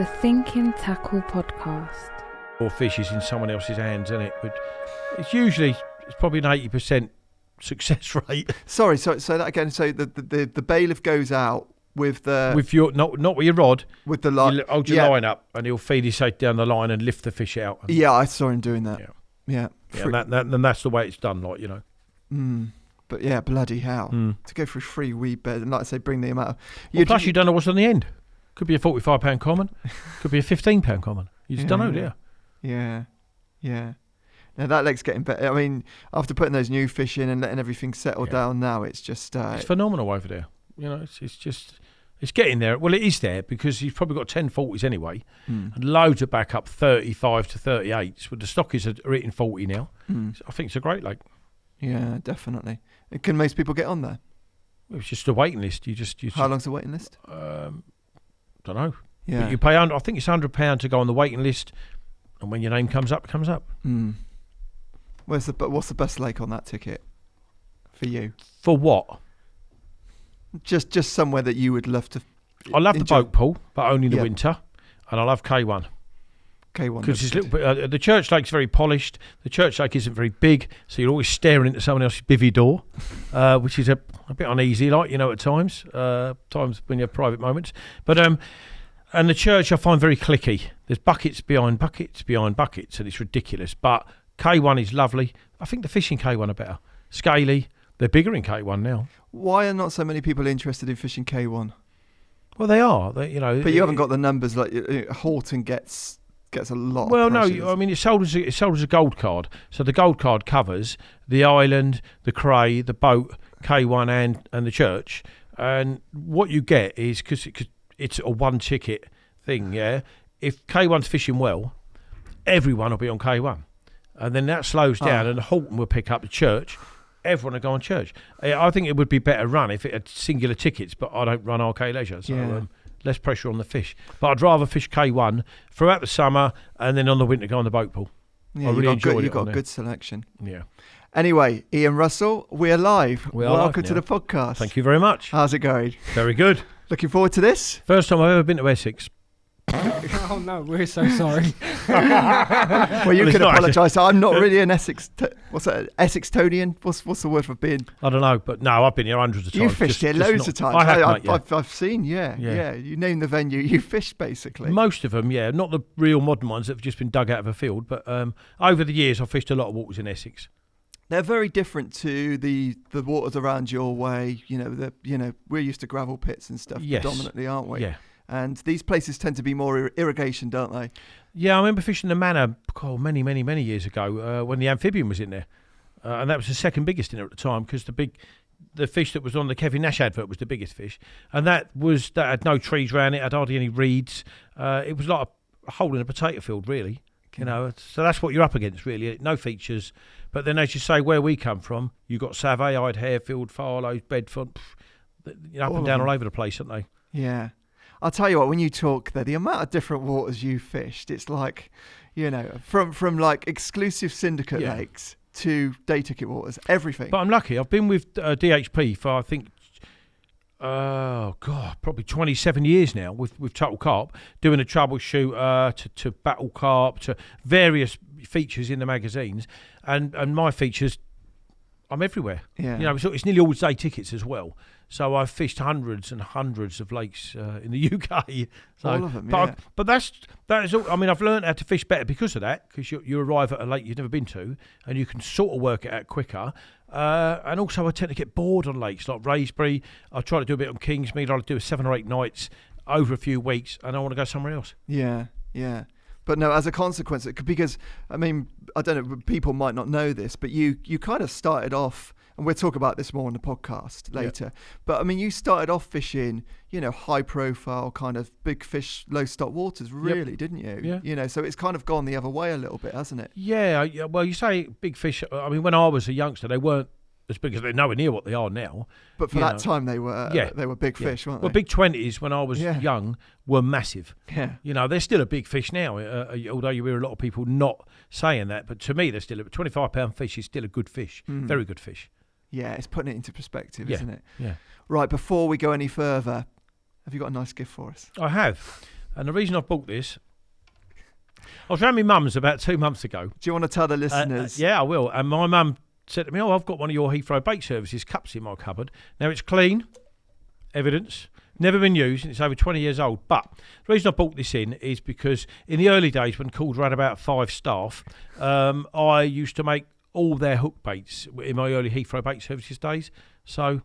The Thinking Tackle Podcast. Or fish is in someone else's hands, isn't it? But it's probably an 80% success rate. Sorry, so that again. So the bailiff goes out with your not with your rod, with the line. You hold your line up, and he'll feed his head down the line and lift the fish out. Yeah, I saw him doing that. Yeah. And that's the way it's done, like, you know. But yeah, bloody hell, to go for a free wee bed and, like I say, bring the amount of. Plus, you don't know what's on the end. Could be a £45 common. Could be a £15 common. You just don't know, do you? Yeah. Now that leg's getting better. I mean, after putting those new fish in and letting everything settle down, now it's just it's phenomenal over there. You know, it's getting there. Well, it is there because he's probably got 1040s anyway, and loads of backup 35 to 38s. But the stockies are hitting 40 now. So I think it's a great lake. Yeah, definitely. Can most people get on there? It's just a waiting list. How long's the waiting list? Don't know. Yeah. But you pay I think it's £100 to go on the waiting list, and when your name comes up, it comes up. What's the best lake on that ticket for you? For what? Just somewhere that you would love to. I love the boat pool, but only in the winter, and I love K1. Because it's a little bit, the church lake's very polished. The church lake isn't very big, so you're always staring into someone else's bivvy door, which is a bit uneasy, like, you know, at times when you have private moments. But and the church I find very cliquey. There's buckets behind buckets behind buckets, and it's ridiculous. But K1 is lovely. I think the fish in K1 are better. Scaly. They're bigger in K1 now. Why are not so many people interested in fishing K1? Well, they are. You know. But you haven't got the numbers like Horton gets a lot. Well, no, I mean it's sold as a gold card. So the gold card covers the island, the cray, the boat, K1, and the church. And what you get is because it's a one ticket thing. Yeah, if K1's fishing well, everyone will be on K1, and then that slows down, and Horton will pick up the church. Everyone will go on church. I think it would be better run if it had singular tickets, but I don't run RK Leisure, so less pressure on the fish. But I'd rather fish K1 throughout the summer and then on the winter go on the boat pool. Yeah, I really enjoyed it. You've got a good selection. Yeah. Anyway, Ian Russell, we're live. Welcome to the podcast. Thank you very much. How's it going? Very good. Looking forward to this? First time I've ever been to Essex. Oh no, we're so sorry. Well, you can apologise. I'm not really an Essextonian? What's the word for being? I don't know, but no, I've been here hundreds of times. You fished here loads of times. I've seen, yeah. You name the venue, you fished basically. Most of them, yeah. Not the real modern ones that have just been dug out of a field, but over the years I've fished a lot of waters in Essex. They're very different to the waters around your way. We're used to gravel pits and stuff predominantly, aren't we? Yeah. And these places tend to be more irrigation, don't they? Yeah, I remember fishing the Manor many, many, many years ago when the amphibian was in there. And that was the second biggest in there at the time because the fish that was on the Kevin Nash advert was the biggest fish. And that had no trees around it, had hardly any reeds. It was like a hole in a potato field, really. You know, so that's what you're up against, really. No features. But then, as you say, where we come from, you've got Savay, Hairfield, Farlow, Bedford, up and down all over the place, aren't they? Yeah. I'll tell you what, when you talk there, the amount of different waters you fished, it's like, from like exclusive syndicate lakes to day ticket waters, everything. But I'm lucky. I've been with DHP for, I think, probably 27 years now with Total Carp, doing a troubleshoot to Battlecarp, to various features in the magazines. And my features, I'm everywhere. Yeah. So it's nearly all day tickets as well. So I've fished hundreds and hundreds of lakes in the UK. So, all of them, yeah. But that is all. I mean, I've learned how to fish better because of that, because you arrive at a lake you've never been to, and you can sort of work it out quicker. And also I tend to get bored on lakes like Raisbury. I try to do a bit on Kingsmead. I'll do 7 or 8 nights over a few weeks, and I want to go somewhere else. Yeah. But no, as a consequence, because, I mean, I don't know, people might not know this, but you kind of started off, and we'll talk about this more on the podcast later, but I mean, you started off fishing, high profile, kind of big fish, low stock waters, really, didn't you? Yeah. So it's kind of gone the other way a little bit, hasn't it? Yeah, well, you say big fish. I mean, when I was a youngster, they weren't as big as they're nowhere near what they are now. But for that time, they were big fish, weren't they? Well, big 20s when I was young were massive. Yeah. They're still a big fish now, although you hear a lot of people not saying that. But to me, they're still a 25-pound fish is still a good fish, very good fish. Yeah, it's putting it into perspective, isn't it? Yeah. Right, before we go any further, have you got a nice gift for us? I have. And the reason I bought this, I was around my mum's about 2 months ago. Do you want to tell the listeners? Yeah, I will. And my mum said to me, I've got one of your Heathrow Bait Services cups in my cupboard. Now, it's clean, evidence, never been used, and it's over 20 years old. But the reason I bought this in is because in the early days when Korda had about 5 staff, I used to make all their hook baits in my early Heathrow Bait Services days. So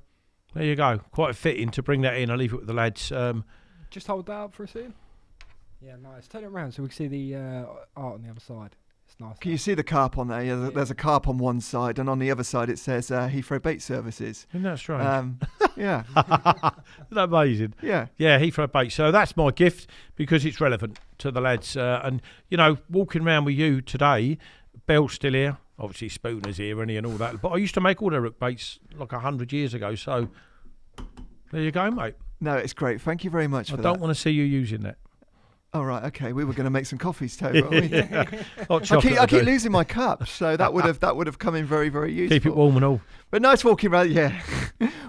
there you go. Quite fitting to bring that in. I'll leave it with the lads. Just hold that up for a second. Yeah, nice. Turn it around so we can see the art on the other side. It's nice. Can you see the carp on there? Yeah, there's a carp on one side, and on the other side it says Heathrow Bait Services. Isn't that strange? Yeah. Isn't that amazing? Yeah. Yeah, Heathrow Bait. So that's my gift because it's relevant to the lads. And, you know, walking around with you today, Bell's still here. Obviously, Spooner's here and all that. But I used to make all their hook baits like 100 years ago. So there you go, mate. No, it's great. Thank you very much for that. I don't want to see you using that. Oh, right, okay. We were going to make some coffees, Toby, weren't we? Hot I chocolate. keep losing my cup, so that would have come in very, very useful. Keep it warm and all. But nice walking around, yeah.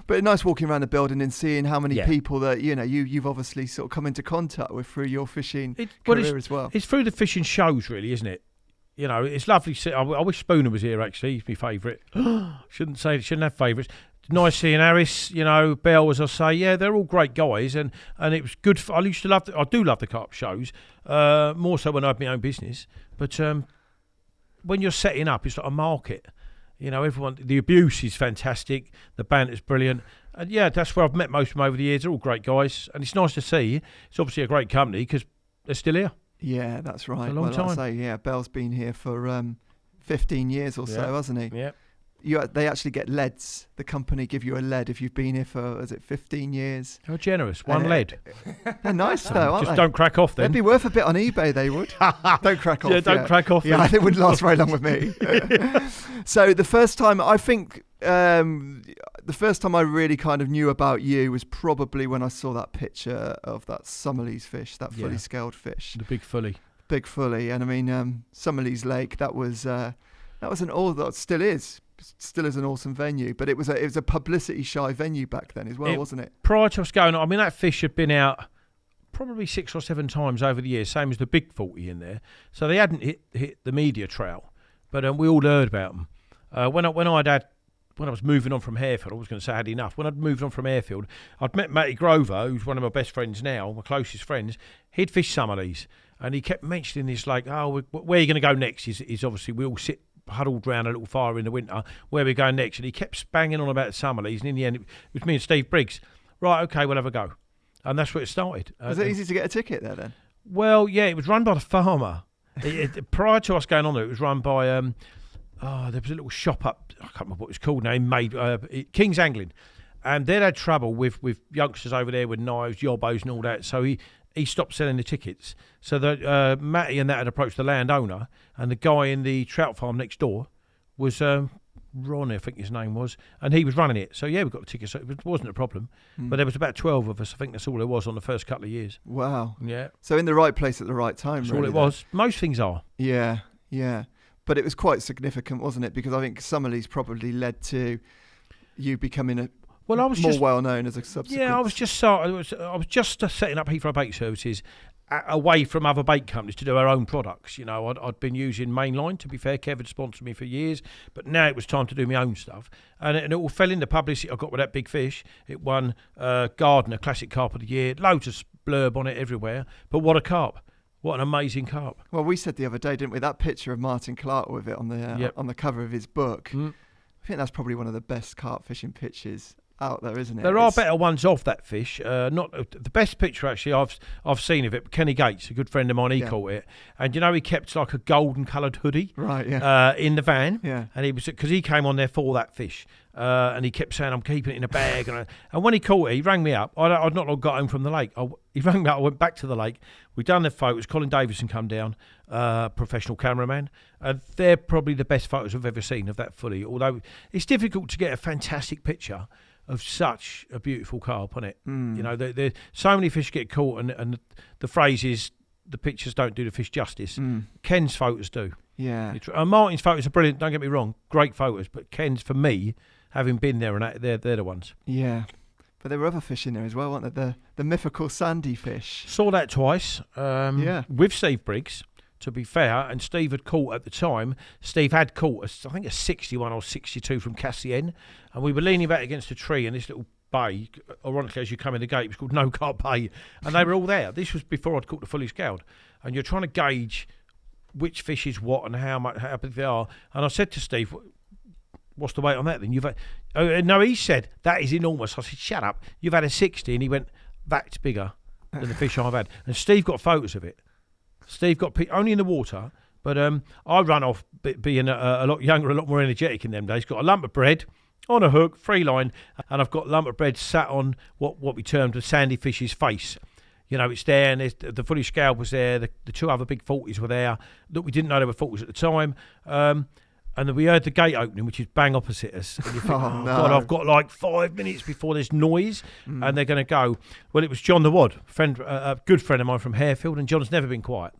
But nice walking around the building and seeing how many people that you've obviously sort of come into contact with through your fishing career as well. It's through the fishing shows, really, isn't it? You know, it's lovely. I wish Spooner was here. Actually, he's my favourite. Shouldn't have favourites. Nice seeing Harris, Bell, as I say. Yeah, they're all great guys, and it was good. I do love the carp shows, more so when I have my own business. But when you're setting up, it's like a market. Everyone. The abuse is fantastic. The banter's brilliant, and yeah, that's where I've met most of them over the years. They're all great guys, and it's nice to see. It's obviously a great company because they're still here. Yeah, that's right. It's a long time. I say, yeah, Bell's been here for 15 years or so, hasn't he? Yeah. They actually get leads. The company give you a lead if you've been here for, 15 years? How generous. One lead. They're nice though, aren't Just they? don't crack off then. They'd be worth a bit on eBay, they would. Don't crack off. Yeah, don't crack off. Yeah, they wouldn't last very long with me. So the first time, I think, the first time I really kind of knew about you was probably when I saw that picture of that Summerleaze fish, that fully scaled fish. The big fully. Big fully. And I mean, Summerleaze Lake, that was an that still is an awesome venue, but it was a publicity shy venue back then as well, wasn't it? Prior to us going on, I mean, that fish had been out probably 6 or 7 times over the years, same as the big 40 in there. So they hadn't hit the media trail, but we all heard about them. When I was moving on from Hairfield, I was going to say I had enough. When I'd moved on from Hairfield, I'd met Matty Grover, who's one of my best friends now, my closest friends. He'd fished Summerleaze, and he kept mentioning this, like, where are you going to go next? Is obviously we all sit huddled round a little fire in the winter, where we're going next. And he kept banging on about Summerleaze, and in the end, it was me and Steve Briggs. Right, okay, we'll have a go. And that's where it started. Was it easy to get a ticket there then? Well, yeah, it was run by the farmer. Prior to us going on there, it was run by... there was a little shop up, I can't remember what it was called now, made King's Angling. And they'd had trouble with youngsters over there with knives, yobbos and all that. So he stopped selling the tickets. So that Matty and that had approached the landowner, and the guy in the trout farm next door was Ron, I think his name was, and he was running it. So yeah, we got the tickets. So it wasn't a problem. But there was about 12 of us. I think that's all there was on the first couple of years. Wow. Yeah. So in the right place at the right time. That's really, all it was. Most things are. Yeah, yeah. But it was quite significant, wasn't it? Because I think Summerleaze probably led to you becoming more well known as a subsequent. Yeah, I was just setting up Heathrow Bait Services away from other bait companies to do our own products. I'd been using Mainline. To be fair, Kev had sponsored me for years, but now it was time to do my own stuff, and it all fell into publicity. I got with that big fish. It won Gardner Classic Carp of the Year. Loads of blurb on it everywhere. But what a carp! What an amazing carp! Well, we said the other day, didn't we? That picture of Martin Clark with it on the cover of his book. I think that's probably one of the best carp fishing pictures out there, isn't it? There are better ones of that fish. Not the best picture actually I've seen of it. But Kenny Gates, a good friend of mine, he caught it, and he kept like a golden coloured hoodie, right? Yeah. In the van, yeah. And he was because he came on there for that fish, and he kept saying, "I'm keeping it in a bag." And when he caught it, he rang me up. I'd not long got home from the lake. He rang me up. I went back to the lake. We done the photos. Colin Davison come down, professional cameraman. They're probably the best photos I've ever seen of that fully. Although it's difficult to get a fantastic picture of such a beautiful carp on it. There so many fish get caught, and the phrase is the pictures don't do the fish justice. Ken's photos do. Yeah. Martin's photos are brilliant, don't get me wrong, great photos, but Ken's, for me, having been there, and they're the ones. Yeah. But there were other fish in there as well, weren't there? The mythical sandy fish. Saw that twice. Yeah. With Steve Briggs, to be fair, and Steve had caught at the time. Steve had caught, I think, a 61 or 62 from Cassien, and we were leaning back against a tree in this little bay. Ironically, as you come in the gate, it was called No Carp Bay, and they were all there. This was before I'd caught the fully scaled, and you're trying to gauge which fish is what and how big they are. And I said to Steve, "What's the weight on that then?" No, he said, "That is enormous." I said, "Shut up, you've had a 60," and he went, "That's bigger than the fish I've had." And Steve got photos of it. Steve got only in the water, but I run off being a lot younger, a lot more energetic in them days. Got a lump of bread on a hook, free line, and I've got a lump of bread sat on what we termed a sandy fish's face. You know, it's there, and the fully scaled was there. The two other big 40s were there. Look, we didn't know they were 40s at the time. And then we heard the gate opening, which is bang opposite us. And you think, no. God, I've got like 5 minutes before there's noise, and they're going to go. Well, it was John the Wad, a good friend of mine from Hairfield, and John's never been quiet.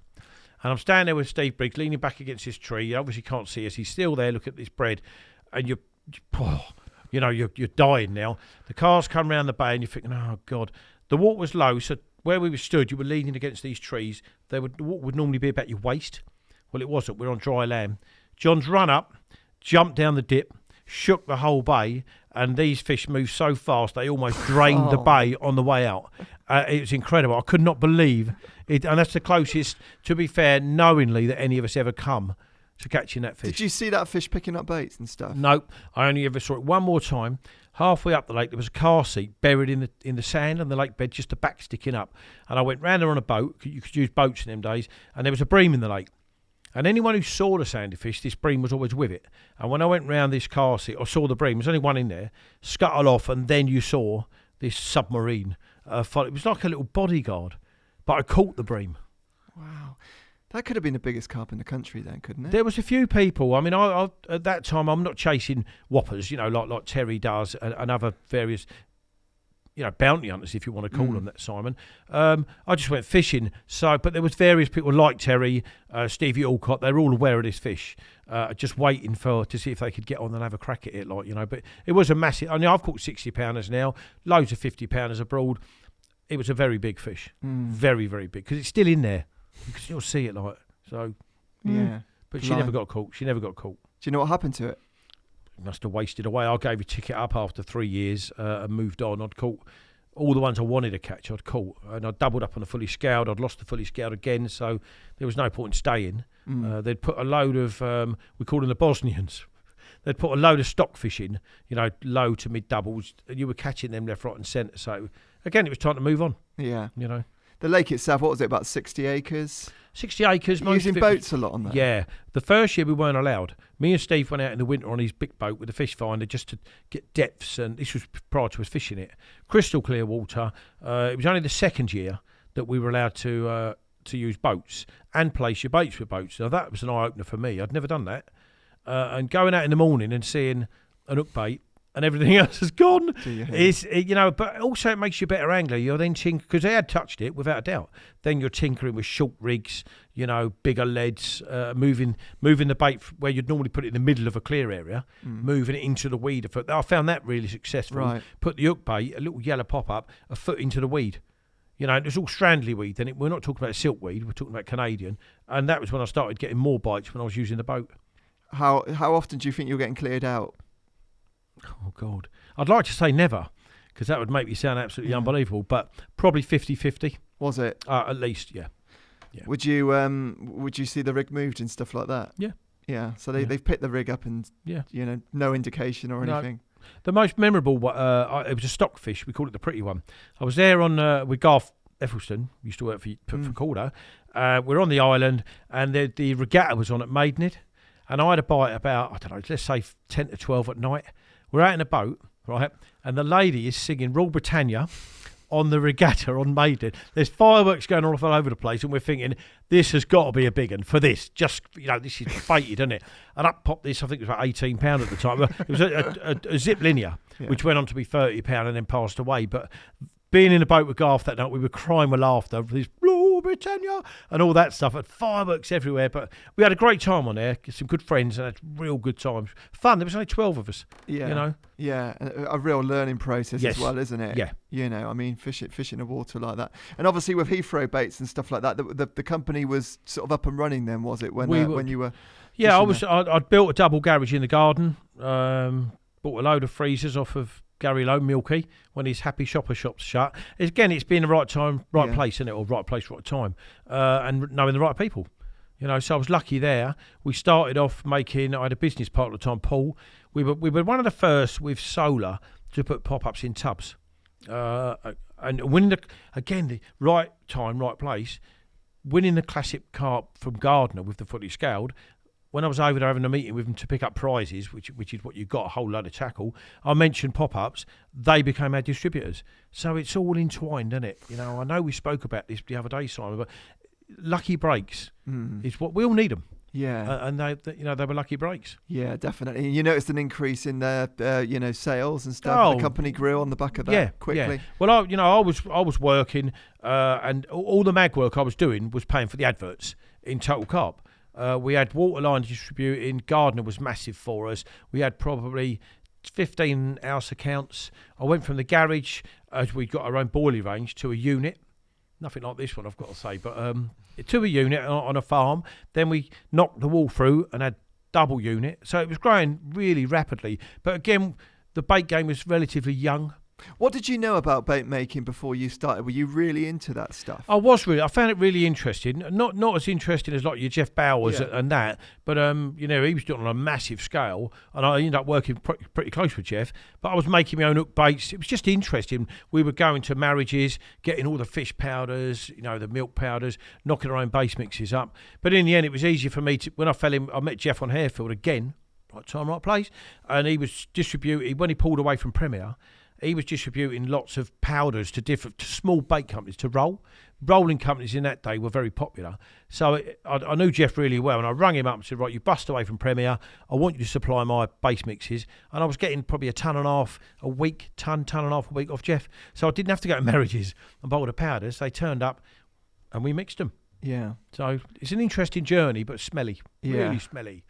And I'm standing there with Steve Briggs, leaning back against this tree. You obviously can't see us. He's still there, looking at this bread, and you're dying now. The cars come round the bay, and you're thinking, oh, God. The water was low, so where we were stood, you were leaning against these trees. The water would normally be about your waist. Well, it wasn't. We're on dry land. John's run up, jumped down the dip, shook the whole bay, and these fish moved so fast they almost drained the bay on the way out. It was incredible. I could not believe it, and that's the closest, to be fair, knowingly, that any of us ever come to catching that fish. Did you see that fish picking up baits and stuff? Nope. I only ever saw it one more time. Halfway up the lake, there was a car seat buried in the sand on the lake bed, just the back sticking up. And I went round there on a boat. You could use boats in them days, and there was a bream in the lake. And anyone who saw the sandy fish, this bream was always with it. And when I went round this car seat, I saw the bream. There's only one in there, scuttle off, and then you saw this submarine. It was like a little bodyguard, but I caught the bream. Wow. That could have been the biggest carp in the country then, couldn't it? There was a few people. I mean, I at that time, I'm not chasing whoppers, like Terry does and other various, bounty hunters, if you want to call them that, Simon. I just went fishing. But there was various people like Terry, Stevie Alcott. They were all aware of this fish, just waiting to see if they could get on and have a crack at it, But it was a massive. I mean, I've caught 60-pounders now, loads of 50-pounders abroad. It was a very big fish, very, very big, because it's still in there. You can still see it, Yeah. But she never got caught. Do you know what happened to it? Must have wasted away. I gave a ticket up after 3 years and moved on. I'd caught all the ones I wanted to catch. I'd caught, and I doubled up on the fully scaled. I'd lost the fully scaled again, so there was no point in staying. They'd put a load of we called them the Bosnians. They'd put a load of stockfish in, low to mid doubles, and you were catching them left, right, and centre. So again, it was time to move on. Yeah. The lake itself, what was it, about 60 acres? 60 acres. You're using boats a lot on that? Yeah. The first year we weren't allowed. Me and Steve went out in the winter on his big boat with a fish finder just to get depths, and this was prior to us fishing it. Crystal clear water. It was only the second year that we were allowed to use boats and place your baits with boats. Now that was an eye-opener for me. I'd never done that. And going out in the morning and seeing an hook bait and everything else has gone. But also it makes you a better angler. You're then because they had touched it without a doubt. Then you're tinkering with short rigs, bigger leads, moving the bait where you'd normally put it in the middle of a clear area, moving it into the weed. I found that really successful. Right. Put the hook bait, a little yellow pop up, a foot into the weed. It was all strandly weed. Then we're not talking about silkweed. We're talking about Canadian, and that was when I started getting more bites when I was using the boat. How often do you think you're getting cleared out? Oh, God. I'd like to say never, because that would make me sound absolutely unbelievable, but probably 50-50. Was it? At least, yeah. Would you see the rig moved and stuff like that? Yeah. Yeah, so they've picked the rig up and, no indication or anything. The most memorable, it was a stockfish. We called it the pretty one. I was there with Garth Effelston, used to work for Korda. We're on the island, and the regatta was on at Maidenhead, and I had a bite about, I don't know, let's say 10 to 12 at night. We're out in a boat, right, and the lady is singing Rule Britannia on the regatta on Maidenhead. There's fireworks going off all over the place, and we're thinking, this has got to be a big one for this. Just, this is fated, isn't it? And up popped this, I think it was about £18 at the time. It was a zip linear, which went on to be £30 and then passed away. But being in a boat with Garth that night, we were crying with laughter. This rule Britannia, and all that stuff. And fireworks everywhere. But we had a great time on there. Some good friends and had real good times. Fun. There was only 12 of us. Yeah. You know. Yeah, a real learning process as well, isn't it? Yeah. You know, I mean, fishing the water like that. And obviously with Heathrow Baits and stuff like that, the company was sort of up and running then, was it, when you were... Yeah, I'd built a double garage in the garden, bought a load of freezers off of Gary Lowe, Milky, when his Happy Shopper shop's shut. Again, it's been the right time, right place, isn't it? Or right place, right time. And knowing the right people. You know, so I was lucky there. We started off I had a business partner at the time, Paul. We were one of the first with solar to put pop-ups in tubs. And winning the right time, right place, winning the classic carp from Gardner with the fully scaled. When I was over there having a meeting with them to pick up prizes, which is what you got, a whole load of tackle, I mentioned pop-ups. They became our distributors. So it's all entwined, isn't it? You know, I know we spoke about this the other day, Simon, but lucky breaks is what we all need them. Yeah, and they were lucky breaks. Yeah, definitely. You noticed an increase in their sales and stuff. The company grew on the back of that quickly. Yeah. Well, I was working, and all the mag work I was doing was paying for the adverts in Total Carp. We had Waterline distributing. Gardner was massive for us. We had probably 15 house accounts. I went from the garage, as we got our own boilie range, to a unit. Nothing like this one, I've got to say, but to a unit on a farm. Then we knocked the wall through and had double unit. So it was growing really rapidly. But again, the bait game was relatively young. What did you know about bait making before you started? Were you really into that stuff? I found it really interesting. Not as interesting as like your Jeff Bowers and that, but he was doing it on a massive scale, and I ended up working pretty close with Jeff. But I was making my own hook baits. It was just interesting. We were going to marriages, getting all the fish powders, the milk powders, knocking our own base mixes up. But in the end, it was easier for me to. When I met Jeff on Hairfield again, right time, right place, and he was distributing when he pulled away from Premier. He was distributing lots of powders to small bait companies to roll. Rolling companies in that day were very popular. So I knew Jeff really well, and I rang him up and said, right, you bust away from Premier. I want you to supply my base mixes. And I was getting probably a ton and a half a week off Jeff. So I didn't have to go to marriages and buy all the powders. They turned up and we mixed them. Yeah. So it's an interesting journey, but smelly. Yeah. Really smelly.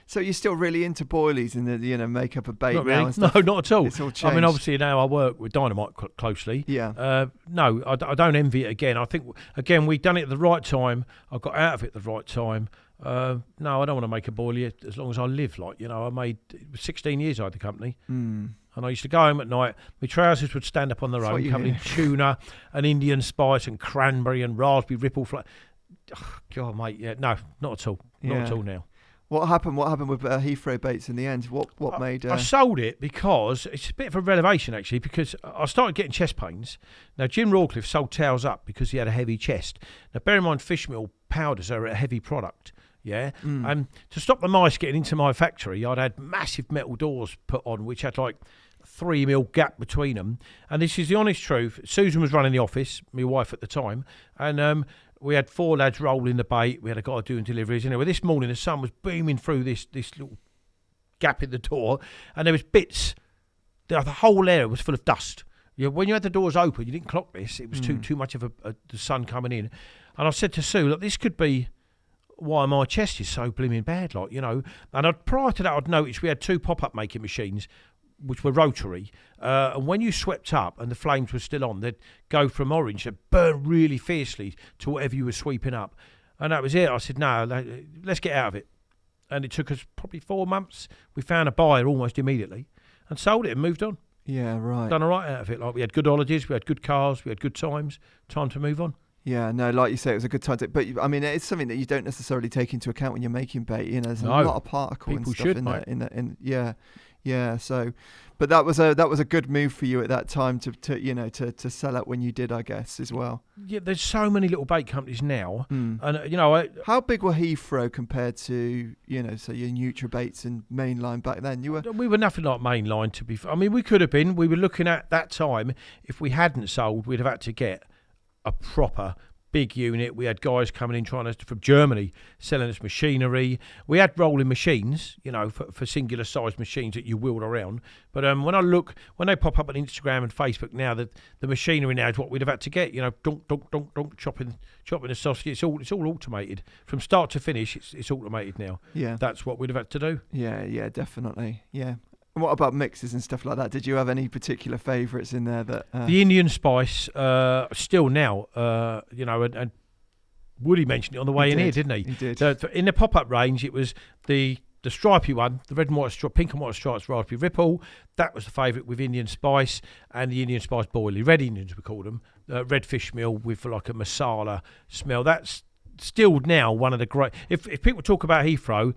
So you're still really into boilies and the makeup of bait not now really. and stuff? No, not at all. It's all changed. I mean, obviously now I work with Dynamite closely. Yeah. No, I don't envy it again. I think, again, we've done it at the right time. I got out of it at the right time. No, I don't want to make a boilie as long as I live. I made 16 years I had the company. And I used to go home at night. My trousers would stand up on their own, covered in tuna and Indian spice and cranberry and raspberry ripple flavor. Oh, God, mate, yeah, no, not at all. Not at all now. What happened with Heathrow Baits in the end? What made... I sold it because it's a bit of a revelation, actually, because I started getting chest pains. Now, Jim Rawcliffe sold towels up because he had a heavy chest. Now, bear in mind, fish meal powders are a heavy product, yeah? And to stop the mice getting into my factory, I'd had massive metal doors put on, which had 3 mil gap between them. And this is the honest truth. Susan was running the office, my wife at the time, and... we had 4 lads rolling the bait. We had a guy doing deliveries. Anyway, this morning the sun was beaming through this little gap in the door, and there was bits. The whole area was full of dust. When you had the doors open, you didn't clock this. It was too much of the sun coming in. And I said to Sue, look, this could be why my chest is so blooming bad, And prior to that, I'd noticed we had 2 pop-up making machines, which were rotary, and when you swept up and the flames were still on, they'd go from orange, they'd burn really fiercely to whatever you were sweeping up. And that was it. I said, no, let's get out of it. And it took us probably 4 months. We found a buyer almost immediately and sold it and moved on. Yeah, right. Done all right out of it. We had good holidays, we had good cars, we had good times, time to move on. Yeah, no, like you say, it was a good time. But I mean, it's something that you don't necessarily take into account when you're making bait. There's a lot of particle and stuff Yeah, so, but that was a good move for you at that time to sell out when you did, I guess, as well. Yeah, there's so many little bait companies now, and how big were Heathrow compared to say your NutriBaits and Mainline back then? We were nothing like Mainline, to be. I mean, we could have been. We were looking at that time. If we hadn't sold, we'd have had to get a proper big unit. We had guys coming in from Germany selling us machinery. We had rolling machines, for singular sized machines that you wheeled around. But when they pop up on Instagram and Facebook now, the machinery now is what we'd have had to get. Dunk, dunk, dunk, dunk, chopping the sausage. It's all automated from start to finish. It's automated now. Yeah, that's what we'd have had to do. Yeah, definitely. Yeah. And what about mixes and stuff like that? Did you have any particular favourites in there that the Indian spice? Still now, and Woody mentioned it on the way in here, didn't he? He did. In the pop-up range, it was the stripy one, the red and white pink and white stripes raspberry ripple. That was the favourite with Indian spice and the Indian spice boilie. Red Indians, we call them. Red fish meal with like a masala smell. That's still now one of the great. If people talk about Heathrow,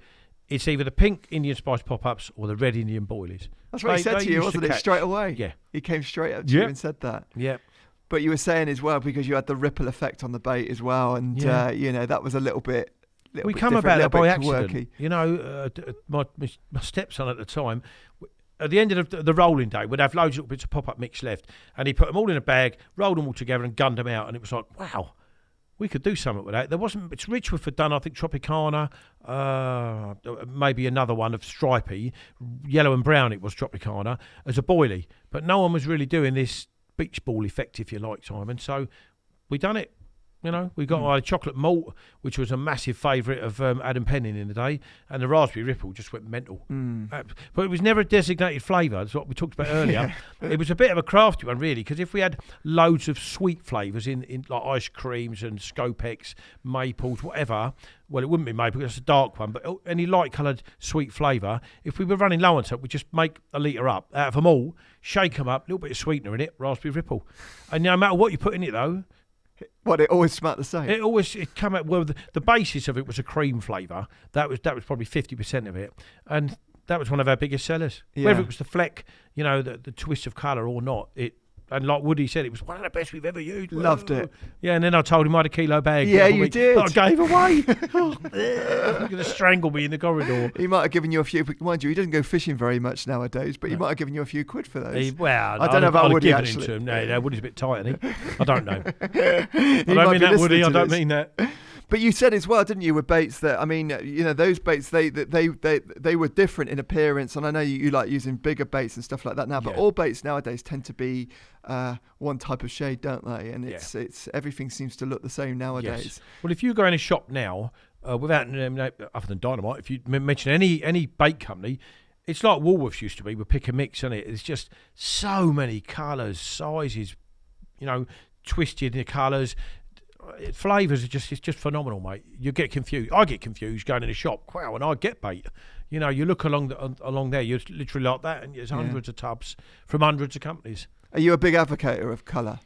it's either the pink Indian spice pop-ups or the red Indian boilies. That's what he said to you, wasn't it? Straight away. Yeah. He came straight up to you and said that. Yeah. But you were saying as well, because you had the ripple effect on the bait as well, and that was a little bit. We come about that by accident. Quirky. My stepson at the time, at the end of the rolling day, would have loads of little bits of pop-up mix left, and he put them all in a bag, rolled them all together, and gunned them out. And it was like, wow, we could do something with that. It's Richworth had done, I think, Tropicana, maybe another one of stripy, yellow and brown. It was Tropicana as a boilie, but no one was really doing this beach ball effect, if you like, Simon. So we done it. We got our chocolate malt, which was a massive favourite of Adam Penning in the day, and the raspberry ripple just went mental. But it was never a designated flavour. That's what we talked about earlier. It was a bit of a crafty one, really, because if we had loads of sweet flavours in like ice creams and Scopex, maples, whatever, well, it wouldn't be maple, it's a dark one, but any light-coloured sweet flavour, if we were running low on something, we'd just make a litre up out of them all, shake them up, a little bit of sweetener in it, raspberry ripple. And no matter what you put in it, though, it always smelled the same. It came out well. The basis of it was a cream flavour. That was probably 50% of it, and that was one of our biggest sellers. Yeah. Whether it was the fleck, the twist of colour or not, and like Woody said, it was one of the best we've ever used. Loved it. Yeah, and then I told him I had a kilo bag. Yeah, you did. That I gave away. You're going to strangle me in the corridor. He might have given you a few. Mind you, he doesn't go fishing very much nowadays, but he might have given you a few quid for those. I don't know about Woody, actually. To him. No, Woody's a bit tight, isn't he? I don't know. I don't mean that, Woody. I don't mean that. But you said as well, didn't you, with baits that, I mean, those baits, they were different in appearance. And I know you like using bigger baits and stuff like that now, but all baits nowadays tend to be one type of shade, don't they? And it's everything seems to look the same nowadays. Yes. Well, if you go in a shop now, without, other than Dynamite, if you mention any bait company, it's like Woolworths used to be with pick and mix, isn't it? It's just so many colours, sizes, twisted in the colours. Flavours it's just phenomenal, mate. You get confused. I get confused going in a shop. Wow, and I get bait. You look along there. You're literally like that, and there's hundreds of tubs from hundreds of companies. Are you a big advocate of colour?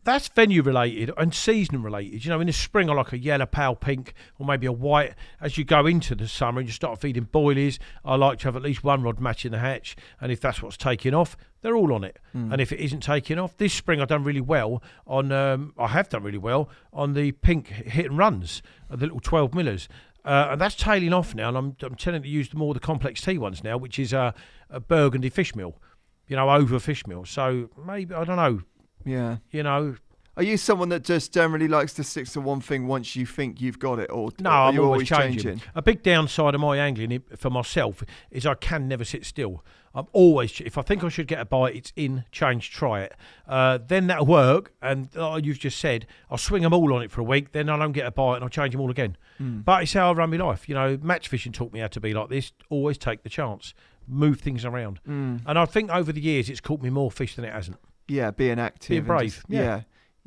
That's venue related and season related. In the spring I like a yellow, pale pink, or maybe a white. As you go into the summer and you start feeding boilies, I like to have at least one rod matching the hatch. And if that's what's taking off, they're all on it. And if it isn't taking off, this spring I've done really well on. I have done really well on the pink hit and runs, the little 12 millers. And that's tailing off now. And I'm tending to use more the complex T ones now, which is a burgundy fish meal, over fish meal. So maybe I don't know. Yeah. Are you someone that just generally likes to stick to one thing once you think you've got it? Or I'm always changing. A big downside of my angling for myself is I can never sit still. I'm always, if I think I should get a bite, it's in, change, try it. Then that'll work. And you've just said, I'll swing them all on it for a week, then I don't get a bite and I'll change them all again. But it's how I run my life. Match fishing taught me how to be like this. Always take the chance. Move things around. And I think over the years it's caught me more fish than it hasn't. Yeah, being active. Being brave.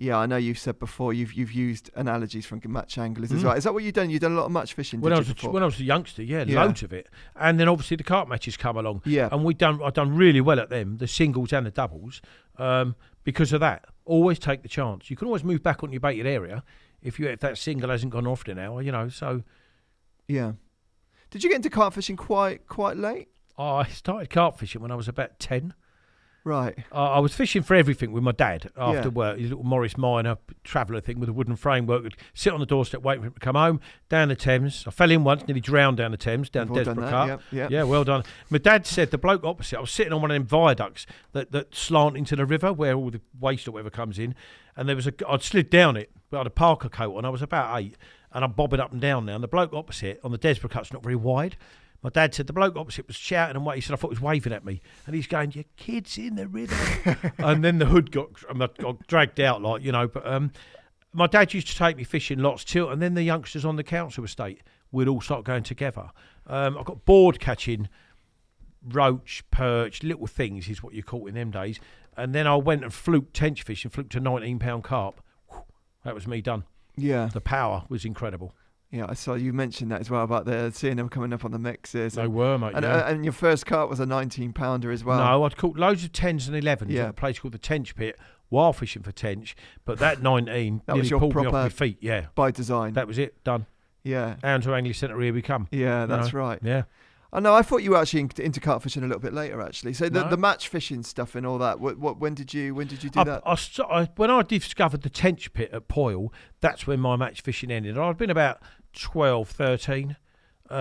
Yeah, I know you've said before you've used analogies from match anglers as well. Is that what you've done? You've done a lot of match fishing, when I was a youngster, loads of it. And then obviously the carp matches come along. Yeah. And I've done really well at them, the singles and the doubles, because of that. Always take the chance. You can always move back on your baited area if that single hasn't gone off an hour, so. Yeah. Did you get into carp fishing quite late? I started carp fishing when I was about 10. Right. I was fishing for everything with my dad after Yeah. work. His little Morris Minor traveller thing with a wooden framework. Would sit on the doorstep waiting for him to come home. Down the Thames. I fell in once, nearly drowned down the Thames, down We've all done Desborough that, Carp. yep. Yeah, well done. My dad said the bloke opposite, I was sitting on one of them viaducts that slant into the river where all the waste or whatever comes in. And I'd slid down it, but I had a Parker coat on. I was about 8 and I'm bobbing up and down now. And the bloke opposite on the Desborough Cut's not very wide. My dad said the bloke opposite was shouting and he said I thought he was waving at me, and he's going, "Your kid's in the river." And then the hood got dragged out, like, you know. But my dad used to take me fishing lots till, and then the youngsters on the council estate would all start going together. I got bored catching roach, perch, little things is what you caught in them days. And then I went and fluked tench fishing, fluked a 19-pound carp. Whew, that was me done. Yeah. The power was incredible. Yeah, I saw you mentioned that as well about seeing them coming up on the mixes. They were, mate. And, yeah. and your first carp was a 19-pounder as well. No, I'd caught loads of 10s and 11s Yeah. at a place called the Tench Pit while fishing for tench, but that 19 That was nearly your pulled me off proper- my feet. Yeah, By design. that was it. Done. Yeah. Anto Angling Centre, here we come. Yeah, that's know? right. Yeah. I know. I thought you were actually into carp fishing a little bit later, actually. So No. the match fishing stuff and all that. When did you do that? When I discovered the Tench Pit at Poyle, that's when my match fishing ended. I'd been about 12, 13,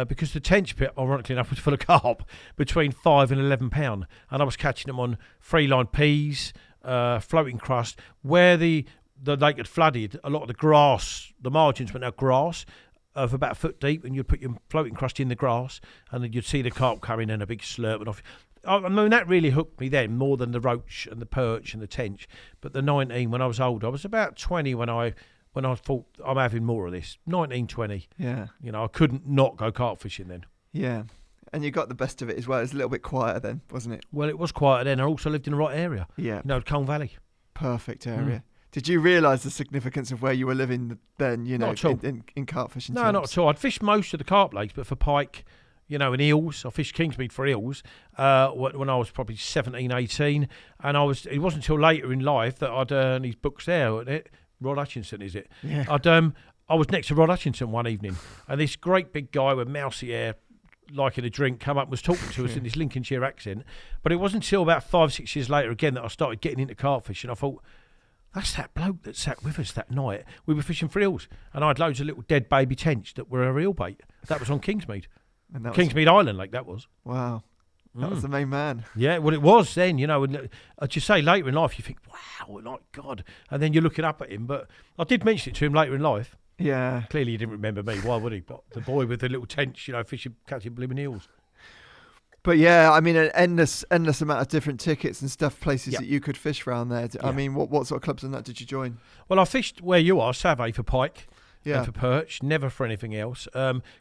because the Tench Pit, ironically enough, was full of carp between 5 and 11 pound, and I was catching them on free line peas, floating crust, where the lake had flooded. A lot of the grass, the margins were now grass of about a foot deep, and you'd put your floating crust in the grass, and then you'd see the carp coming in a big slurp and off. I mean, that really hooked me then, more than the roach and the perch and the tench. But the 19, when I was older, I was about 20 when I thought I'm having more of this. 19, 20. Yeah. You know, I couldn't not go carp fishing then. Yeah. And you got the best of it as well. It was a little bit quieter then, wasn't it? Well, it was quieter then. I also lived in the right area. Yeah. You know, Colne Valley. Perfect area. Did you realise the significance of where you were living then, you know, Not at all. in carp fishing No, terms? not at all. I'd fished most of the carp lakes, but for pike, you know, and eels. I fished Kingsmead for eels when I was probably 17, 18. And it wasn't until later in life that I'd earn these books there. Wasn't it? Rod Hutchinson, is it? Yeah. I was next to Rod Hutchinson one evening, and this great big guy with mousy hair, liking a drink, come up and was talking to us in this Lincolnshire accent. But it wasn't until about 5, 6 years later again that I started getting into carp fishing. I thought, that's that bloke that sat with us that night. We were fishing for eels, and I had loads of little dead baby tench that were a eel bait. That was on Kingsmead. And that was, Kingsmead Island Lake, that was. wow. That was the main man. Yeah, well, it was then, you know. And as you say, later in life, you think, wow, like God. And then you're looking up at him. But I did mention it to him later in life. Yeah. Clearly, he didn't remember me. Why would he? But the boy with the little tench, you know, fishing, catching blooming eels. But yeah, I mean, an endless amount of different tickets and stuff, places Yeah. that you could fish around there. I Yeah. mean, what sort of clubs and that did you join? Well, I fished where you are, Savay for pike. Yeah. And for perch, never for anything else.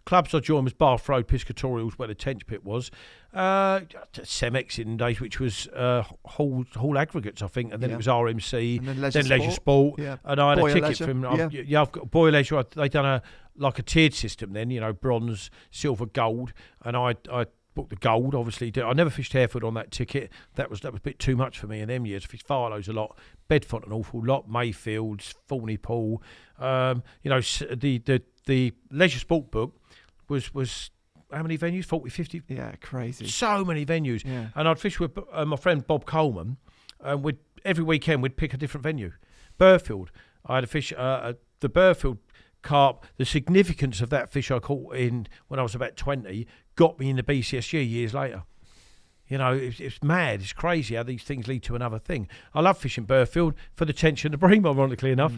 Clubs I joined was Bath Road Piscatorials, where the tench pit was. Cemex in days, which was Hall Aggregates, I think, and then Yeah. it was RMC, And then then Leisure Sport. Yeah. And I had Boyer a ticket Leisure, from yeah. I've got Boyer Leisure. They done a tiered system then, you know, bronze, silver, gold, and I booked the gold. Obviously, I never fished Hairfield on that ticket. That was a bit too much for me in them years. I fished Farlows a lot, Bedfont an awful lot, Mayfields, Thorny Pool. You know, the Leisure Sport book was how many venues? 40, 50? Yeah, crazy. So many venues. Yeah. And I'd fish with my friend Bob Coleman, and every weekend we'd pick a different venue. Burfield. I had a fish, the Burfield carp. The significance of that fish I caught in when I was about 20 got me in the BCSG years later. You know, it's mad. It's crazy how these things lead to another thing. I love fishing Burfield for the tench and the bream, ironically enough.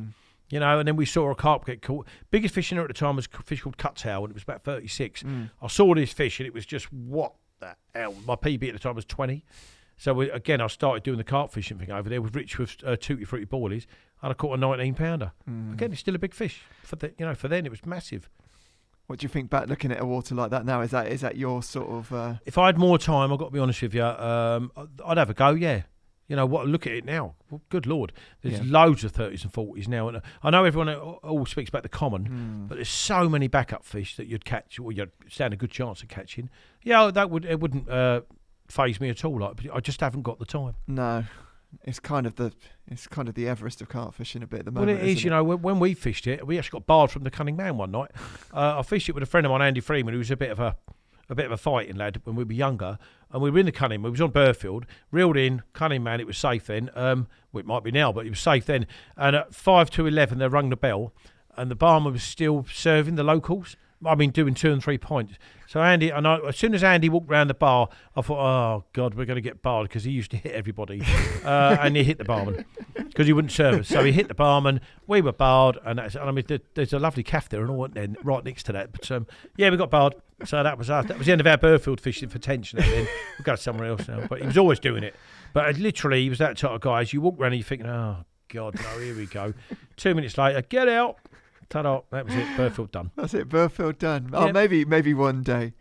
You know, and then we saw a carp get caught. Biggest fish in there at the time was a fish called Cuttail, and it was about 36. I saw this fish, and it was just, what the hell? My PB at the time was 20. So, I started doing the carp fishing thing over there with Rich with Tutti Frutti Boilies, and I caught a 19-pounder. Again, it's still a big fish. For then, it was massive. What do you think back looking at a water like that now? Is that your sort of... If I had more time, I've got to be honest with you, I'd have a go, yeah. You know, look at it now. Well, good Lord. There's loads of 30s and 40s now. And I know everyone all speaks about the common, but there's so many backup fish that you'd catch, or you'd stand a good chance of catching. Yeah, it wouldn't faze me at all. Like, I just haven't got the time. No. It's kind of the Everest of carp fishing a bit at the moment. Well, it is. You know, when we fished it, we actually got barred from the Cunning Man one night. I fished it with a friend of mine, Andy Freeman, who was a bit of a a bit of a fighting lad when we were younger, and we were in the cunning. We was on Hairfield, reeled in, cunning man. It was safe then. Well, it might be now, but it was safe then. And at 5 to 11, they rung the bell, and the barman was still serving the locals. I mean, doing 2 and 3 pints. So Andy, as soon as Andy walked round the bar, I thought, oh God, we're going to get barred, because he used to hit everybody, and he hit the barman because he wouldn't serve us. So he hit the barman. We were barred, and I mean, there's a lovely cafe there and all there, right next to that. But yeah, we got barred. So that was us. That was the end of our Hairfield fishing for tension. And then we'll go somewhere else now. But he was always doing it. But literally, he was that type of guy. As you walk around, and you're thinking, oh God, no, here we go. 2 minutes later, get out. Ta-da, that was it. Hairfield done. That's it. Hairfield done. Yeah. Oh, maybe one day.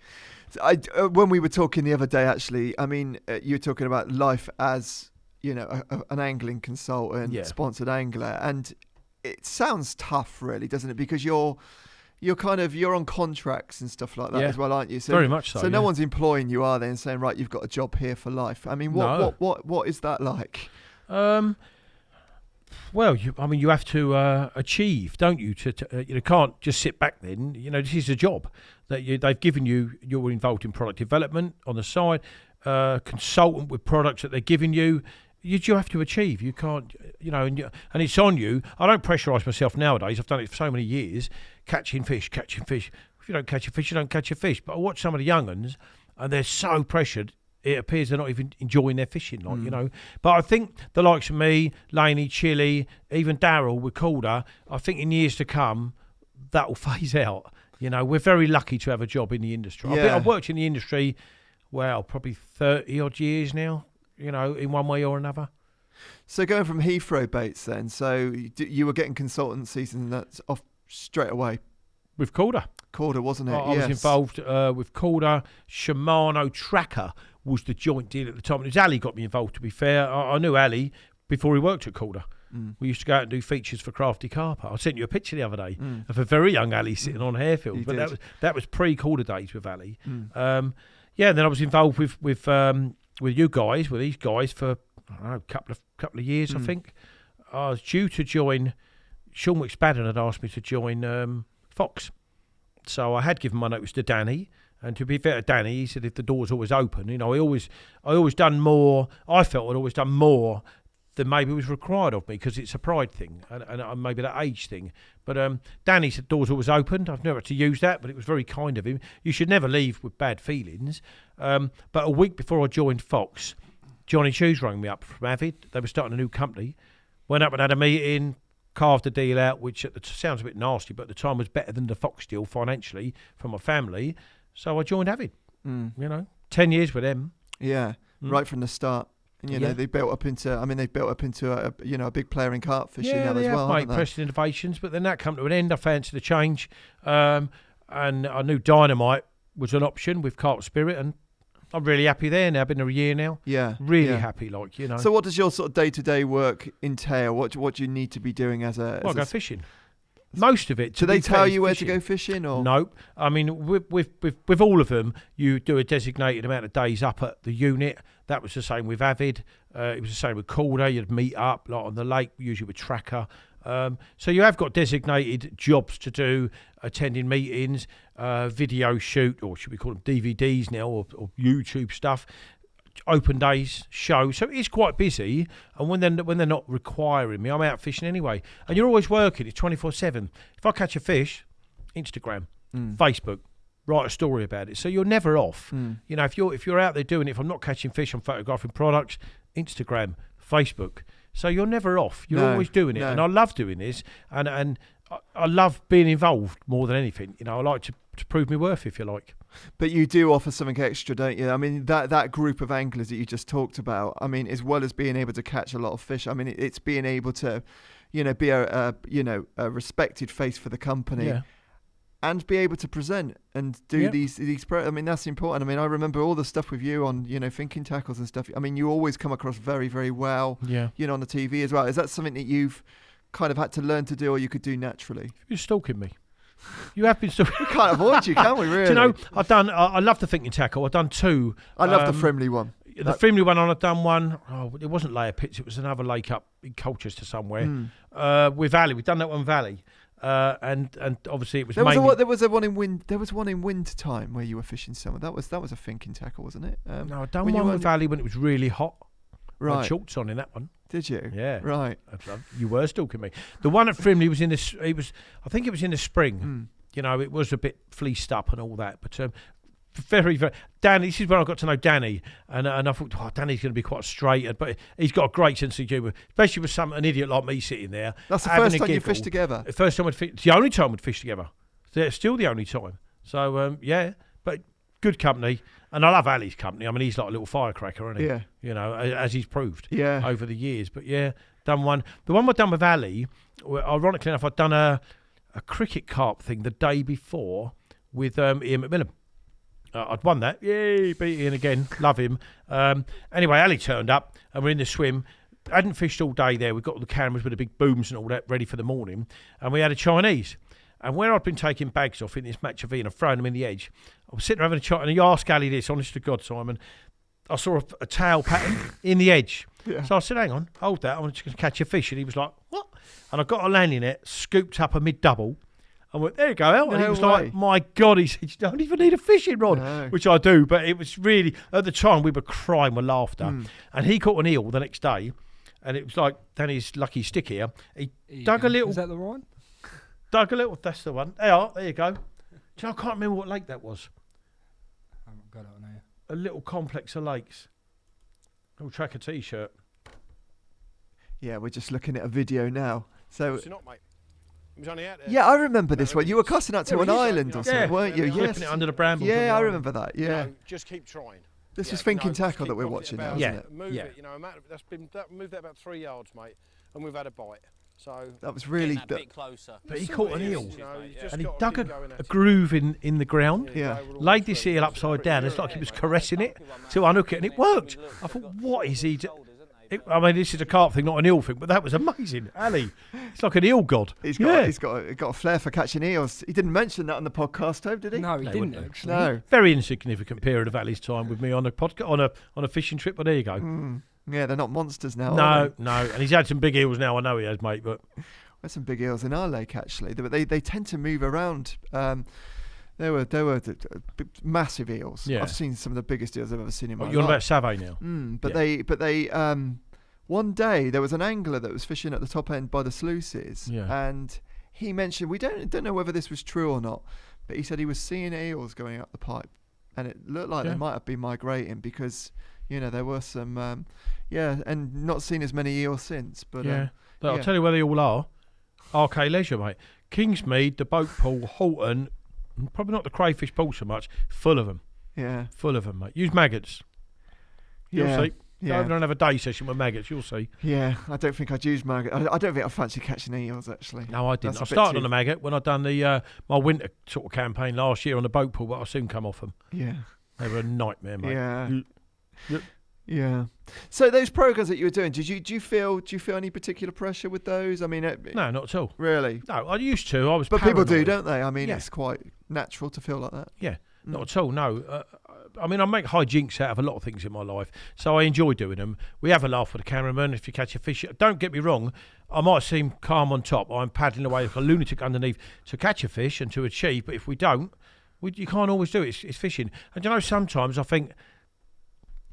So when we were talking the other day, actually, I mean, you were talking about life as, you know, an angling consultant, sponsored angler, and it sounds tough, really, doesn't it? Because you're on contracts and stuff like that as well, aren't you? So, very much so. So no one's employing you, are they, and saying, right, you've got a job here for life. I mean, what is that like? Well, you have to achieve, don't you? You can't just sit back then. You know, this is a job that they've given you. You're involved in product development on the side, consultant with products that they're giving you. You have to achieve. You can't, you know, and it's on you. I don't pressurise myself nowadays. I've done it for so many years, catching fish. If you don't catch a fish, you don't catch a fish. But I watch some of the young uns, and they're so pressured. It appears they're not even enjoying their fishing, you know. But I think the likes of me, Laney, Chili, even Daryl with Korda, I think in years to come, that will phase out. You know, we're very lucky to have a job in the industry. Yeah. I've worked in the industry, well, probably 30 odd years now, you know, in one way or another. So going from Heathrow Baits then, so you were getting consultancies and that's off straight away. With Korda. Korda, wasn't it? I was involved with Korda. Shimano Tracker was the joint deal at the time. It was Ali got me involved, to be fair. I knew Ali before he worked at Korda. We used to go out and do features for Crafty Carper. I sent you a picture the other day of a very young Ali sitting on Hairfield. But that was pre-Korda days with Ali. And then I was involved with you guys, with these guys for, I don't know, a couple of years, I think. I was due to join. Sean McSpadden had asked me to join Fox. So I had given my notice to Danny, and to be fair to Danny, he said if the door's always open, you know, I always done more. I felt I'd always done more than maybe was required of me, because it's a pride thing and maybe that age thing. But Danny said door's always open. I've never had to use that, but it was very kind of him. You should never leave with bad feelings. But a week before I joined Fox, Johnny Shoes rang me up from Avid. They were starting a new company. Went up and had a meeting. Carved a deal out, which at the sounds a bit nasty, but at the time was better than the Fox deal financially for my family. So I joined Avid. You know, 10 years with them. Yeah, right from the start. And you know, they built up into a big player in carp fishing now as well. Yeah, pressing innovations, but then that come to an end. I fancied a change, and I knew Dynamite was an option with Carp Spirit, and I'm really happy there now. I've been there a year now. Yeah. Really happy, like, you know. So what does your sort of day-to-day work entail? What do you need to be doing as a... Well, I go fishing. Most of it. Do they tell you where to go fishing? Or Nope. I mean, with all of them, you do a designated amount of days up at the unit. That was the same with Avid. It was the same with Korda. You'd meet up like on the lake, usually with Tracker. So you have got designated jobs to do, attending meetings, video shoot, or should we call them DVDs now, or YouTube stuff, open days, show. So it's quite busy. And when they're not requiring me, I'm out fishing anyway. And you're always working. It's 24/7. If I catch a fish, Instagram, Facebook, write a story about it. So you're never off. You know, if you're out there doing it, if I'm not catching fish, I'm photographing products, Instagram, Facebook. So you're never off. You're always doing it. And I love doing this. And I love being involved more than anything. You know, I like to prove my worth, if you like. But you do offer something extra, don't you? I mean, that group of anglers that you just talked about, I mean, as well as being able to catch a lot of fish, I mean, it's being able to, you know, be a respected face for the company. Yeah. And be able to present and do these. I mean, that's important. I mean, I remember all the stuff with you on, you know, thinking tackles and stuff. I mean, you always come across very, very well. Yeah. You know, on the TV as well. Is that something that you've kind of had to learn to do, or you could do naturally? You're stalking me. You have been stalking. We can't avoid you, can we? Really? Do you know? I love the thinking tackle. I've done two. I love the Frimley one. The Frimley one, I've done one. Oh, it wasn't Layer Pits. It was another lake up in Colchester somewhere. With Valley, we've done that one Valley. and obviously it was There was mainly... there was one in winter time where you were fishing summer. That was a finking tackle, wasn't it? No, I'd done one with Valley when it was really hot. Right. I had shorts on in that one. Did you? Yeah. Right. You were stalking me. The one at Frimley was I think it was in the spring. You know, it was a bit fleeced up and all that, but very, very... Danny, this is when I got to know Danny, and I thought, Danny's going to be quite straight, but he's got a great sense of humour, especially with an idiot like me sitting there. That's the first time you fished together? The first time it's the only time we'd fish together. It's still the only time. So, yeah, but good company. And I love Ali's company. I mean, he's like a little firecracker, isn't he? Yeah. You know, as he's proved over the years. But, yeah, done one. The one I've done with Ali, ironically enough, I'd done a cricket carp thing the day before with Ian McMillan. I'd won that. Yay, beat Ian again. Love him. Anyway, Ali turned up and we're in the swim. Hadn't fished all day there. We've got all the cameras with the big booms and all that ready for the morning. And we had a Chinese. And where I'd been taking bags off in this match of and throwing them in the edge, I was sitting there having a chat, and you asked Ali this, honest to God, Simon, I saw a tail pattern in the edge. Yeah. So I said, hang on, hold that, I'm just going to catch a fish. And he was like, what? And I got a landing net, scooped up a mid-double, and went, there you go, Al. And he was like, my God, he said, you don't even need a fishing rod, which I do. But it was really, at the time, we were crying with laughter. And he caught an eel the next day, and it was like Danny's lucky stick here. He dug a little... Is that the right one? Dug a little, that's the one. There you go. I can't remember what lake that was. I haven't got it on here. A little complex of lakes. Little tracker t-shirt. Yeah, we're just looking at a video now. So it's not, mate. It was only out there. Yeah, I remember this one. You were casting out to an island or something, weren't you? Yes. Flipping it under the brambles. Yeah, I remember that. Yeah. No, just keep trying. This was thinking tackle that we're watching now, isn't it? Move it. You know, move that about 3 yards, mate, and we've had a bite. So that was really a bit closer. But he caught an eel, and he dug a groove in the ground. Yeah. Laid this eel upside down. It's like he was caressing it to unhook it, and it worked. I thought, what is he? I mean, this is a carp thing, not an eel thing, but that was amazing. Ali, it's like an eel god. He's got a flair for catching eels. He didn't mention that on the podcast, Tobe, did he? No, he didn't actually. No. Very insignificant period of Ali's time with me on a podcast on a fishing trip. But there you go. Yeah, they're not monsters now. No, and he's had some big eels now. I know he has, mate. But there's some big eels in our lake actually. They tend to move around. They were massive eels. Yeah. I've seen some of the biggest eels I've ever seen in my life. You're on about Savay now. But they one day there was an angler that was fishing at the top end by the sluices, and he mentioned, we don't know whether this was true or not, but he said he was seeing eels going up the pipe, and it looked like they might have been migrating because there were some and not seen as many eels since. But I'll tell you where they all are. RK Leisure, mate. Kingsmead, the boat pool, Halton, probably not the crayfish pool so much. Full of them. Yeah, full of them, mate. Use maggots. You'll see. Go over and have a day session with maggots. You'll see. Yeah, I don't think I'd use maggot. I don't think I fancy catching eels actually. No, I didn't. I started on a maggot when I'd done the my winter sort of campaign last year on the boat pool, but I soon come off them. Yeah, they were a nightmare, mate. Yeah. So those programs that you were doing, do you feel any particular pressure with those? I mean, no, not at all. Really? No, I used to. I was. But paranoid. People do, don't they? I mean, it's quite natural to feel like that. Yeah, not at all. No. I mean, I make hijinks out of a lot of things in my life, so I enjoy doing them. We have a laugh with the cameraman if you catch a fish. Don't get me wrong, I might seem calm on top. I'm paddling away like a lunatic underneath to catch a fish and to achieve, but if we don't, you can't always do it. It's fishing. And sometimes I think,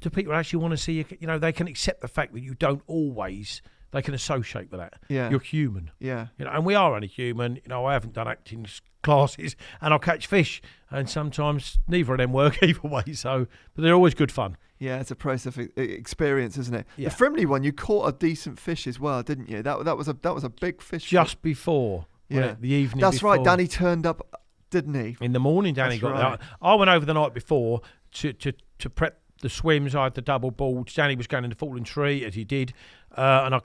do people actually want to see you? They can accept the fact that you don't always. They can associate with that. Yeah. You're human. Yeah. And we are only human. I haven't done acting classes, and I'll catch fish, and sometimes neither of them work either way. So, but they're always good fun. Yeah, it's a process of experience, isn't it? Yeah. The Frimley one, you caught a decent fish as well, didn't you? That was a big fish. Just before. The evening. That's before. right. Danny turned up, didn't he? In the morning, Danny got there. I went over the night before to prep the swims. I had the double boards. Danny was going in the fallen tree, as he did. And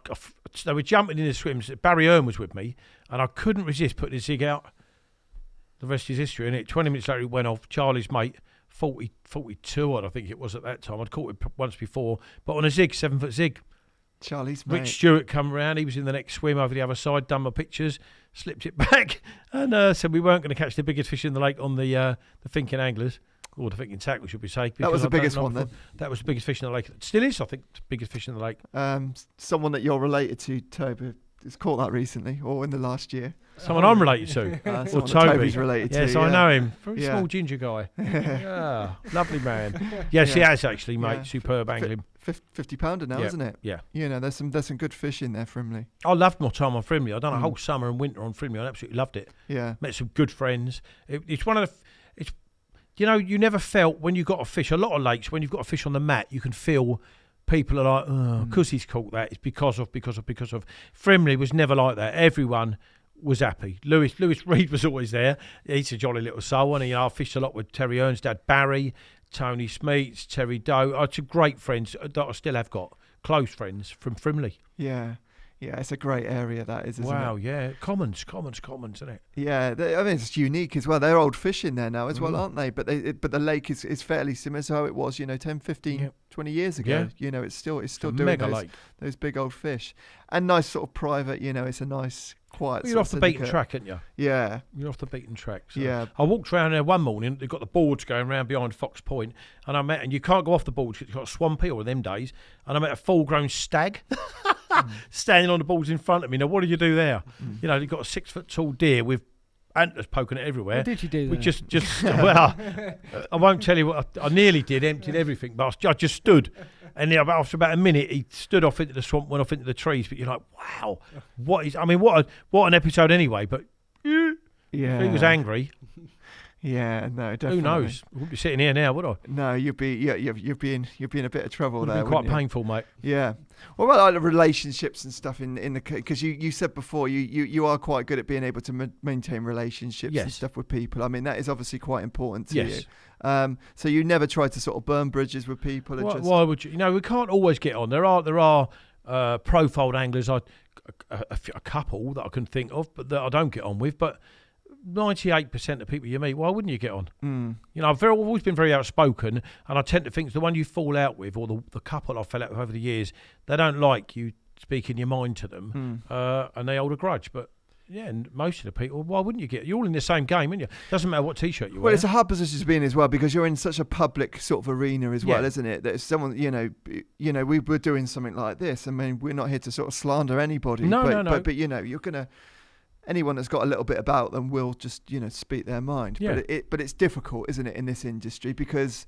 they were jumping in the swims. Barry Earn was with me, and I couldn't resist putting the zig out. The rest is history, and 20 minutes later, it went off. Charlie's mate, 42 odd, I think it was at that time. I'd caught it once before, but on a zig, 7-foot zig. Charlie's mate. Rich Stewart come around. He was in the next swim over the other side, done my pictures, slipped it back, and said we weren't going to catch the biggest fish in the lake on the thinking anglers. Or the thinking tackle, should we say. That was the biggest one then? That was the biggest fish in the lake. It still is, I think, the biggest fish in the lake. Someone that you're related to, Tobe, has caught that recently or in the last year. Someone I'm related to. Someone Or that Toby. Toby's related to. Yes, yeah. I know him. Very Yeah. small ginger guy. Yeah, lovely man. Yes, he Yeah. has actually, mate. Yeah. Superb angling. £50 now, Yeah. isn't it? Yeah. You know, there's some good fish in there, Frimley. I loved my time on Frimley. I've done a Mm. whole summer and winter on Frimley. I absolutely loved it. Yeah. Met some good friends. It's one of the. It's, you know, you never felt when you got a fish. A lot of lakes, when you've got a fish on the mat, you can feel people are like, oh, because he's caught that. It's because of. Frimley was never like that. Everyone was happy. Lewis Reed was always there. He's a jolly little soul, and I fished a lot with Terry Earnsdad, Barry, Tony Smeets, Terry Doe. I had some great friends that I still have got, close friends from Frimley. Yeah. Yeah, it's a great area, that is, isn't Wow, it? yeah. Commons, isn't it? Yeah, I mean, it's unique as well. They're old fish in there now as well, aren't they? But the lake is fairly similar to how it was, 10, 15, 20 years ago. Yeah. It's still doing mega lake. those big old fish. And nice sort of private, it's a nice, quiet You're off the beaten syndicate. track, aren't you? Yeah. You're off the beaten track. So. Yeah. I walked around there one morning. They've got the boards going round behind Fox Point, and you can't go off the boards because it's got swampy or them days. And I met a full-grown stag standing on the boards in front of me. Now, what do you do there? They've got a 6-foot-tall deer with antlers poking it everywhere. What did you do We there? just well, I won't tell you what I nearly did. Emptied everything, but I just stood. And after about a minute, he stood off into the swamp, went off into the trees. But you're like, wow, what an episode anyway. But Yeah. he was angry. Yeah, no, definitely. Who knows? I wouldn't be sitting here now, would I? No, you'd be in a bit of trouble Would there. have been quite wouldn't you? painful, mate. Yeah. What about like the relationships and stuff in the because you said before you are quite good at being able to maintain relationships and Yes. stuff with people. I mean that is obviously quite important to Yes. you. So you never try to sort of burn bridges with people. And Why would you? We can't always get on. There are profiled anglers, a couple that I can think of, but that I don't get on with. But 98% of people you meet, why wouldn't you get on? I've always been very outspoken, and I tend to think the one you fall out with, or the couple I fell out with over the years, they don't like you speaking your mind to them, and they hold a grudge. But yeah, and most of the people, why wouldn't you get? You're all in the same game, aren't you? Doesn't matter what T-shirt you wear. Well, it's a hard position to be in as well because you're in such a public sort of arena as well, Yeah. isn't it? That if someone, we were doing something like this. I mean, we're not here to sort of slander anybody. No. But you're gonna. Anyone that's got a little bit about them will just, speak their mind. Yeah. But it's difficult, isn't it, in this industry because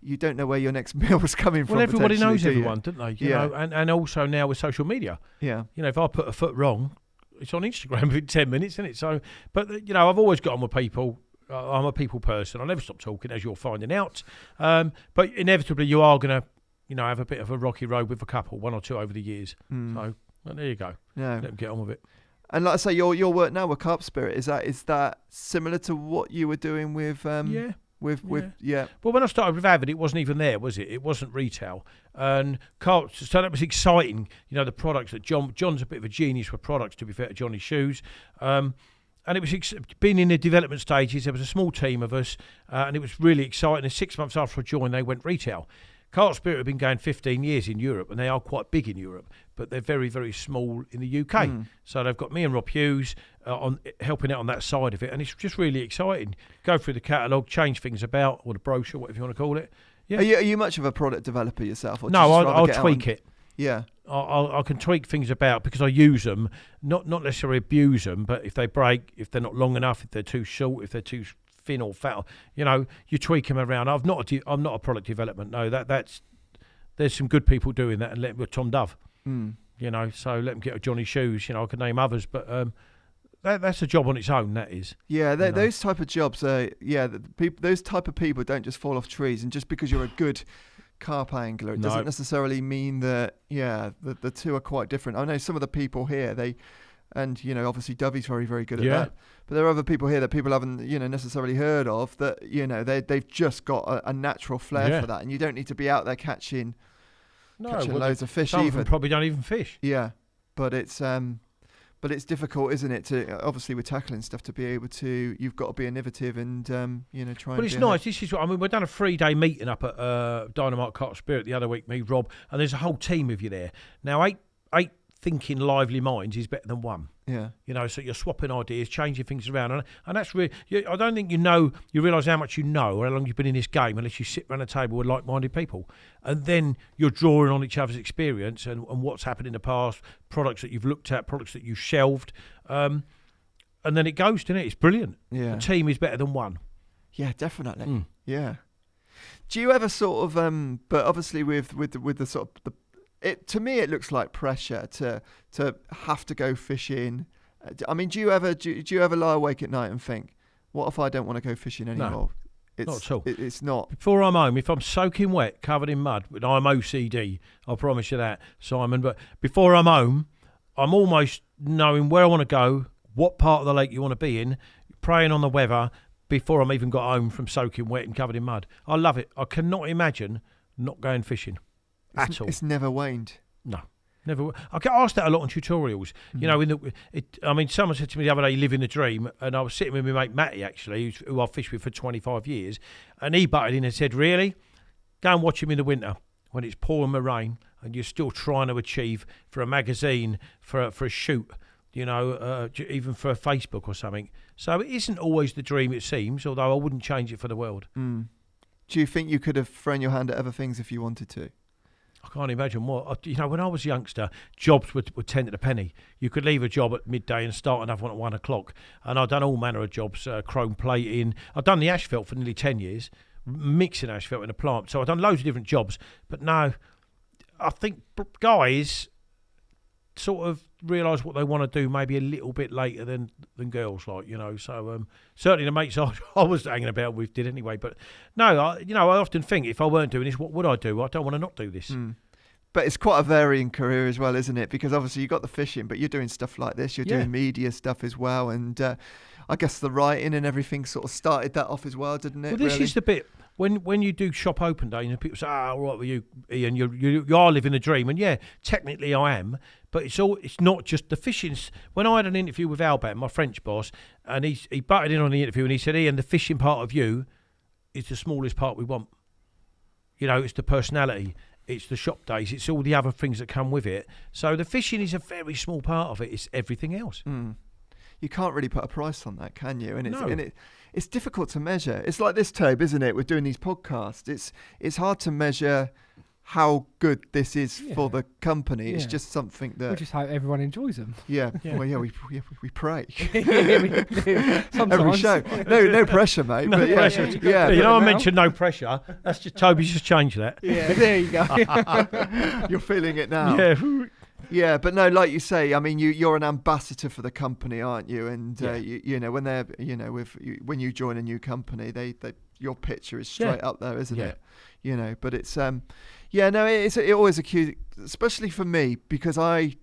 you don't know where your next meal's coming from. Well, everybody potentially, knows do you? everyone, don't they? You know, and also now with social media, Yeah. if I put a foot wrong, it's on Instagram within 10 minutes, isn't it? So, but I've always got on with people. I'm a people person. I never stop talking, as you're finding out. But inevitably, you are going to, have a bit of a rocky road with a couple, one or two over the years. So, well, there you go. No. Let them get on with it. And like I say, your work now with Carp Spirit is that similar to what you were doing with Yeah. with Well, when I started with Abbey, it wasn't even there, was it? It wasn't retail. And Carp, so that was exciting. The products that John's a bit of a genius for products, to be fair to Johnny Shoes. And it was being in the development stages. There was a small team of us, and it was really exciting. And 6 months after I joined, they went retail. Carp Spirit have been going 15 years in Europe, and they are quite big in Europe, but they're very, very small in the UK. So they've got me and Rob Hughes on helping out on that side of it, and it's just really exciting. Go through the catalogue, change things about, or the brochure, whatever you want to call it. Yeah. Are you much of a product developer yourself? Or No, I'll tweak it. Yeah. I can tweak things about because I use them, not necessarily abuse them, but if they break, if they're not long enough, if they're too short, if they're too thin or fat, you tweak them around. I'm not a product development. No, that's there's some good people doing that, and let with Tom Dove. So let them get a Johnny Shoes. I could name others, but that's a job on its own. That is. Yeah, those type of jobs. Those type of people don't just fall off trees, and just because you're a good carp angler, it doesn't necessarily mean that. Yeah, the two are quite different. I know some of the people here. Obviously Dovey's very, very good at that. But there are other people here that people haven't, necessarily heard of that, they've just got a natural flair for that. And you don't need to be out there catching loads of fish some of either. them probably don't even fish. Yeah. But it's difficult, isn't it? To obviously with tackling stuff to be able to, you've got to be innovative and, try and But it's nice. This is what we've done a 3-day meeting up at Dynamite Carp Spirit the other week, me, Rob, and there's a whole team of you there. Now, eight thinking, lively minds is better than one. Yeah. You know, so you're swapping ideas, changing things around, and that's really. I don't think you realise how much you know or how long you've been in this game unless you sit around a table with like-minded people, and then you're drawing on each other's experience and what's happened in the past, products that you've looked at, products that you shelved, and then it goes, doesn't it? It's brilliant. Yeah. A team is better than one. Yeah, definitely. Yeah. Do you ever sort of but obviously with the sort of to me it looks like pressure to have to go fishing. I mean, do you ever lie awake at night and think, what if I don't want to go fishing anymore? No, it's not at all. It's not. Before I'm home, if I'm soaking wet, covered in mud, I'm OCD, I promise you that, Simon, but before I'm home, I'm almost knowing where I want to go, what part of the lake you want to be in, praying on the weather, before I'm even got home from soaking wet and covered in mud. I love it. I cannot imagine not going fishing at all. It's never waned. No, never. I get asked that a lot on tutorials. You know, someone said to me the other day, "Living the dream," and I was sitting with my mate Matty, actually, who I've fished with for 25 years, and he butted in and said, "Really? Go and watch him in the winter when it's pouring with rain and you're still trying to achieve for a magazine, for a shoot." You know, even for a Facebook or something. So it isn't always the dream it seems, although I wouldn't change it for the world. Do you think you could have thrown your hand at other things if you wanted to? I can't imagine what. You know, when I was a youngster, jobs were 10 to the penny. You could leave a job at midday and start another one at 1 o'clock. And I've done all manner of jobs, chrome plating. I've done the asphalt for nearly 10 years, mixing asphalt in a plant. So I've done loads of different jobs. But no, I think guys sort of realise what they want to do maybe a little bit later than girls, like, you know. So certainly the mates I was hanging about with did anyway. But no, I often think if I weren't doing this, what would I do? I don't want to not do this. But it's quite a varying career as well, isn't it? Because obviously you've got the fishing, but you're doing stuff like this. You're doing media stuff as well. And I guess the writing and everything sort of started that off as well, didn't it? Well, this is the bit when you do shop open day and people say, all right with you, Ian, you are living the dream. And yeah, technically I am. But it's not just the fishing. When I had an interview with Albert, my French boss, and he butted in on the interview and he said, Ian, the fishing part of you is the smallest part we want. You know, it's the personality, it's the shop days, it's all the other things that come with it. So the fishing is a very small part of it. It's everything else. You can't really put a price on that, can you? No. It's difficult to measure. It's like this, Tobe, isn't it? We're doing these podcasts. It's hard to measure how good this is for the company. It's just something that... We just hope everyone enjoys them. Yeah. Well, we pray. Sometimes. Every show. No pressure, mate. No pressure. Yeah. You know, I mentioned no pressure. That's just Toby's just changed that. Yeah, there you go. You're feeling it now. Yeah. Yeah, but no, like you say, I mean, you're an ambassador for the company, aren't you? And you know, when they're, you know, when you join a new company, they your picture is straight up there, isn't it? You know, but it's it always acute, especially for me, because I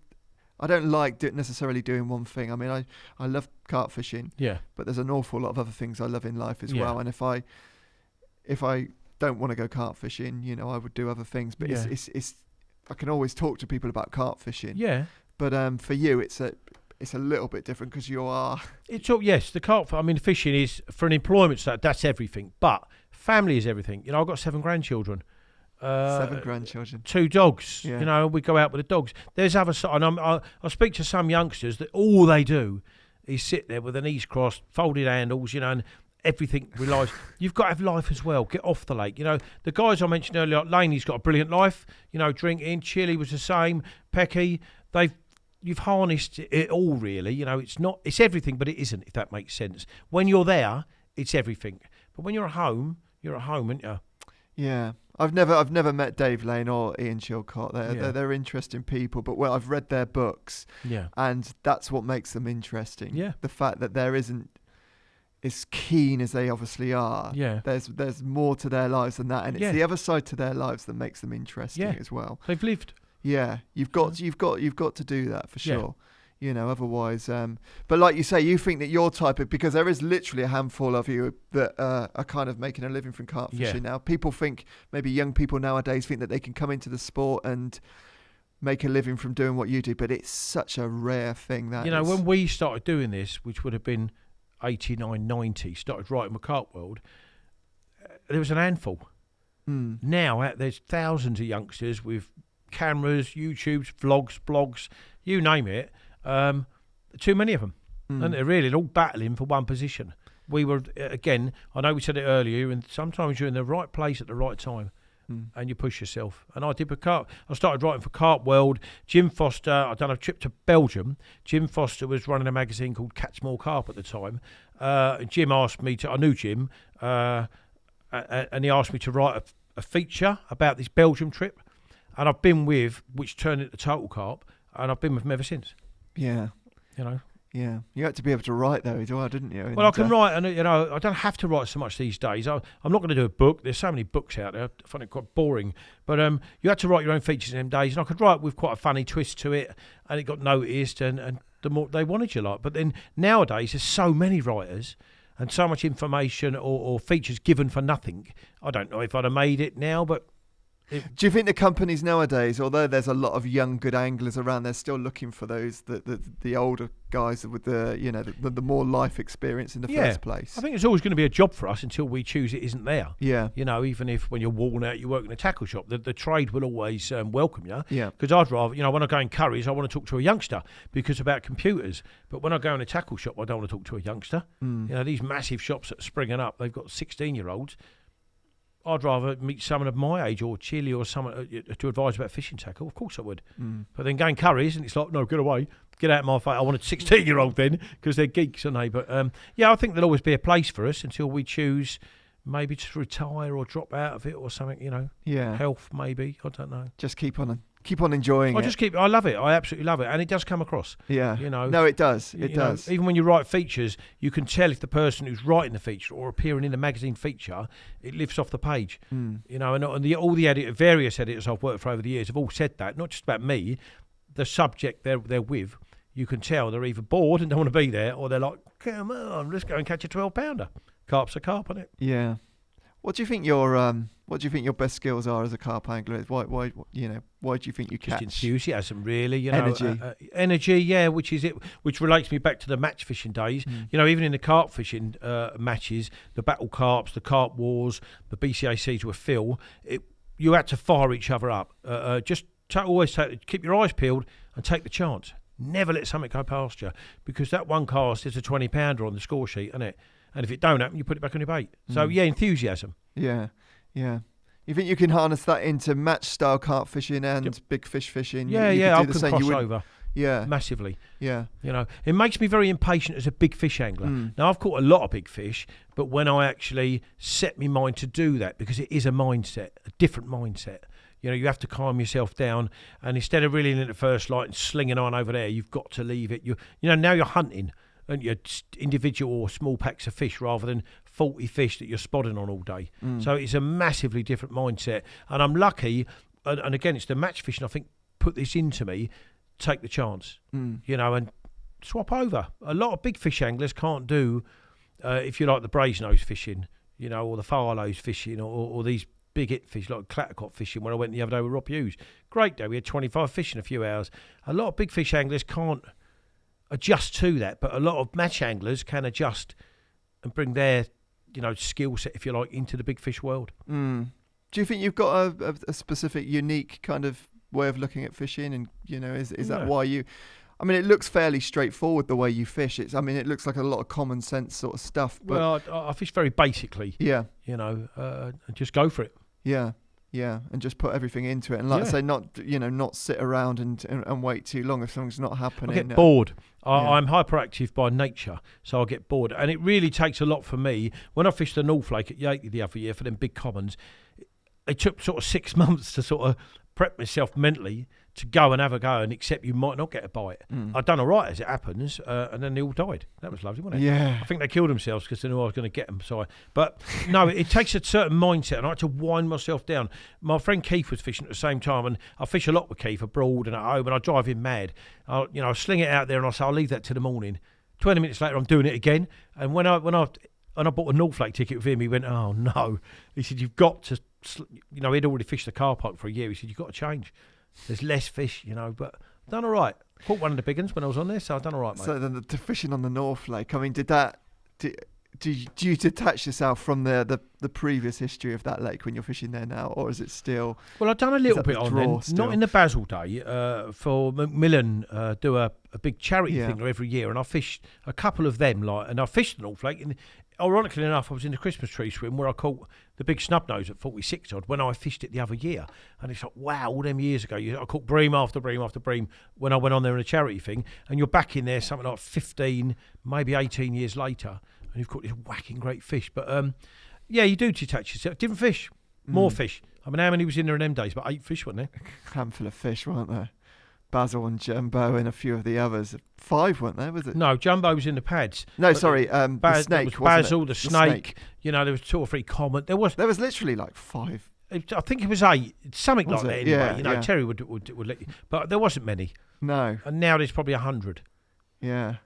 don't like necessarily doing one thing. I mean, I love carp fishing, but there's an awful lot of other things I love in life as well. And if I don't want to go carp fishing, you know, I would do other things. But it's I can always talk to people about carp fishing. Yeah. But for you, it's a little bit different because you are. The carp. I mean, fishing is for an employment state. That's everything. But family is everything. You know, I've got 7 grandchildren. 7 grandchildren. 2 dogs. You know, we go out with the dogs. There's other side. And I speak to some youngsters that all they do is sit there with their knees crossed, folded handles. You know, and everything relies. You've got to have life as well. Get off the lake. You know, the guys I mentioned earlier, like Laney's got a brilliant life. You know, drinking. Chili was the same. Pecky. You've harnessed it all, really. You know, it's everything, but it isn't, if that makes sense. When you're there, it's everything. But when you're at home, aren't you? Yeah. I've never met Dave Lane or Ian Chilcott. They're interesting people, but I've read their books. Yeah. And that's what makes them interesting. Yeah. The fact that there isn't as keen as they obviously are. Yeah. There's more to their lives than that, and it's the other side to their lives that makes them interesting as well. They've lived. Yeah, you've got to do that for sure. You know, otherwise. But like you say, you think that your type of, because there is literally a handful of you that are kind of making a living from carp fishing now. People think, maybe young people nowadays think that they can come into the sport and make a living from doing what you do, but it's such a rare thing that. You know, when we started doing this, which would have been 89, 90, started writing the Carp World, there was an handful. Now there's thousands of youngsters with cameras, YouTubes, vlogs, blogs, you name it. Too many of them. And they're really all battling for one position. We were, again, I know we said it earlier, and sometimes you're in the right place at the right time. And you push yourself. And I did with carp. I started writing for Carp World. Jim Foster, I'd done a trip to Belgium. Jim Foster was running a magazine called Catch More Carp at the time. Jim asked me to, I knew Jim, and he asked me to write a feature about this Belgium trip. And I've been with, which turned into Total Carp, and I've been with him ever since. Yeah. You know? Yeah, you had to be able to write though as well, didn't you? Well, I can write, and I don't have to write so much these days. I'm not going to do a book. There's so many books out there. I find it quite boring. But you had to write your own features in them days, and I could write with quite a funny twist to it, and it got noticed, and the more they wanted you like. But then nowadays, there's so many writers and so much information or features given for nothing. I don't know if I'd have made it now, but. Do you think the companies nowadays, although there's a lot of young good anglers around, they're still looking for those the older guys with the more life experience in the first place? I think it's always going to be a job for us until we choose it isn't there. Yeah. Even if when you're worn out, you work in a tackle shop, the trade will always welcome you. Yeah. Because I'd rather, when I go in curries, I want to talk to a youngster because about computers. But when I go in a tackle shop, I don't want to talk to a youngster. These massive shops that are springing up, they've got 16-year-olds. I'd rather meet someone of my age or Chile or someone to advise about fishing tackle. Of course I would. But then going curries, and it's like, no, get away. Get out of my face. I want a 16-year-old then because they're geeks, aren't they? But, I think there'll always be a place for us until we choose maybe to retire or drop out of it or something, Yeah. Health maybe. I don't know. Just keep on enjoying it. I love it. I absolutely love it. And it does come across. Yeah. No, it does. It does. Even when you write features, you can tell if the person who's writing the feature or appearing in the magazine feature, it lifts off the page. And all the various editors I've worked for over the years have all said that, not just about me, the subject they're with, you can tell they're either bored and don't want to be there, or they're like, come on, let's go and catch a 12-pounder. Carp's a carp, isn't it? Yeah. What do you think your best skills are as a carp angler? Why do you think you catch? Just enthusiasm, really. Energy. Energy, yeah, which relates me back to the match fishing days. Even in the carp fishing matches, the Battlecarps, the Carp Wars, the BCACs were Phil. You had to fire each other up. Keep your eyes peeled and take the chance. Never let something go past you, because that one cast is a 20-pounder on the score sheet, isn't it? And if it don't happen, you put it back on your bait. So, enthusiasm. Yeah, yeah. You think you can harness that into match-style carp fishing and big fish fishing? Yeah, I can cross over. Yeah. Massively. Yeah. It makes me very impatient as a big fish angler. Now, I've caught a lot of big fish, but when I actually set my mind to do that, because it is a mindset, a different mindset. You have to calm yourself down, and instead of reeling in the first light and slinging on over there, you've got to leave it. Now you're hunting. And you're individual or small packs of fish rather than 40 fish that you're spotting on all day. So it's a massively different mindset. And I'm lucky, and again, it's the match fishing, I think, put this into me, take the chance, and swap over. A lot of big fish anglers can't do, if you like, the brasenose fishing, or the farlows fishing, or these big hit fish like clattercot fishing, where I went the other day with Rob Hughes. Great day. We had 25 fish in a few hours. A lot of big fish anglers can't adjust to that, but a lot of match anglers can adjust and bring their skill set, if you like, into the big fish world. Do you think you've got a specific unique kind of way of looking at fishing, and is that why you it looks fairly straightforward the way you fish. It looks like a lot of common sense sort of stuff, but I fish very basically. Just go for it. Yeah, and just put everything into it, and I say, not sit around and wait too long if something's not happening. I get bored. I'm hyperactive by nature, so I get bored, and it really takes a lot for me. When I fished the North Lake at Yates the other year for them big commons, it took sort of 6 months to sort of prep myself mentally to go and have a go and accept you might not get a bite. I'd done all right as it happens, and then they all died. That was lovely, wasn't it? Yeah. I think they killed themselves because they knew I was going to get them. But no, it takes a certain mindset, and I had to wind myself down. My friend Keith was fishing at the same time, and I fish a lot with Keith abroad and at home, and I drive him mad. I sling it out there, and I say, I'll leave that till the morning. 20 minutes later, I'm doing it again. And when I bought a North Lake ticket with him, he went, oh no. He said, you've got to, he'd already fished the car park for a year. He said, you've got to change. There's less fish, but I've done all right. Caught one of the big ones when I was on there, so I've done all right, mate. So then the fishing on the North Lake, did do you detach yourself from the previous history of that lake when you're fishing there now, or is it still? Well, I've done a little that bit the on draw then, still? not in the Basil Day, for Macmillan do a big charity Yeah. thing every year, and I fished a couple of them, and I fished the North Lake, and ironically enough, I was in the Christmas tree swim where I caught the big snubnose at 46 odd when I fished it the other year, and it's like, wow, all them years ago, I caught bream after bream after bream when I went on there in a charity thing, and you're back in there something like 15, maybe 18 years later, and you've caught this whacking great fish. But yeah, you do detach yourself. Different fish, more fish. I mean, how many was in there in them days? About 8 fish, wasn't there? Handful of fish, weren't there? Basil and Jumbo and a few of the others. 5, weren't there? Was it? No, Jumbo was in the pads. No, But sorry. The there snake. was wasn't Basil, it? the snake. You know, there was 2 or 3 common. There was literally like 5. I think it was 8, something Was like it? that. Anyway, Yeah, you know, yeah. Terry would let you, but there wasn't many, No. and now there's probably 100. Yeah.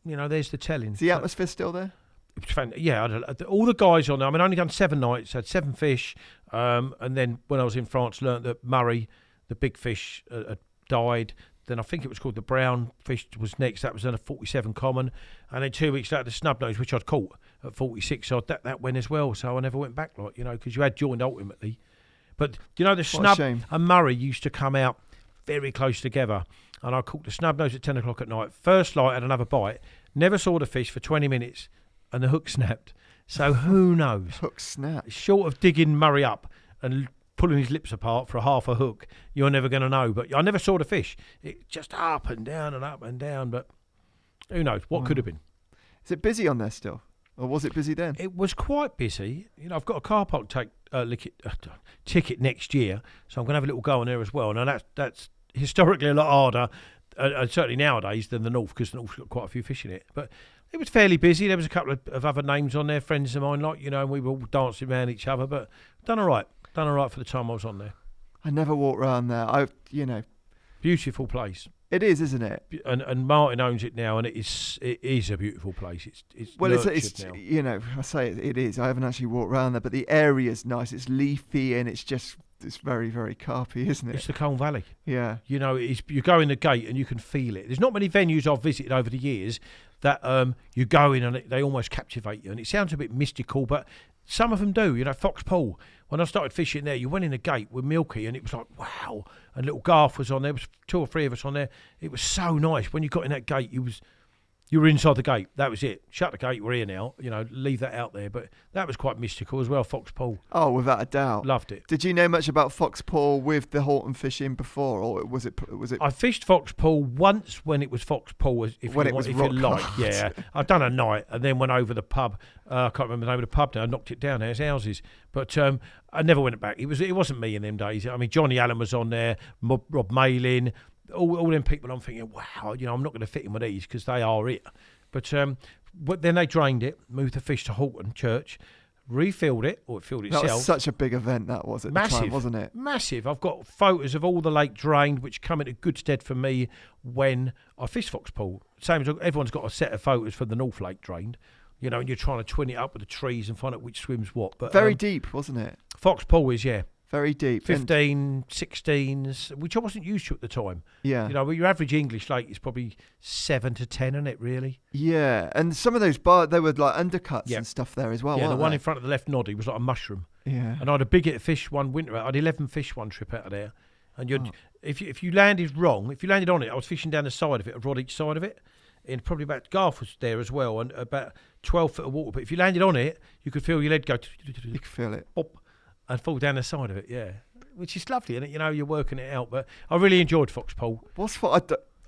You know, there's the telling. Is the atmosphere still there? It was yeah, all the guys on there. I mean, I only done 7 nights, had 7 fish, and then when I was in France, learnt that Murray, the big fish, had died. Then I think it was called the brown fish was next. That was then a 47 common, and then 2 weeks later the snubnose, which I'd caught at 46 odd, that went as well. So I never went back, like, you know, because you had joined ultimately. But you know, the What a snub shame. and Murray used to come out very close together, and I caught the snubnose at 10 o'clock at night. First light, had another bite. Never saw the fish for 20 minutes, and the hook snapped. So who knows? Hook snap. Short of digging Murray up and pulling his lips apart for a half a hook, you're never going to know. But I never saw the fish. It just up and down and up and down. But who knows? What could have been? Is it busy on there still? Or was it busy then? It was quite busy. You know, I've got a car park ticket next year, so I'm going to have a little go on there as well. Now, that's historically a lot harder, certainly nowadays, than the North, because the North's got quite a few fish in it. But it was fairly busy. There was a couple of other names on there, friends of mine, like, you know, and we were all dancing around each other. But done all right. Done all right for the time I was on there. I never walked around there. Beautiful place. It is, isn't it? And Martin owns it now, and it is a beautiful place. It's Well, nurtured it's now. you know, I say it is. I haven't actually walked around there, but the area's nice. It's leafy and it's very, very carpy, isn't it? It's the Colne Valley. Yeah. You know, you go in the gate and you can feel it. There's not many venues I've visited over the years that you go in and they almost captivate you. And it sounds a bit mystical, but some of them do. You know, Foxpool, when I started fishing there, you went in the gate with Milky and it was like, wow. And little Garth was on there. There was 2 or 3 of us on there. It was so nice. When you got in that gate, you were inside the gate. That was it. Shut the gate, we're here now. You know, leave that out there. But that was quite mystical as well, Foxpool. Oh, without a doubt. Loved it. Did you know much about Foxpool with the Horton fishing before, or was it? I fished Foxpool once when it was Foxpool, if you like. Yeah, I'd done a night and then went over the pub. I can't remember the name of the pub now. I knocked it down. There's houses, but I never went back. It wasn't me in them days. I mean, Johnny Allen was on there, Rob Malin, all them people. I'm thinking, wow, you know, I'm not going to fit in with these because they are it. But then they drained it, moved the fish to Horton Church, refilled it, or it filled itself. That was such a big event that was at the time, wasn't it? Massive. I've got photos of all the lake drained, which come into good stead for me when I fish Foxpool. Same as everyone's got a set of photos for the North Lake drained, you know, and you're trying to twin it up with the trees and find out which swims what. But very deep, wasn't it? Foxpool is, yeah. Very deep. 15, 16s, which I wasn't used to at the time. Yeah. You know, your average English lake is probably 7 to 10, isn't it, really? Yeah, and some of those they were like undercuts and stuff there as well, Yeah, the weren't one they? in front of the left noddy was like a mushroom. Yeah. And I had a big hit of fish one winter. I had 11 fish one trip out of there. And if you landed wrong, if you landed on it, I was fishing down the side of it, a rod each side of it. And probably about Garth was there as well, and about 12 foot of water. But if you landed on it, you could feel your lead go... You could feel it. Pop, and fall down the side of it, yeah. Which is lovely, and you know, you're working it out. But I really enjoyed Foxpool.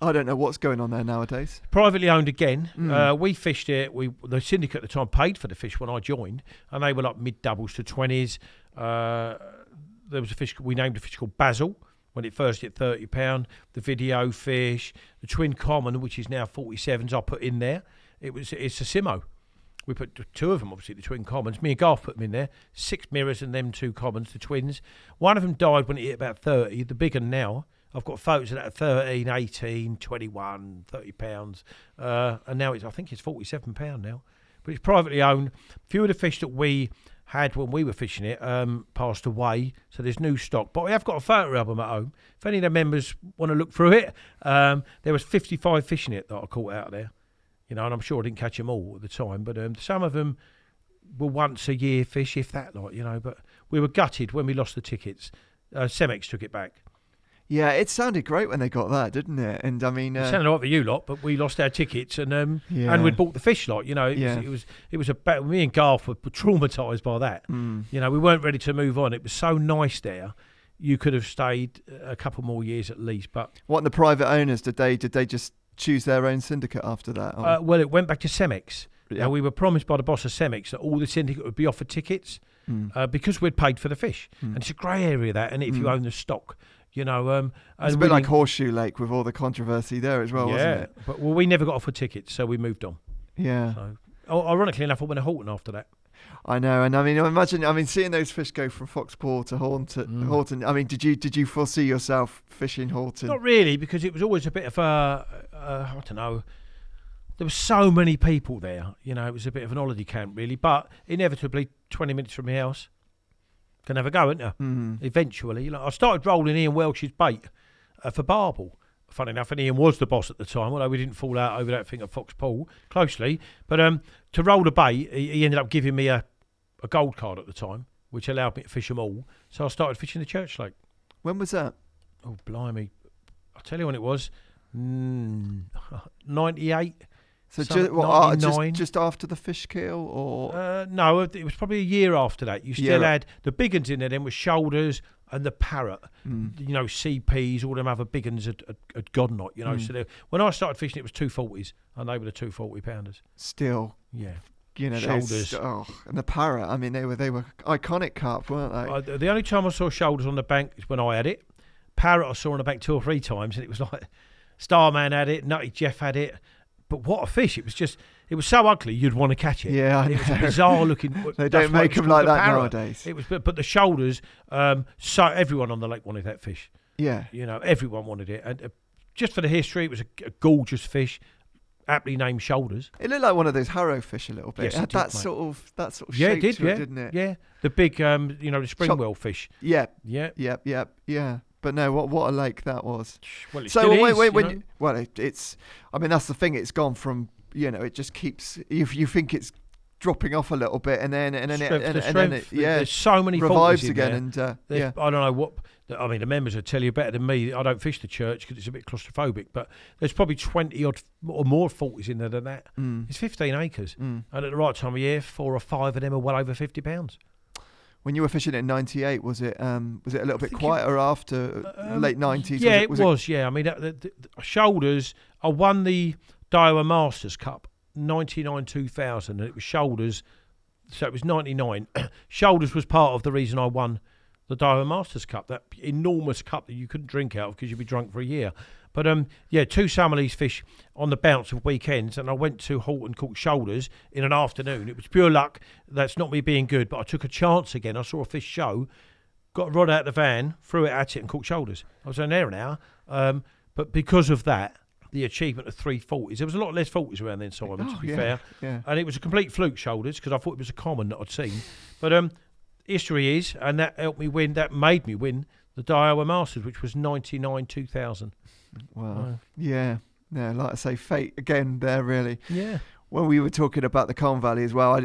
I don't know what's going on there nowadays. Privately owned again. We fished it. The syndicate at the time paid for the fish when I joined, and they were like mid-doubles to 20s. There was a fish, we named a fish called Basil when it first hit £30. The video fish, the twin common, which is now 47s, I put in there. It's a Simo. We put 2 of them, obviously, the twin commons. Me and Garth put them in there. 6 mirrors and them 2 commons, the twins. One of them died when it hit about 30. The big one now, I've got photos of that at 13, 18, 21, £30. And now I think it's £47 now. But it's privately owned. A few of the fish that we had when we were fishing it passed away, so there's new stock. But we have got a photo album at home. If any of the members want to look through it, there was 55 fish in it that I caught out of there. and I'm sure I didn't catch them all at the time, but some of them were once a year fish, if that, but we were gutted when we lost the tickets. Cemex took it back. Yeah, it sounded great when they got that, didn't it? And I mean, It sounded like for you lot, but we lost our tickets, and we'd bought the fish lot. It was me and Garth were traumatised by that. We weren't ready to move on. It was so nice there. You could have stayed a couple more years at least. But what, the private owners, did they just choose their own syndicate after that? Well, it went back to Cemex. Yeah. We were promised by the boss of Cemex that all the syndicate would be offered tickets because we'd paid for the fish. And it's a grey area, that, and if you own the stock. It's a bit like Horseshoe Lake with all the controversy there as well, wasn't it? But we never got offered tickets, so we moved on. Yeah. So, ironically enough, I went to Horton after that. I know, and I mean, imagine seeing those fish go from Foxport to Horton. I mean, did you foresee yourself fishing Horton? Not really, because it was always a bit of I don't know. There were so many people there. It was a bit of an holiday camp, really. But inevitably, 20 minutes from my house. Can have a go, ain't you? Eventually. I started rolling Ian Welsh's bait for barbel. Funny enough, and Ian was the boss at the time, although we didn't fall out over that thing at Fox Pool closely. But to roll the bait, he ended up giving me a gold card at the time, which allowed me to fish them all. So I started fishing the Church Lake. When was that? Oh, blimey. I'll tell you when it was. 98. So just after the fish kill, or no, it was probably a year after that. You still had the big uns in there. Then was shoulders and the parrot. CPs, all them other big uns had gone not. So when I started fishing, it was 240s, and they were the 240 pounders. Still, yeah. Shoulders. And the parrot. I mean, they were iconic carp, weren't they? The only time I saw shoulders on the bank is when I had it. Parrot I saw on the bank 2 or 3 times, and it was like Starman had it, Nutty Jeff had it. But what a fish! It was so ugly you'd want to catch it. Yeah, I know. It was a bizarre looking. They don't make them like that nowadays. It was, but the shoulders. So everyone on the lake wanted that fish. Yeah, everyone wanted it, and just for the history, it was a gorgeous fish, aptly named shoulders. It looked like one of those harrow fish a little bit. Yes, it had did, that sort of shape to it, didn't it? Yeah, the big the springwell fish. Yeah. But no, what a lake that was. Well, it still is. It's. I mean, that's the thing. It's gone from it just keeps. You think it's dropping off a little bit, and then there's so many revives faulties again, in there. I don't know what. I mean, the members will tell you better than me. I don't fish the Church because it's a bit claustrophobic, but there's probably 20 odd or more faulties in there than that. It's 15 acres, and at the right time of year, 4 or 5 of them are well over £50. When you were fishing in '98, was it a little bit quieter after late '90s? Yeah, it was. Yeah, I mean, the shoulders. I won the Daiwa Masters Cup 99-2000, and it was shoulders. So it was 99. Shoulders was part of the reason I won the Daiwa Masters Cup, that enormous cup that you couldn't drink out of because you'd be drunk for a year. But 2 Summerleaze fish on the bounce of weekends, and I went to Horton, caught shoulders in an afternoon. It was pure luck. That's not me being good, but I took a chance again. I saw a fish show, got a rod out of the van, threw it at it, and caught shoulders. I was on there an hour, but because of that, the achievement of 340s. There was a lot less 40s around then, Simon, to be fair. Yeah. And it was a complete fluke shoulders because I thought it was a common that I'd seen. But history is, and that helped me win. That made me win the Daiwa Masters, which was 99-2000. Wow. Yeah, like I say, fate again there, really. Yeah. When we were talking about the Colne Valley as well, I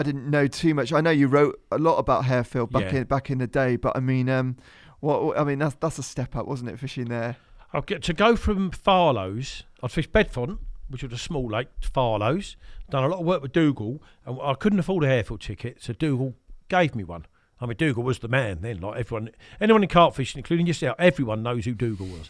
didn't know too much. I know you wrote a lot about Hairfield back in the day, but I mean, that's a step up, wasn't it, fishing there? I'll get to go from Farlows. I'd fished Bedfont, which was a small lake, to Farlows. Done a lot of work with Dougal, and I couldn't afford a Hairfield ticket, so Dougal gave me one. I mean, Dougal was the man then. Like anyone in carp fishing, including yourself, everyone knows who Dougal was,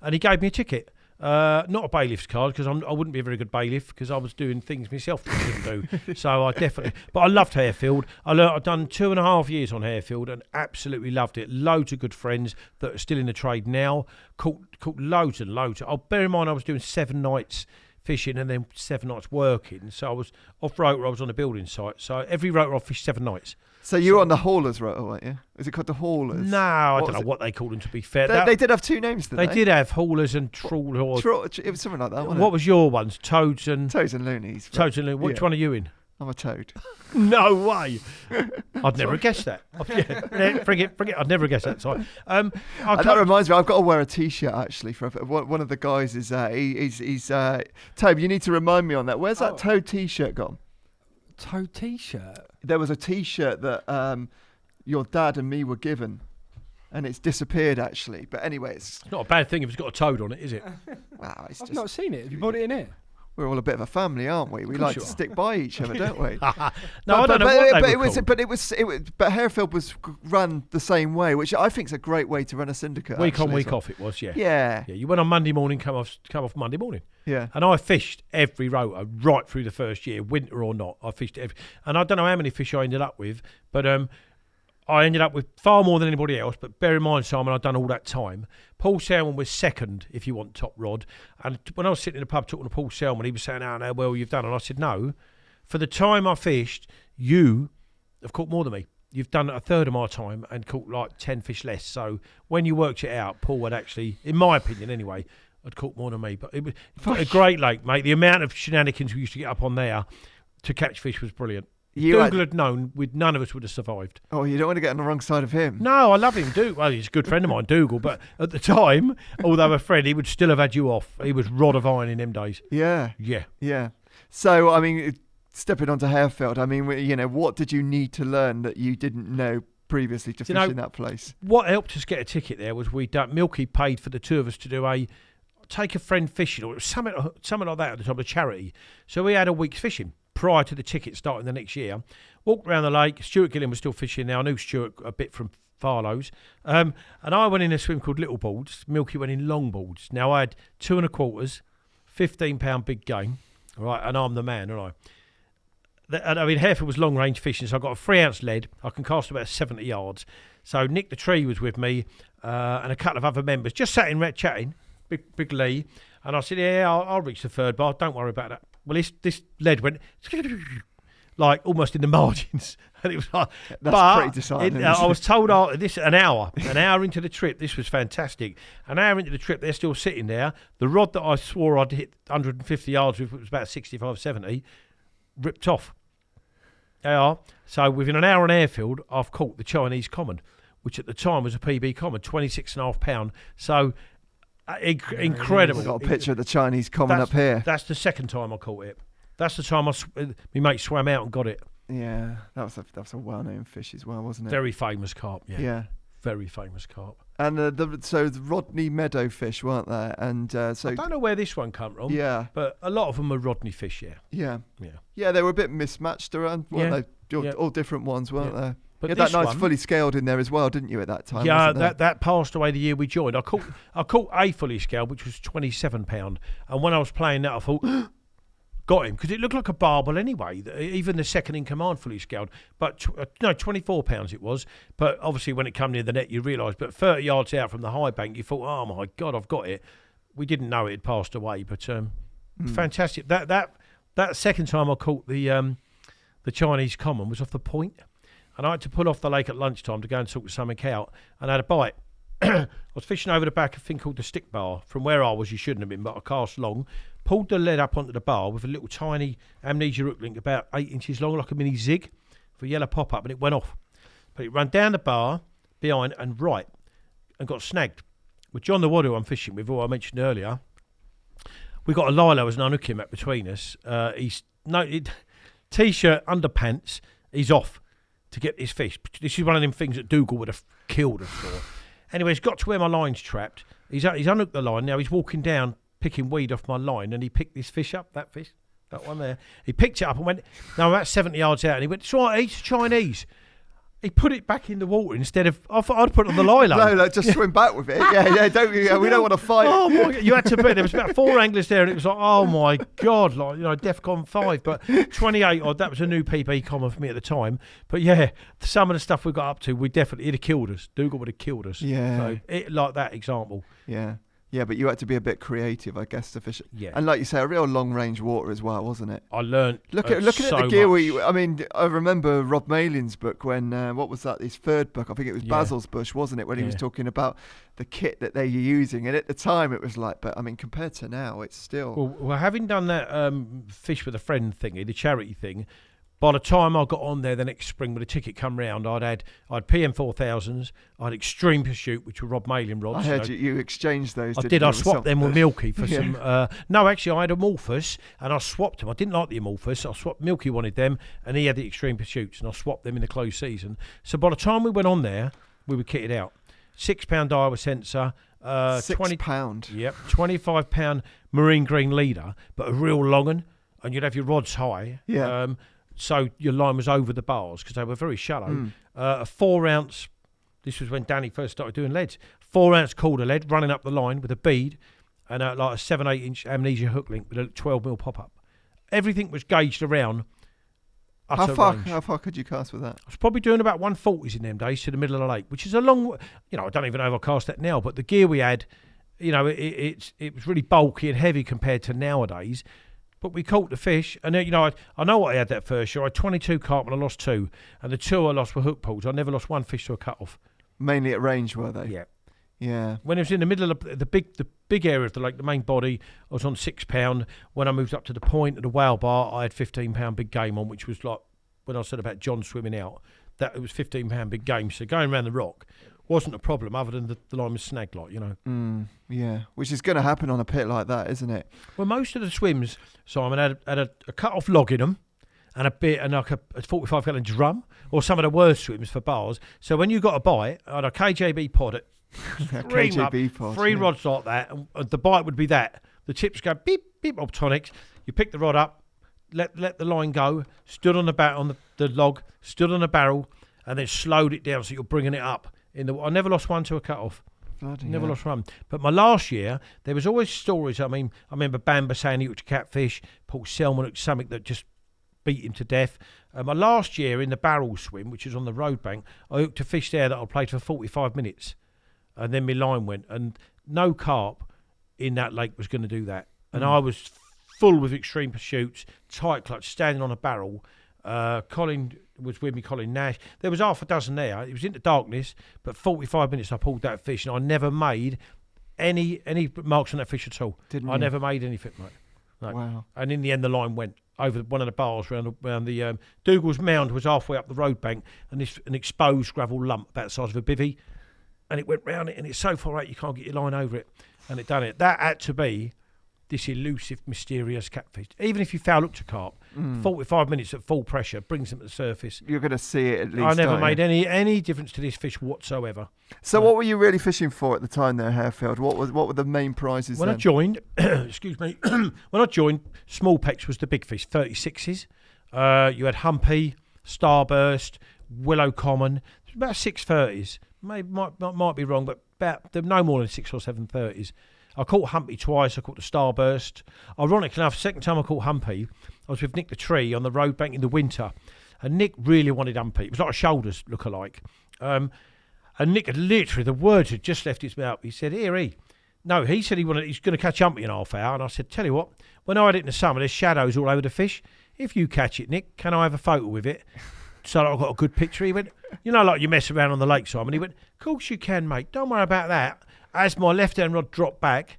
And he gave me a ticket, not a bailiff's card, because I wouldn't be a very good bailiff because I was doing things myself that I shouldn't do. So I definitely, but I loved Hairfield. I've done 2.5 years on Hairfield and absolutely loved it. Loads of good friends that are still in the trade now. Caught loads and loads. I'll bear in mind I was doing 7 nights fishing and then 7 nights working. So I was off rotor. I was on a building site. So every rotor I fished 7 nights. So you were on the haulers rotor, weren't you? Is it called the haulers? No, I don't know what they called them, to be fair. They did have 2 names, didn't they? They did have haulers and trawlers. It was something like that, wasn't it? What was your ones? Toads and Loonies. Toads and Loonies. Which one are you in? I'm a toad. No way. I'd never have guessed that. Forget. I'd never have guessed that. Sorry. That reminds me, I've got to wear a T-shirt actually. For one of the guys is he's Toad. You need to remind me on that. Where's that Toad T-shirt gone? Toad T-shirt. There was a T-shirt that your dad and me were given, and it's disappeared actually. But anyway, it's not a bad thing if it's got a toad on it, is it? Wow, it's I've not seen it. Have you brought it in here? We're all a bit of a family, aren't we? We like to stick by each other, don't we? No, I don't know what they were called. But Hairfield was run the same way, which I think is a great way to run a syndicate. Week on, week off, it was, yeah. Yeah. You went on Monday morning, come off Monday morning. Yeah. And I fished every rota right through the first year, winter or not. I fished every, and I don't know how many fish I ended up with, but I ended up with far more than anybody else. But bear in mind, Simon, I'd done all that time. Paul Selman was second, if you want top rod. And when I was sitting in the pub talking to Paul Selman, he was saying, "Oh, how well you've done." And I said, "No, for the time I fished, you have caught more than me. You've done a third of my time and caught like 10 fish less. So when you worked it out, Paul had actually, in my opinion anyway, had caught more than me. But it was a great lake, mate. The amount of shenanigans we used to get up on there to catch fish was brilliant. Dougal had known, none of us would have survived. Oh, you don't want to get on the wrong side of him. No, I love him, Dougal. Well, he's a good friend of mine, Dougal. But at the time, although a friend, he would still have had you off. He was rod of iron in them days. Yeah. Yeah. Yeah. So, I mean, stepping onto Hairfield, I mean, what did you need to learn that you didn't know previously to fish in that place? What helped us get a ticket there was Milky paid for the two of us to do take a friend fishing, or it was something like that at the time, a charity. So we had a week's fishing prior to the ticket starting the next year. Walked around the lake. Stuart Gillen was still fishing there. I knew Stuart a bit from Farlow's. And I went in a swim called Little Boards. Milky went in Long Boards. Now I had 2 1/4, £15 big game. Right, and I'm the man, aren't I? I mean, Hairfield was long range fishing, so I got a 3-ounce lead. I can cast about 70 yards. So Nick the Tree was with me, and a couple of other members, just sat in chatting, Big Lee. And I said, "Yeah, I'll reach the third bar. Don't worry about that." Well, this lead went like almost in the margins, and it was like. That's pretty deciding. I was told an hour into the trip, this was fantastic. An hour into the trip, they're still sitting there. The rod that I swore I'd hit 150 yards with, it was about 65, 70, ripped off. They are. So within an hour on Hairfield, I've caught the Chinese common, which at the time was a PB common, 26.5 pound. So incredible. I've got a picture of the Chinese common up here. That's the second time I caught it. That's the time my mate swam out and got it. Yeah, that was a well-known fish as well, wasn't it? Very famous carp. Yeah. Very famous carp. And the Rodney Meadow fish, weren't there? And so I don't know where this one come from. Yeah, but a lot of them are Rodney fish. Yeah. They were a bit mismatched around, weren't they? All different ones, weren't there? But you had that nice fully scaled in there as well, didn't you, at that time? Yeah, that passed away the year we joined. I caught a fully scaled, which was £27, and when I was playing that, I thought, got him, because it looked like a barbel anyway. Even the second in command fully scaled, but £24 it was. But obviously, when it came near the net, you realised. But 30 yards out from the high bank, you thought, "Oh my God, I've got it." We didn't know it had passed away, but fantastic. That second time I caught the Chinese common was off the point. And I had to pull off the lake at lunchtime to go and sort something out, and I had a bite. I was fishing over the back of a thing called the stick bar. From where I was, you shouldn't have been, but I cast long, pulled the lead up onto the bar with a little tiny amnesia hook link about 8 inches long, like a mini zig, for a yellow pop-up, and it went off. But it ran down the bar, behind and right, and got snagged. With John the Waddo I'm fishing with, who I mentioned earlier, we got a lilo as an unhooking mat between us. T-shirt, underpants, he's off to get this fish. This is one of them things that Dougal would have killed us for. Anyway, he's got to where my line's trapped. He's unhooked the line. Now he's walking down, picking weed off my line, and he picked this fish up, that one there. He picked it up and went, no, about 70 yards out, and he went, "It's right, he's Chinese." He put it back in the water instead of. I thought I'd put it on the line. No, just swim back with it. We don't want to fight. Oh my God, you had to bet. There was about 4 anglers there, and it was like, oh my God, like DEFCON 5. But 28 odd, that was a new PB common for me at the time. But yeah, some of the stuff we got up to, it'd have killed us. Dougal would have killed us. Yeah. So like that example. Yeah. Yeah, but you had to be a bit creative, I guess, to fish it. Yeah. And like you say, a real long-range water as well, wasn't it? I learned looking at the gear. I remember Rob Malin's book when, what was that, his third book? I think it was Basil's Bush, wasn't it? When he was talking about the kit that they were using. And at the time, it was like, but I mean, compared to now, it's still... Well having done that fish with a friend thingy, the charity thing, By the time I got on there the next spring when the ticket come round, I'd PM 4000s, I had Extreme Pursuit, which were Rob Mailing rods. I heard you exchanged those. I didn't did. you, I with swapped them with Milky for Yeah. some. No, actually, I had Amorphous and I swapped them. I didn't like the Amorphous. I swapped. Milky wanted them, and he had the Extreme Pursuits, and I swapped them in the closed season. So by the time we went on there, we were kitted out. £6 Daiwa sensor. £6. Yep, £25 marine green leader, but a real long one, and you'd have your rods high. Yeah. So your line was over the bars because they were very shallow. A 4 ounce. This was when Danny first started doing leads. 4 ounce Korda lead running up the line with a bead, and like a 7-8 inch amnesia hook link with a 12mm pop up. Everything was gauged around. How far could you cast with that? I was probably doing about 140s in them days to the middle of the lake, which is a long. I don't even know if I cast that now, but the gear we had, it was really bulky and heavy compared to nowadays. But we caught the fish, and I know what I had that first year. I had 22 carp and I lost 2, and the 2 I lost were hook pulls. I never lost one fish to a cut off. Mainly at range, were they? Yeah. Yeah. When it was in the middle of the big area of the lake, the main body, I was on £6. When I moved up to the point of the whale bar, I had £15 big game on, which was like when I said about John swimming out. That it was £15 big game. So going around the rock wasn't a problem, other than the line was snagged, Yeah, which is going to happen on a pit like that, isn't it? Well, most of the swims, Simon, had a cut-off log in them and like a 45-gallon drum, or some of the worst swims for bars. So when you got a bite, I had a KJB pod at three rods like that, and the bite would be that. The tips go beep, beep, optonics. You pick the rod up, let the line go, stood on the log, stood on the barrel, and then slowed it down so you're bringing it up. I never lost one to a cut-off. Never lost one. But my last year, there was always stories. I mean, I remember Bamba saying he hooked a catfish, Paul Selman hooked something that just beat him to death. My last year in the barrel swim, which is on the road bank, I hooked a fish there that I played for 45 minutes. And then my line went. And no carp in that lake was going to do that. And I was full with Extreme Pursuits, tight clutch, standing on a barrel. Colin was with me, Colin Nash. There was half a dozen there. It was into darkness, but 45 minutes I pulled that fish, and I never made any marks on that fish at all. I never made anything, mate. No. Wow. And in the end, the line went over one of the bars around the Dougal's Mound was halfway up the road bank, and an exposed gravel lump about the size of a bivvy, and it went round it, and it's so far out you can't get your line over it, and it done it. That had to be this elusive, mysterious catfish. Even if you foul hooked a carp, 45 minutes at full pressure brings them to the surface. You're going to see it at least. I never made any difference to this fish whatsoever. So what were you really fishing for at the time there, Hairfield? What were the main prizes when then? I joined, excuse me, when I joined, small pecks was the big fish, 36s. You had humpy, starburst, willow common. It was about 630s. Might be wrong, but about no more than 6 or 7 30s. I caught Humpy twice. I caught the starburst. Ironically enough, second time I caught Humpy, I was with Nick the Tree on the road bank in the winter, and Nick really wanted Humpy. It was like a shoulders lookalike. And Nick had literally, the words had just left his mouth. He said, No, he said he's going to catch Humpy in half hour. And I said, tell you what, when I had it in the summer, there's shadows all over the fish. If you catch it, Nick, can I have a photo with it? So that I've got a good picture. He went, like you mess around on the lake, Simon. He went, of course you can, mate. Don't worry about that. As my left-hand rod dropped back,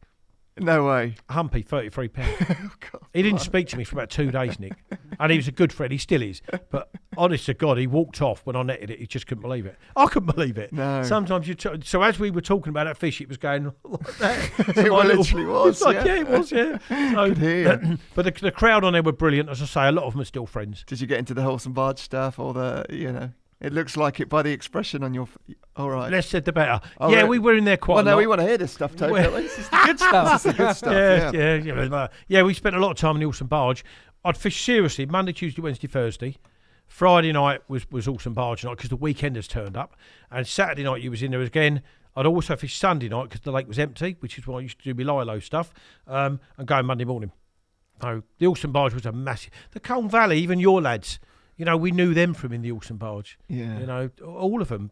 no way. Humpy, £33. Oh, God, he didn't speak to me for about 2 days, Nick. And he was a good friend. He still is. But honest to God, he walked off when I netted it. He just couldn't believe it. I couldn't believe it. No. Sometimes so as we were talking about that fish, it was going like that. It literally was. It was, yeah. So, could hear. But the crowd on there were brilliant. As I say, a lot of them are still friends. Did you get into the horse and barge stuff or It looks like it by the expression on your... All right. Less said the better. Oh, yeah, really? we were in there quite a lot. We want to hear this stuff, Toby. This is the good stuff. This is the good stuff, Yeah, we spent a lot of time on the horse and barge. I'd fish seriously Monday, Tuesday, Wednesday, Thursday. Friday night was horse and barge night because the weekenders turned up. And Saturday night you was in there again. I'd also fish Sunday night because the lake was empty, which is why I used to do my Lilo stuff, and go Monday morning. So the horse and barge was a massive... The Colne Valley, even your lads... we knew them from in the horse and barge. Yeah. All of them.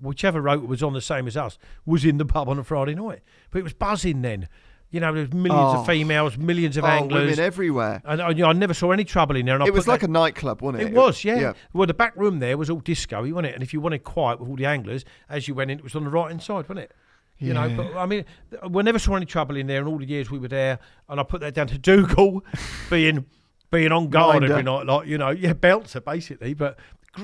Whichever rotor was on the same as us was in the pub on a Friday night. But it was buzzing then. There was millions of females, millions of anglers. Women everywhere. And I never saw any trouble in there. And it was like a nightclub, wasn't it? It was, yeah. Well, the back room there was all disco-y, wasn't it? And if you wanted quiet with all the anglers, as you went in, it was on the right-hand side, wasn't it? But I mean, we never saw any trouble in there in all the years we were there. And I put that down to Dougal being being on guard Minder. every night, bouncer basically. But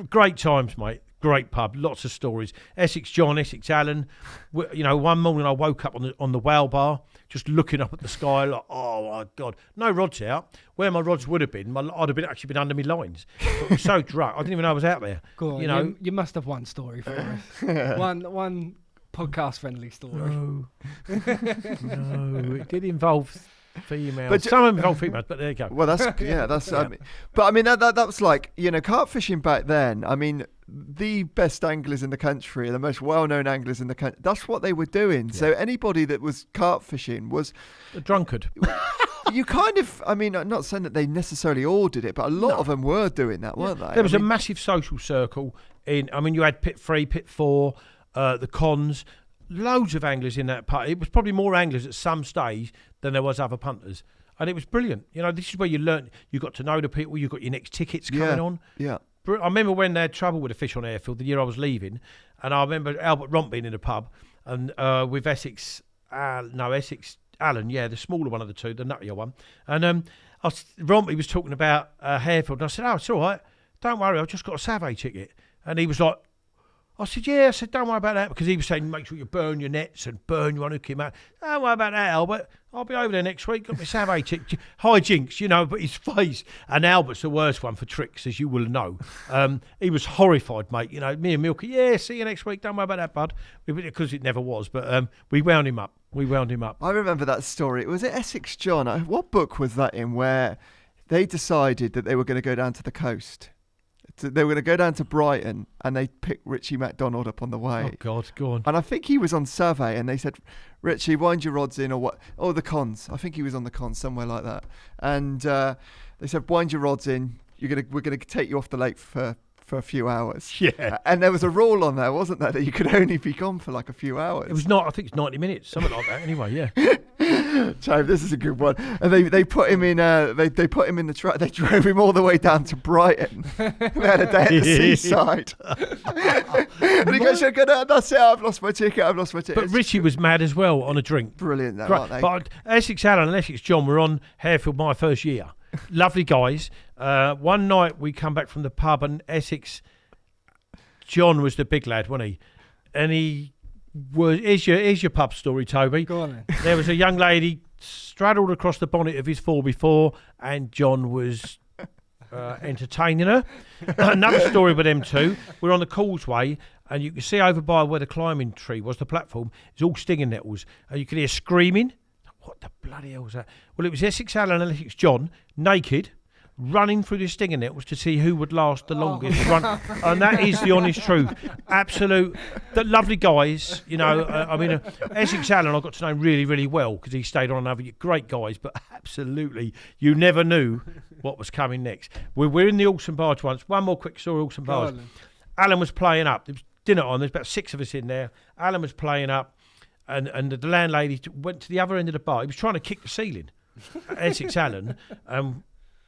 great times, mate. Great pub, lots of stories. Essex John, Essex Alan. One morning I woke up on the whale bar, just looking up at the sky, like, oh my God, no rods out. Where my rods would have been, I'd have actually been under my lines. I was so drunk, I didn't even know I was out there. Go on, you must have one story for us. one podcast friendly story. No, it did involve females. But some involve females, but there you go. Well, that's I mean, but I mean that was like, carp fishing back then. I mean, the best anglers in the country, the most well-known anglers in the country, that's what they were doing. So anybody that was carp fishing was a drunkard. You kind of, I mean, I'm not saying that they necessarily all did it, but a lot of them were doing that, weren't they? There was a massive social circle you had Pit 3, Pit 4, the cons, loads of anglers in that part. It was probably more anglers at some stage than there was other punters. And it was brilliant. This is where you learn, you got to know the people, you got your next tickets coming on. Yeah. I remember when they had trouble with the fish on Hairfield, the year I was leaving, and I remember Albert Romp being in the pub, and with Essex Alan, the smaller one of the two, the nuttier one, and Rompy was talking about Hairfield, and I said, oh, it's all right, don't worry, I've just got a Savay ticket, and he was like, I said, yeah. I said, don't worry about that, because he was saying, make sure you burn your nets and burn your unhooking out. Don't worry about that, Albert. I'll be over there next week. Got my Savay ticket. High jinks, but his face. And Albert's the worst one for tricks, as you will know. He was horrified, mate. Me and Milky, yeah, see you next week. Don't worry about that, bud. Because it never was. But we wound him up. I remember that story. Was it Essex John? What book was that in where they decided that they were going to go down to the coast? They were going to go down to Brighton, and they picked Richie MacDonald up on the way. Oh, God, go on. And I think he was on Savay, and they said, Richie, wind your rods in, or what? Oh, the cons. I think he was on the cons, somewhere like that. And they said, wind your rods in. We're going to take you off the lake for a few hours. Yeah. And there was a rule on there, wasn't there, that you could only be gone for like a few hours. It was not, I think it's 90 minutes, something like that. Anyway, yeah. Chave, this is a good one. And they put him in they put him in the truck. They drove him all the way down to Brighton. They had a day at the seaside. And he goes, that's it, I've lost my ticket. But Richie was mad as well on a drink. Brilliant though, aren't they? But Essex Alan and Essex John were on Hairfield my first year. Lovely guys. One night we come back from the pub, and Essex John was the big lad, wasn't he? And he was, here's your pub story, Toby. Go on then. There was a young lady straddled across the bonnet of his 4x4, and John was entertaining her. Another story with them two. We're on the causeway, and you can see over by where the climbing tree was, the platform, it's all stinging nettles, and you can hear screaming. What the bloody hell was that? Well, it was Essex Alan and Essex John, naked, running through the stinging nettles to see who would last the longest run. And that is the honest truth. Absolute. The lovely guys, Essex Alan I got to know really, really well because he stayed on another. Great guys, but absolutely, you never knew what was coming next. We're in the Alston Barge once. One more quick story, Alston Barge. Alan was playing up. There was dinner on. There's about 6 of us in there. Alan was playing up, and the landlady went to the other end of the bar. He was trying to kick the ceiling. Essex Alan.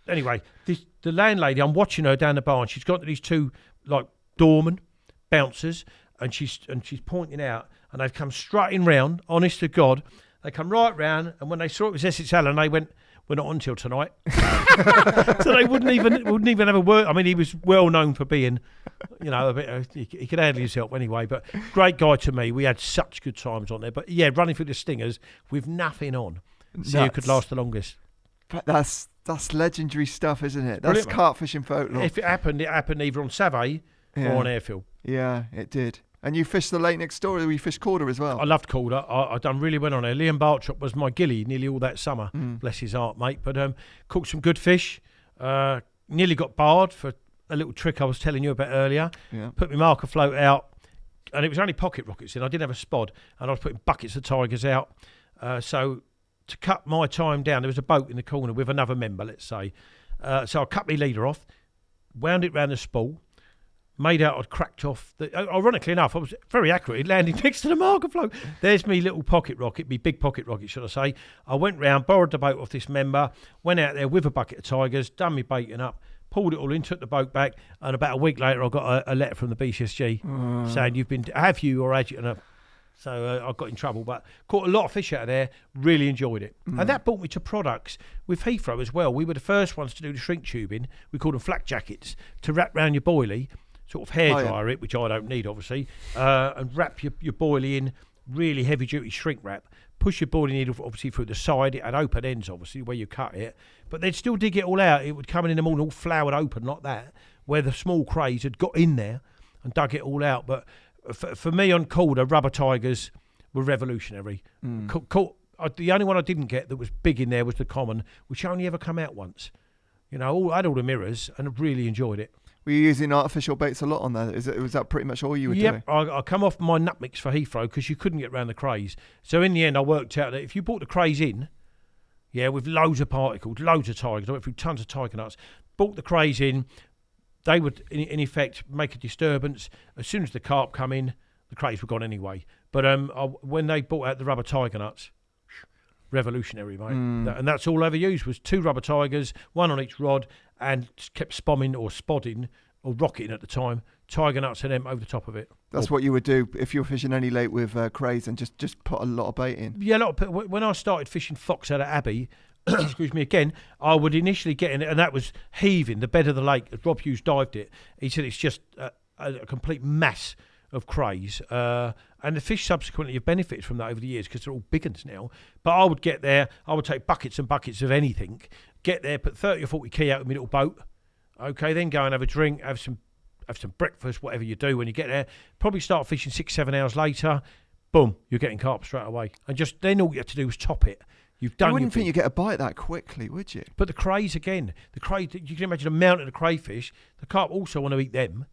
Anyway, the landlady, I'm watching her down the bar, and she's got these two like doormen, bouncers, and she's pointing out, and they've come strutting round. Honest to God, they come right round, and when they saw it was Essex Alan, they went, "We're not on till tonight." So they wouldn't even have a word. I mean, he was well known for being, a bit. He could handle himself anyway. But great guy to me. We had such good times on there. But yeah, running through the stingers with nothing on, so you could last the longest. But that's legendary stuff, isn't it? That's carp fishing folklore. If it happened either on Savay or on Hairfield. Yeah, it did. And you fished the lake next door. We fished Korda as well. I loved Korda. I done really well on there. Liam Bartrop was my gilly nearly all that summer. Bless his heart, mate. But cooked some good fish. Nearly got barred for a little trick I was telling you about earlier. Yeah. Put my marker float out, and it was only pocket rockets in. I didn't have a spod, and I was putting buckets of tigers out. So to cut my time down, there was a boat in the corner with another member, let's say. So I cut my leader off, wound it round the spool, made out I'd cracked off. Ironically enough, I was very accurate. It landed next to the marker float. There's me little pocket rocket, me big pocket rocket, should I say. I went round, borrowed the boat off this member, went out there with a bucket of tigers, done me baiting up, pulled it all in, took the boat back, and about a week later I got a letter from the BCSG saying, have you or had you? And So I got in trouble, but caught a lot of fish out of there, really enjoyed it. And that brought me to products with Heathrow as well. We were the first ones to do the shrink tubing. We called them flak jackets, to wrap round your boilie, sort of hairdryer it, which I don't need obviously, and wrap your boilie in really heavy duty shrink wrap. Push your boilie needle obviously through the side. It had open ends obviously where you cut it, but they'd still dig it all out. It would come in the morning all flowered open like that, where the small crays had got in there and dug it all out. But for me on Korda, rubber tigers were revolutionary. The only one I didn't get that was big in there was the common, which only ever come out once. You know, I had all the mirrors and I really enjoyed it. Were you using artificial baits a lot on there? Was that pretty much all you were doing? I come off my nut mix for Heathrow because you couldn't get around the crays. So in the end, I worked out that if you brought the crays in, with loads of particles, loads of tigers, I went through tons of tiger nuts, brought the crays in, they would, in effect, make a disturbance. As soon as the carp come in, the crays were gone anyway. But when they brought out the rubber tiger nuts, revolutionary, mate. And that's all I ever used was 2 rubber tigers, 1 on each rod, and kept spomming or spodding or rocketing at the time, tiger nuts and them over the top of it. That's what you would do if you were fishing any lake with crays, and just put a lot of bait in. Yeah, when I started fishing fox out at Abbey, excuse me again, I would initially get in it, and that was heaving, the bed of the lake, as Rob Hughes dived it. He said it's just a complete mass of crays, and the fish subsequently have benefited from that over the years because they're all big uns now. But I would get there, I would take buckets and buckets of anything, get there, put 30 or 40 key out of my little boat, okay, then go and have a drink, have some breakfast, whatever you do when you get there, probably start fishing 6-7 hours later, boom, you're getting carp straight away. And just then all you have to do is top it. You've done. You wouldn't think you'd get a bite that quickly, would you? But the crays again, you can imagine a mountain of crayfish. The carp also want to eat them,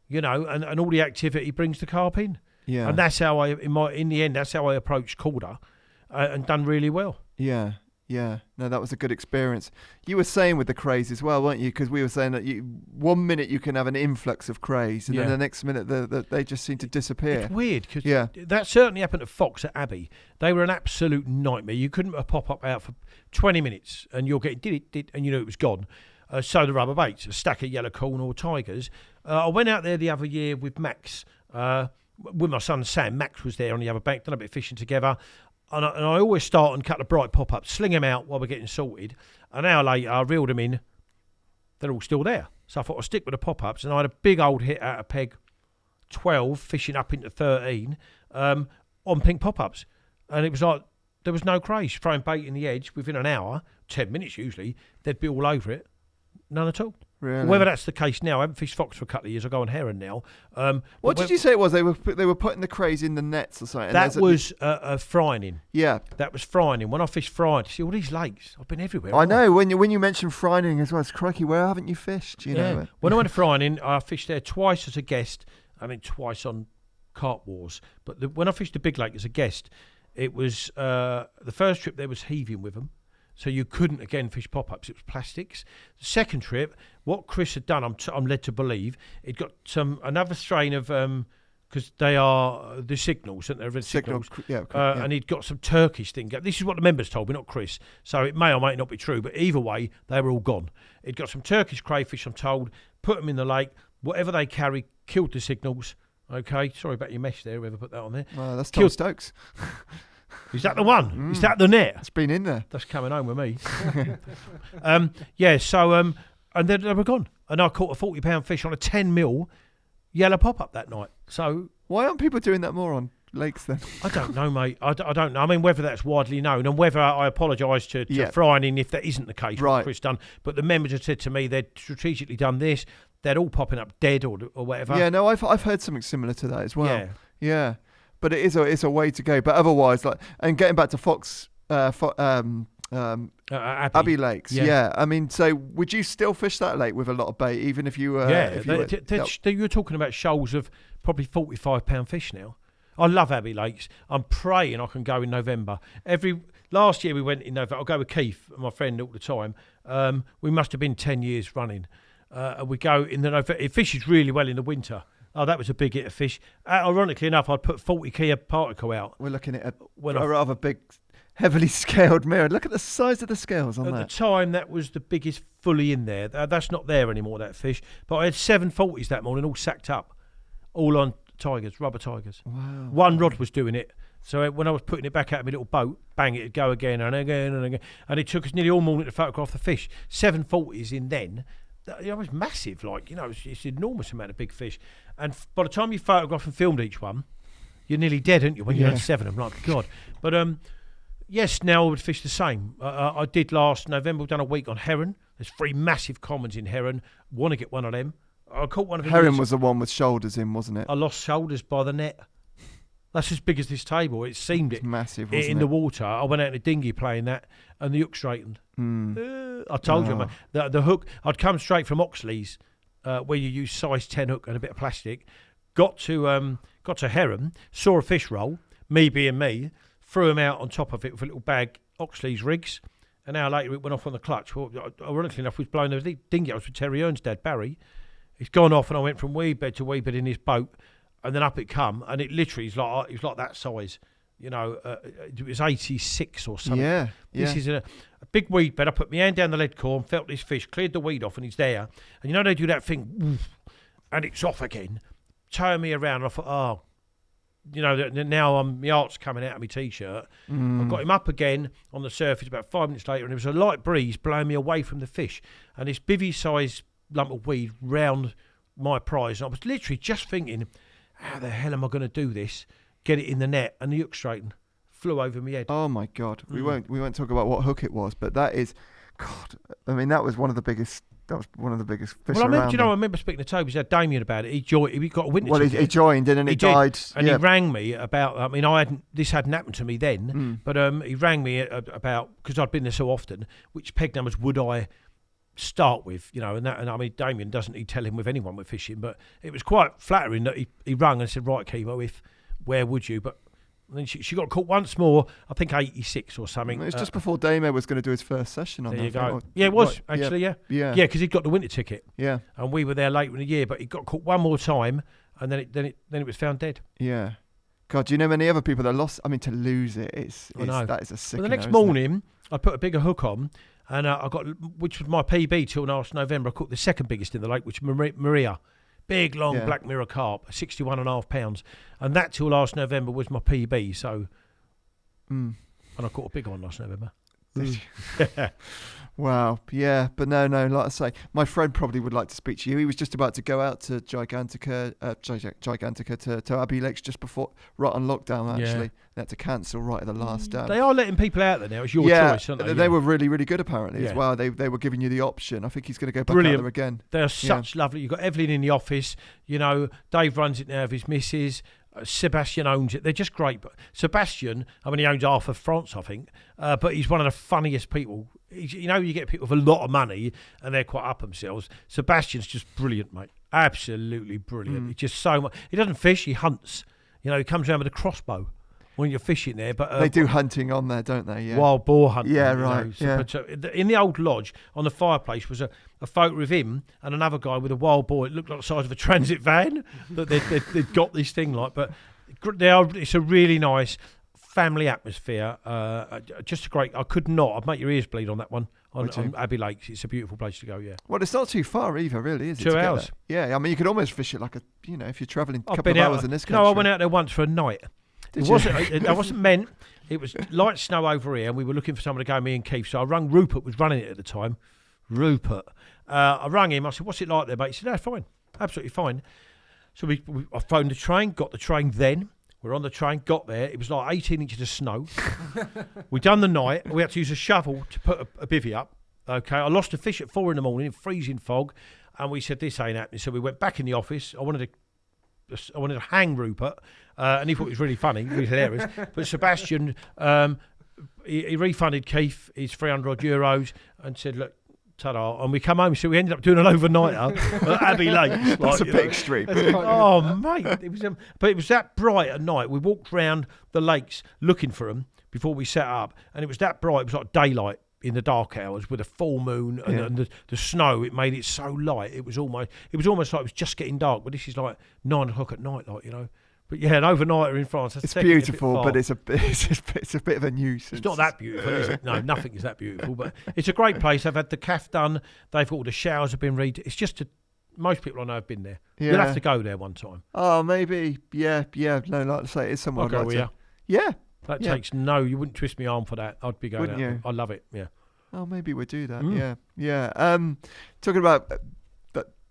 you know, and all the activity brings the carp in. Yeah. And that's how in the end, that's how I approached Korda, and done really well. Yeah. Yeah, no, that was a good experience. You were saying with the crays as well, weren't you? Because we were saying that 1 minute you can have an influx of crays, and then the next minute they just seem to disappear. It's weird because that certainly happened to Fox at Abbey. They were an absolute nightmare. You couldn't pop up out for 20 minutes, and you're getting did, and you knew it was gone. So the rubber baits, a stack of yellow corn or tigers. I went out there the other year with Max, with my son Sam. Max was there on the other bank, done a bit of fishing together. And I always start and cut the bright pop-ups, sling them out while we're getting sorted. An hour later, I reeled them in. They're all still there. So I thought I'd stick with the pop-ups. And I had a big old hit out of peg 12, fishing up into 13, on pink pop-ups. And it was like, there was no craze. Throwing bait in the edge within an hour, 10 minutes usually, they'd be all over it. None at all. Really? Whether that's the case now, I haven't fished fox for a couple of years. I go on heron now. What did you say it was? They were putting the crays in the nets or something. That was frying in. Yeah, that was frying in. When I fished frying, see all these lakes. I've been everywhere. I know. When you mentioned frying as well, it's crikey. Where haven't you fished? You know. When I went to frying in, I fished there twice as a guest. I mean, twice on Carp Wars. But when I fished the big lake as a guest, it was the first trip there was heaving with them. So you couldn't, again, fish pop-ups. It was plastics. The second trip, what Chris had done, I'm led to believe, it got another strain of, because they are the signals, aren't they? Red signals. And he'd got some Turkish thing. This is what the members told me, not Chris. So it may or may not be true, but either way, they were all gone. He'd got some Turkish crayfish, I'm told, put them in the lake, whatever they carry, killed the signals. Okay, sorry about your mesh there, whoever put that on there. Well, that's Tom Stokes. Is that the one? Is that the net? It's been in there. That's coming home with me. And then they were gone. And I caught a 40-pound fish on a 10mm yellow pop-up that night. So why aren't people doing that more on lakes then? I don't know, mate. I don't know. I mean, whether that's widely known and whether I apologise to frying in if that isn't the case, what Chris done. But the members have said to me they'd strategically done this. They're all popping up dead or whatever. Yeah, no, I've heard something similar to that as well. Yeah. But it's a way to go. But otherwise, and getting back to Fox, Abbey Lakes. Yeah. I mean, so would you still fish that lake with a lot of bait, even if you? You were talking about shoals of probably 45-pound fish now. I love Abbey Lakes. I'm praying I can go in November. Last year we went in November. I'll go with Keith, my friend, all the time. We must have been 10 years running. We go in the November. It fishes really well in the winter. Oh, that was a big hit of fish. Ironically enough, I'd put 40 key a particle out. We're looking at a rather big, heavily scaled mirror. Look at the size of the scales on that. At the time, that was the biggest fully in there. That's not there anymore, that fish. But I had 740s that morning, all sacked up, all on tigers, rubber tigers. Wow. One rod was doing it. So when I was putting it back out of my little boat, bang, it'd go again and again and again. And it took us nearly all morning to photograph the fish. 740s in then. It was massive, like, it's an enormous amount of big fish. And by the time you photographed and filmed each one, you're nearly dead, aren't you, when you had 7 of them, like, God. But, yes, now I would fish the same. I did last November, we've done a week on heron. There's 3 massive commons in heron. Want to get one of them. I caught one of them. Heron was the one with shoulders in, wasn't it? I lost shoulders by the net. That's as big as this table. It seemed It's massive, wasn't in the water. I went out in a dinghy playing that, and the hook straightened. I told you, man, the hook. I'd come straight from Oxley's, where you use size 10 hook and a bit of plastic. Got to heron, saw a fish roll. Me being me, threw him out on top of it with a little bag. Oxley's rigs. An hour later, it went off on the clutch. Well, ironically enough, we was blowing the dinghy. I was with Terry Earn's dad, Barry. It's gone off, and I went from wee bed to wee bed in his boat. And then up it come, and it literally is like it was like that size, it was 86 or something. Yeah. This is a big weed bed. I put my hand down the lead core and felt this fish, cleared the weed off, and he's there. And they do that thing, and it's off again, towing me around. And I thought, now my art's coming out of my t-shirt. I got him up again on the surface about 5 minutes later, and there was a light breeze blowing me away from the fish, and this bivvy-sized lump of weed round my prize. And I was literally just thinking, how the hell am I going to do this? Get it in the net, and the hook straightened, flew over my head. Oh my God, we won't talk about what hook it was, but that is, God. I mean, that was one of the biggest. That was one of the biggest fish around. I remember speaking to Toby's dad Damien about it. He got a witness. Well, he joined, and then he died, and he rang me about. I mean, this hadn't happened to me then, but he rang me about, because I'd been there so often. Which peg numbers would I start with, and I mean, Damien doesn't he tell him with anyone we're fishing, but it was quite flattering that he rang and said, right, Chemo, where would you? But then she got caught once more, I think 86 or something. It was just before Damo was going to do his first session on there that. You go. Yeah, it was actually, yeah, because he'd got the winter ticket. Yeah, and we were there later in the year, but he got caught one more time, and then it was found dead. Yeah. God, do you know many other people that lost? I mean, to lose it, that is a sick. Well, the next morning, I put a bigger hook on. And I got, which was my PB till last November. I caught the second biggest in the lake, which was Maria. Big, long, black mirror carp, 61.5 pounds. And that till last November was my PB. So, and I caught a big one last November. Wow, yeah, but no, like I say, my friend probably would like to speak to you. He was just about to go out to Gigantica to Abbey Lakes just before, right on lockdown actually. They had to cancel right at the last They are letting people out there now. It's your choice, aren't they? They were really, really good apparently as well. They were giving you the option. I think he's going to go back out there again. They are such lovely. You've got Evelyn in the office. Dave runs it now with his missus. Sebastian owns it. They're just great. But Sebastian, I mean, he owns half of France, I think. But he's one of the funniest people. You get people with a lot of money and they're quite up themselves. Sebastian's just brilliant, mate. Absolutely brilliant. He's just so much. He doesn't fish. He hunts. He comes around with a crossbow when you're fishing there. But they do hunting on there, don't they? Yeah. Wild boar hunting. Yeah, right. But in the old lodge on the fireplace was a photo of him and another guy with a wild boar. It looked like the size of a transit van that they'd got this thing like. But it's a really nice family atmosphere. Just a great. I'd make your ears bleed on that one on Abbey Lakes. It's a beautiful place to go. Yeah. Well, it's not too far either, really, is it? 2 hours. Yeah, I mean, you could almost fish it like if you're travelling a couple of hours in this country. No, I went out there once for a night. It wasn't meant. It was light snow over here, and we were looking for someone to go. Me and Keith. So I rung Rupert. Was running it at the time. Rupert. I rang him. I said, "What's it like there, mate?" He said, "No, fine, absolutely fine." So I phoned the train. Got the train then. We're on the train. Got there. It was like 18 inches of snow. We done the night. We had to use a shovel to put a bivvy up. Okay. I lost a fish at 4 a.m. in freezing fog, and we said this ain't happening. So we went back in the office. I wanted to hang Rupert, and he thought it was really funny, really hilarious. But Sebastian, he refunded Keith his €300 and said, "Look, ta-da!" And we come home, so we ended up doing an overnighter at Abbey Lakes. That's a bit extreme. Oh, mate, it was. But it was that bright at night. We walked round the lakes looking for them before we set up, and it was that bright. It was like daylight in the dark hours with a full moon and the snow. It made it so light. It was almost like it was just getting dark. But this is like 9 o'clock at night, But yeah, an overnighter in France. It's beautiful, but it's a bit of a nuisance. It's not that beautiful, is it? No, nothing is that beautiful. But it's a great place. They've had the calf done. They've got all the showers have been redone. It's just most people I know have been there. Yeah. You'll have to go there one time. Oh, maybe. Yeah. No, like I say, it's somewhere I'll go I'd with like to. you. Yeah. That Yeah. takes you wouldn't twist my arm for that. I'd be going Wouldn't out. you? I love it. Yeah. Oh, maybe we'll do that. Mm. Yeah. Talking about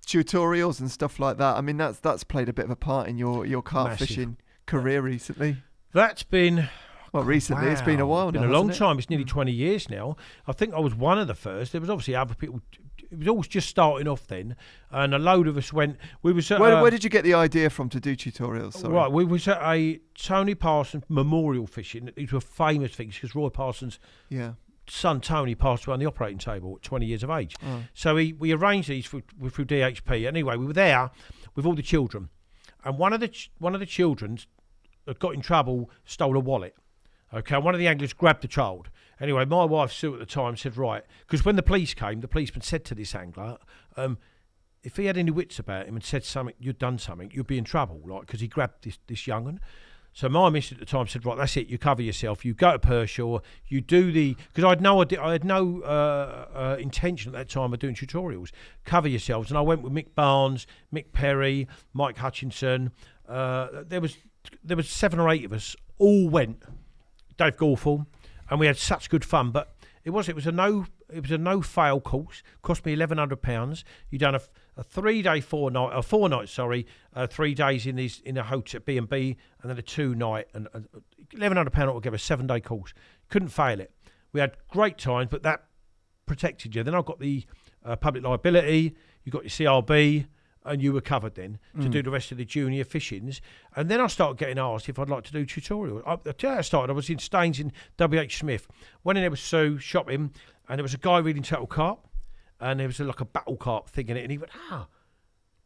tutorials and stuff like that. I mean, that's played a bit of a part in your carp Massive. fishing career recently. That's been. Well, recently it's been a while It's now. been a long hasn't it? time. It's nearly 20 years now. I think I was one of the first. There was obviously other people. It was all just starting off then, and a load of us went. We was at, Where did you get the idea from to do tutorials? Sorry. Right, we was at a Tony Parsons memorial fishing. These were famous things because Roy Parsons' Yeah. son Tony passed away on the operating table at 20 years of age. Oh. So we arranged these through DHP. Anyway, we were there with all the children, and one of the children that got in trouble stole a wallet. Okay, one of the anglers grabbed the child. Anyway, my wife Sue at the time said, right, because when the police came, the policeman said to this angler, if he had any wits about him and said something, you'd done something, you'd be in trouble, like, because he grabbed this young un. So my missus at the time said, right, that's it, you cover yourself, you go to Pershore, you do because I had no idea, I had no intention at that time of doing tutorials. Cover yourselves, and I went with Mick Barnes, Mick Perry, Mike Hutchinson. There was 7 or 8 of us, all went. Dave Gorfall, and we had such good fun. But it was a no fail course. Cost me £1,100. You done a 3-day 4 night, 4 nights, 3 days in a hotel B&B, and then a 2 night and £1,100 altogether, 7-day course. Couldn't fail it. We had great times, but that protected you. Then I got the public liability. You got your CRB. And you were covered then to do the rest of the junior fishings. And then I started getting asked if I'd like to do tutorials. I was in Staines in W.H. Smith. Went in there with Sue, shot him, and there was a guy reading Total Carp, and there was like a Battlecarp thing in it, and he went,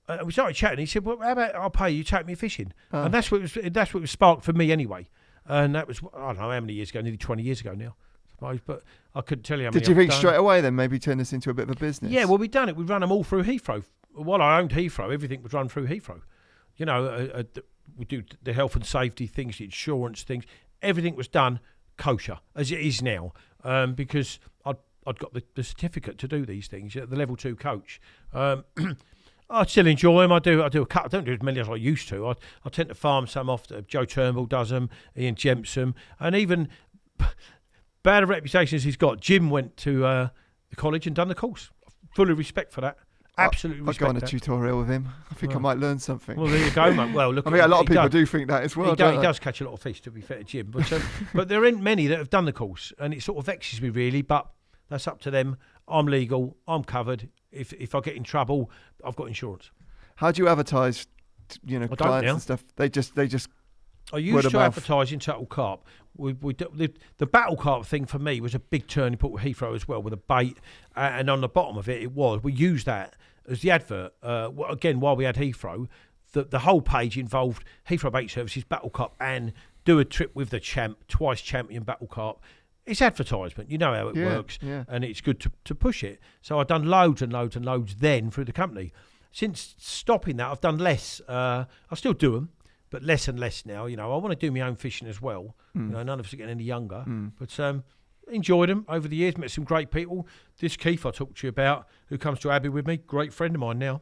and we started chatting. He said, well, how about I'll pay you, take me fishing. And that's what was sparked for me anyway. And that was, I don't know how many years ago, nearly 20 years ago now. But I couldn't tell you how many. Did you think I've done. straight away then maybe turn this into a bit of a business? Yeah, well, we'd done it. We'd run them all through Heathrow. While I owned Heathrow, everything was run through Heathrow. You know, we do the health and safety things, the insurance things. Everything was done kosher, as it is now, because I'd got the certificate to do these things, the level 2 coach. I still enjoy them. I do a cut. I don't do as many as I used to. I tend to farm some off. Joe Turnbull does them, Ian Jempson, and even bad a reputation as he's got, Jim went to the college and done the course. Fully respect for that. Absolutely I'll respect go on a that. tutorial with him. I think I might learn something. Well, there you go, mate. Well, look. I mean, a lot of people does, do think that as well. He don't they? does catch a lot of fish, to be fair to Jim. But there ain't many that have done the course, and it sort of vexes me really. But that's up to them. I'm legal. I'm covered. If I get in trouble, I've got insurance. How do you advertise? Clients now. and stuff. They just. I Word used of to mouth. advertise in Total Carp. The Battlecarp thing for me was a big turning point with Heathrow as well, with a bait, and on the bottom of it we used that as the advert. Again, while we had Heathrow, the whole page involved Heathrow Bait Services, Battlecarp, and do a trip with the twice champion Battlecarp. It's advertisement, you know how it works, and it's good to push it. So I've done loads and loads and loads then through the company. Since stopping that, I've done less. I still do them, but less and less now. You know, I want to do my own fishing as well. You know, none of us are getting any younger. But enjoyed them over the years, met some great people. This Keith I talked to you about, who comes to Abbey with me, great friend of mine now.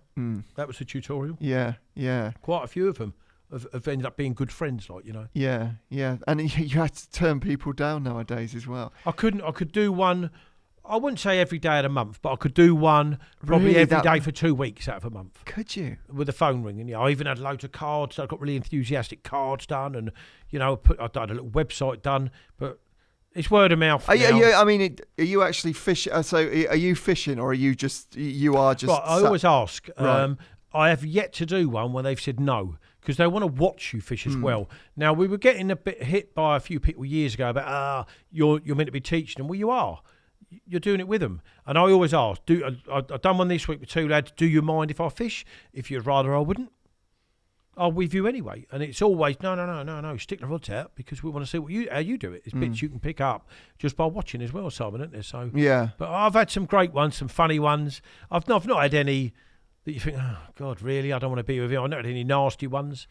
That was a tutorial. Yeah. Quite a few of them have ended up being good friends, Yeah. And you had to turn people down nowadays as well. I could do one, I wouldn't say every day of the month, but I could do one probably Really? every day for 2 weeks out of a month. Could you? With the phone ringing. I even had loads of cards. I got really enthusiastic cards done, and I done a little website done, but it's word of mouth. Are you actually fishing? So are you fishing, or are you just? Right, I always ask. Right. I have yet to do one where they've said no, because they want to watch you fish as well. Now, we were getting a bit hit by a few people years ago about you're meant to be teaching them. Well, you are. You're doing it with them. And I always ask, I've done one this week with 2 lads, do you mind if I fish? If you'd rather I wouldn't, I'll with you anyway. And it's always, no, stick the rods out, because we want to see how you do it. It's bits you can pick up just by watching as well, Simon, isn't there? So, yeah. But I've had some great ones, some funny ones. I've not had any that you think, oh, God, really? I don't want to be with you. I've not had any nasty ones.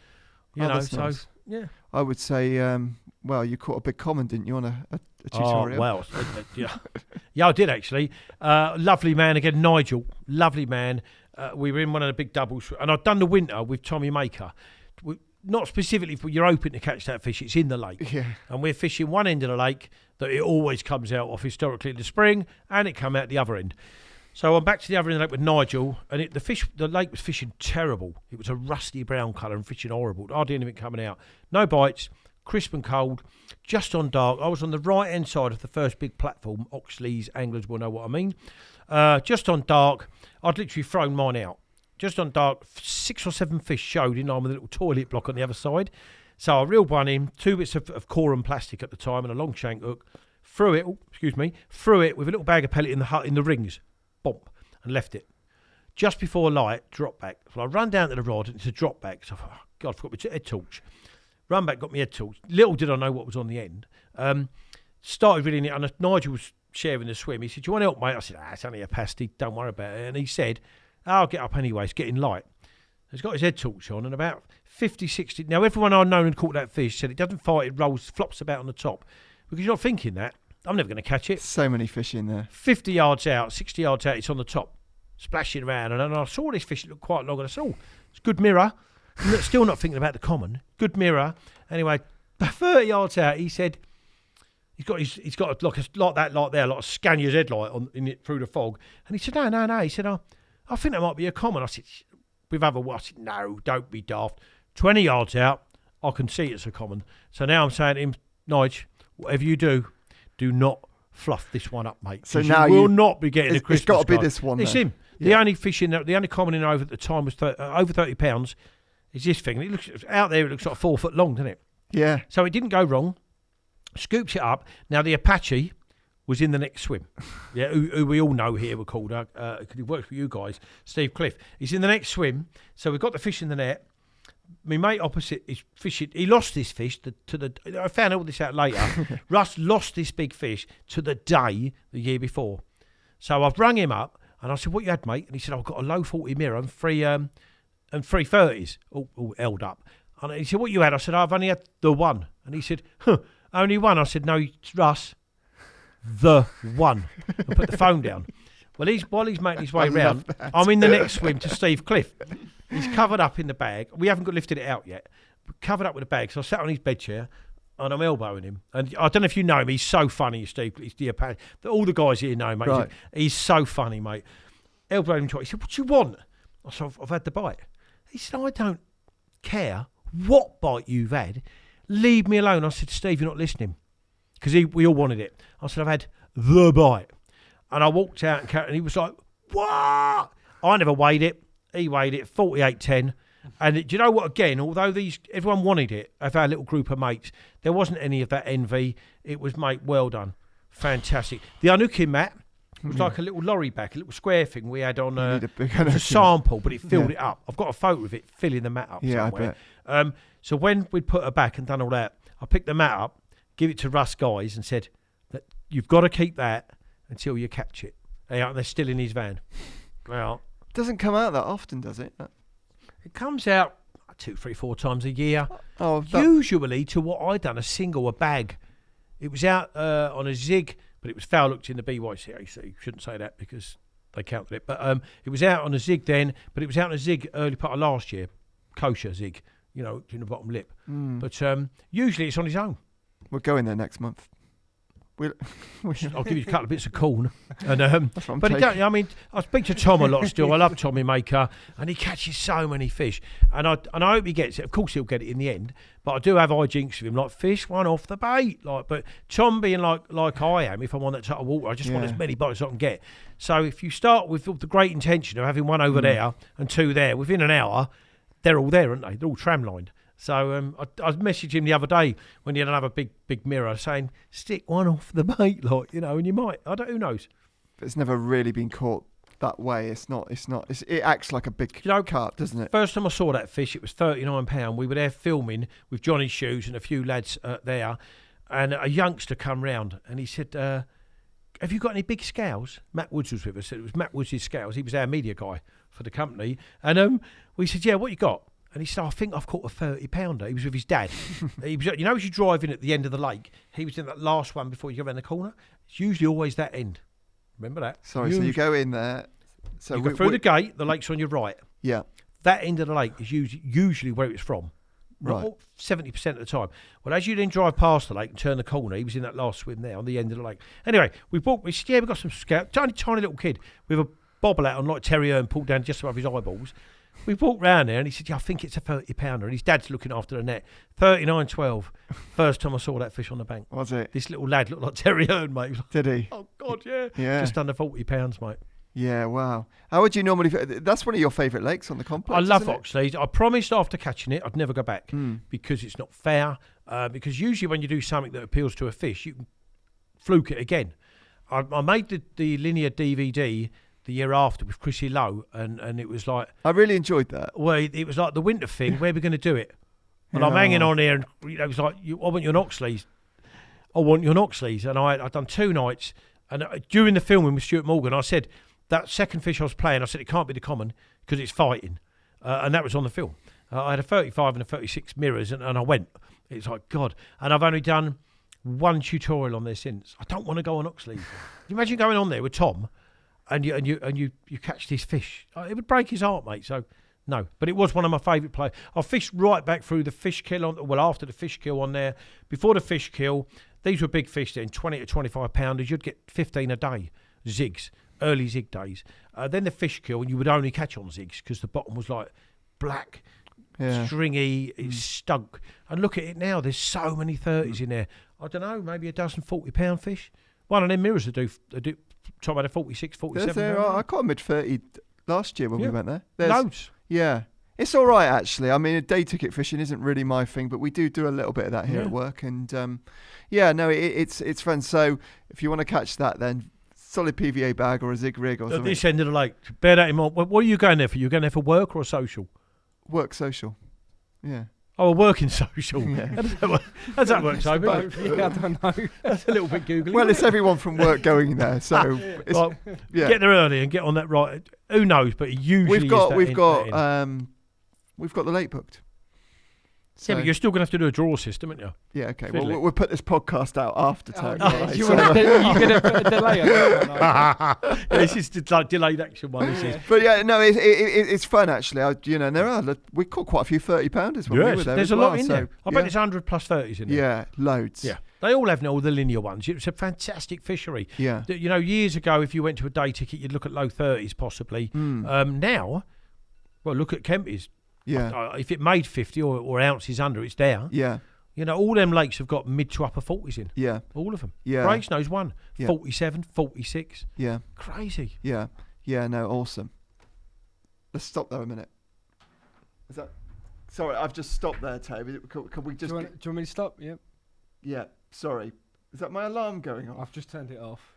That's nice. Yeah. I would say, you caught a big comment, didn't you, on a tutorial? Oh, well, yeah, I did actually. Lovely man again, Nigel. Lovely man. We were in one of the big doubles, and I'd done the winter with Tommy Maker. Not specifically for you're hoping to catch that fish, it's in the lake. Yeah. And we're fishing one end of the lake that it always comes out of historically in the spring, and it come out the other end. So I'm back to the other end of the lake with Nigel, and the lake was fishing terrible. It was a rusty brown colour and fishing horrible. Hardly anything coming out. No bites, crisp and cold, just on dark. I was on the right-hand side of the first big platform. Oxley's anglers will know what I mean. Just on dark, I'd literally thrown mine out. Just on dark, 6 or 7 fish showed in line with a little toilet block on the other side. So I reeled one in, 2 bits of core and plastic at the time and a long shank hook. Threw it with a little bag of pellet in the rings. Bump, and left it. Just before light, drop back. So I run down to the rod and it's a drop back. So I thought, oh, God, I forgot my head torch. Run back, got my head torch. Little did I know what was on the end. Started reeling it, and Nigel was sharing the swim. He said, do you want help, mate? I said, it's only a pasty, don't worry about it. And he said, I'll get up anyway, it's getting light. He's got his head torch on, and about 50, 60... Now, everyone I've known and caught that fish said it doesn't fight, it rolls, flops about on the top. Because you're not thinking that. I'm never going to catch it. So many fish in there. 50 yards out, 60 yards out, it's on the top, splashing around. And I saw this fish look quite long, and I said, oh, it's good mirror. Still not thinking about the common. Good mirror. Anyway, 30 yards out, he said... He's got like that light there, like a Scania's headlight in it through the fog. And he said, no. He said, I think that might be a common. I said, with other words, I said, no, don't be daft. 20 yards out, I can see it's a common. So now I'm saying to him, Nige, whatever you do not fluff this one up, mate. So now you will not be getting a Christmas It's got to be card. this one. It's him. Yeah. The only fish in there, the only common in over at the time was over 30 pounds. Is this thing? And it looks out there. It looks like 4 foot long, doesn't it? Yeah. So it didn't go wrong. Scoops it up. Now the Apache was in the next swim. Yeah, who we all know here, we're called, because he works for you guys, Steve Cliff. He's in the next swim. So we've got the fish in the net. My mate opposite is fishing. He lost this fish I found all this out later. Russ lost this big fish to the day the year before. So I've rung him up and I said, what you had, mate? And he said, I've got a low 40 mirror and three 30s all held up. And he said, what you had? I said, I've only had the one. And he said, only one? I said, no, it's Russ, the one. And put the phone down. Well, while he's making his way round, I'm in the next swim to Steve Cliff. He's covered up in the bag. We haven't lifted it out yet. We're covered up with a bag. So I sat on his bed chair and I'm elbowing him. And I don't know if you know him. He's so funny, Steve. He's all the guys here know him, mate. Right. He's so funny, mate. Elbowing him twice. He said, what do you want? I said, I've had the bite. He said, I don't care what bite you've had. Leave me alone. I said, Steve, you're not listening. Because we all wanted it. I said, I've had the bite. And I walked out and he was like, what? I never weighed it. He weighed it, 48.10. And do you know what, again, although everyone wanted it, of our little group of mates, there wasn't any of that envy. It was, mate, well done. Fantastic. The unhooking mat was like a little lorry back, a little square thing we had on a sample, but it filled it up. I've got a photo of it filling the mat up somewhere. I bet. So when we'd put her back and done all that, I picked the mat up, give it to Russ guys and said, that you've got to keep that until you catch it. They're still in his van. Well, doesn't come out that often, does it? It comes out 2, 3, 4 times a year. Oh, usually to what I done, a bag. It was out on a zig, but it was foul looked in the BYCAC. Shouldn't say that because they counted it. But it was out on a zig then, but it was out on a zig early part of last year. Kosher zig, in the bottom lip. But usually it's on his own. We're going there next month. I'll give you a couple of bits of corn. And but I speak to Tom a lot still. I love Tommy Maker, and he catches so many fish. And I hope he gets it. Of course, he'll get it in the end. But I do have hijinks with him, like fish one off the bait. But Tom being like I am, if I'm on that type of water, I just want as many bites as I can get. So if you start with the great intention of having one over there and 2 there, within an hour, they're all there, aren't they? They're all tram-lined. So I messaged him the other day when he had another big mirror saying, stick one off the bait, and you might. Who knows? But it's never really been caught that way. It acts like a big carp, doesn't it? First time I saw that fish, it was £39. We were there filming with Johnny Shoes and a few lads there, and a youngster come round and he said, have you got any big scales? Matt Woods was with us. It was Matt Woods' scales. He was our media guy for the company. And we said, yeah, what you got? And he said, I think I've caught a 30-pounder. He was with his dad. He was, as you drive in at the end of the lake, he was in that last one before you go around the corner. It's usually always that end. Remember that? Sorry, so you go in there, So you go through the gate, the lake's on your right. Yeah. That end of the lake is usually where it's from. Right. 70% of the time. Well, as you then drive past the lake and turn the corner, he was in that last swim there on the end of the lake. Anyway, we said, yeah, we got some scout, tiny little kid with a bobble out on like terrier and pulled down just above his eyeballs. We walked round there and he said, yeah, I think it's a 30-pounder. And his dad's looking after the net. 39.12. First time I saw that fish on the bank. Was it? This little lad looked like terrier, mate. Did he? Oh, God, yeah. Yeah. Just under 40 pounds, mate. Yeah, wow. How would you normally... That's one of your favourite lakes on the complex, I love isn't it? Oxleys. I promised after catching it I'd never go back because it's not fair. Because usually when you do something that appeals to a fish, you can fluke it again. I made the linear DVD the year after with Chrissy Lowe, and it was like... I really enjoyed that. Well, it was like the winter thing. Where are we going to do it? Well, I'm Yeah. hanging on here, and it was like, I want you on Oxleys. I want you on Oxleys. And I'd done 2 nights. And during the filming with Stuart Morgan, I said... That second fish I was playing, I said it can't be the common because it's fighting. And that was on the film. I had a 35 and a 36 mirrors and I went. It's like, God. And I've only done 1 tutorial on there since. I don't want to go on Oxley. Can you imagine going on there with Tom and you catch this fish? It would break his heart, mate. So, no. But it was one of my favourite plays. I fished right back through the fish kill, after the fish kill on there. Before the fish kill, these were big fish then, 20 to 25 pounders. You'd get 15 a day, zigs. Early zig days. Then the fish kill, and you would only catch on zigs because the bottom was like black, stringy, it stunk. And look at it now, there's so many 30s in there. I don't know, maybe a dozen 40-pound fish. One of them mirrors that do Tom had a 46, 47. I caught a mid-30 last year when we went there. There's loads. Yeah. It's all right, actually. I mean, day ticket fishing isn't really my thing, but we do a little bit of that here at work. And, it's fun. So if you want to catch that, then solid PVA bag or a zig rig or something. At this end of the lake, bear that in mind. What are you going there for? You going there for work or social? Work social. Yeah. Oh, a working social. Yeah. How does that work, Toby? Yeah, I don't know. That's a little bit googly. Well, it's everyone from work going there, so it's, Well, get there early and get on that right. Who knows? But usually we've got the lake booked. So, yeah, but you're still going to have to do a draw system, aren't you? Yeah, okay. Fiddle Well, it. we'll put this podcast out after time. Right? You're going to put a delay on that one, This is like delayed action one. This is. But yeah, no, it's fun actually. And we caught quite a few 30-pounders when we were there. There's as a well, lot in there. I bet there's 100 plus 30s in there. Yeah, loads. Yeah, they all have all the linear ones. It's a fantastic fishery. Yeah. Years ago, if you went to a day ticket, you'd look at low 30s possibly. Now, well, look at Kempy's. Yeah. If it made 50 or ounces under, it's there. Yeah. All them lakes have got mid to upper 40s in. Yeah. All of them. Yeah. Braysnow's one. Yeah. 47, 46. Yeah. Crazy. Yeah. Yeah, no, awesome. Let's stop there a minute. Is that... Sorry, I've just stopped there, Toby. Can we just... do you want me to stop? Yep. Yeah, sorry. Is that my alarm going off? I've just turned it off.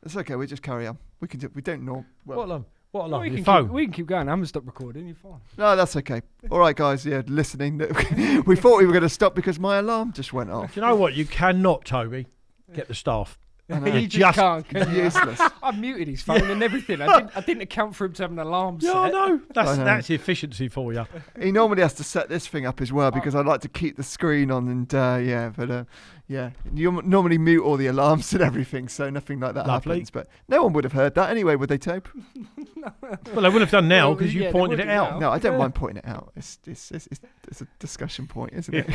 It's okay, we just carry on. We don't know... Well, What alarm? What alarm? We Your can phone? we can keep going. I'm going to stop recording. You're fine. no, that's okay. All right, guys, listening. We thought we were going to stop because my alarm just went off. Do you know what? You cannot, Toby, get the staff. I know. You just can't. Useless. I've muted his phone and everything. I didn't account for him to have an alarm set. Yeah, I know. I know. That's efficiency for you. He normally has to set this thing up as well because I like to keep the screen on and you normally mute all the alarms and everything, so nothing like that Lovely. happens. But no one would have heard that anyway, would they, Tope? Well, they would have done now Well, because you yeah, they pointed would it do out. now. No, I don't mind pointing it out. It's a discussion point, isn't it?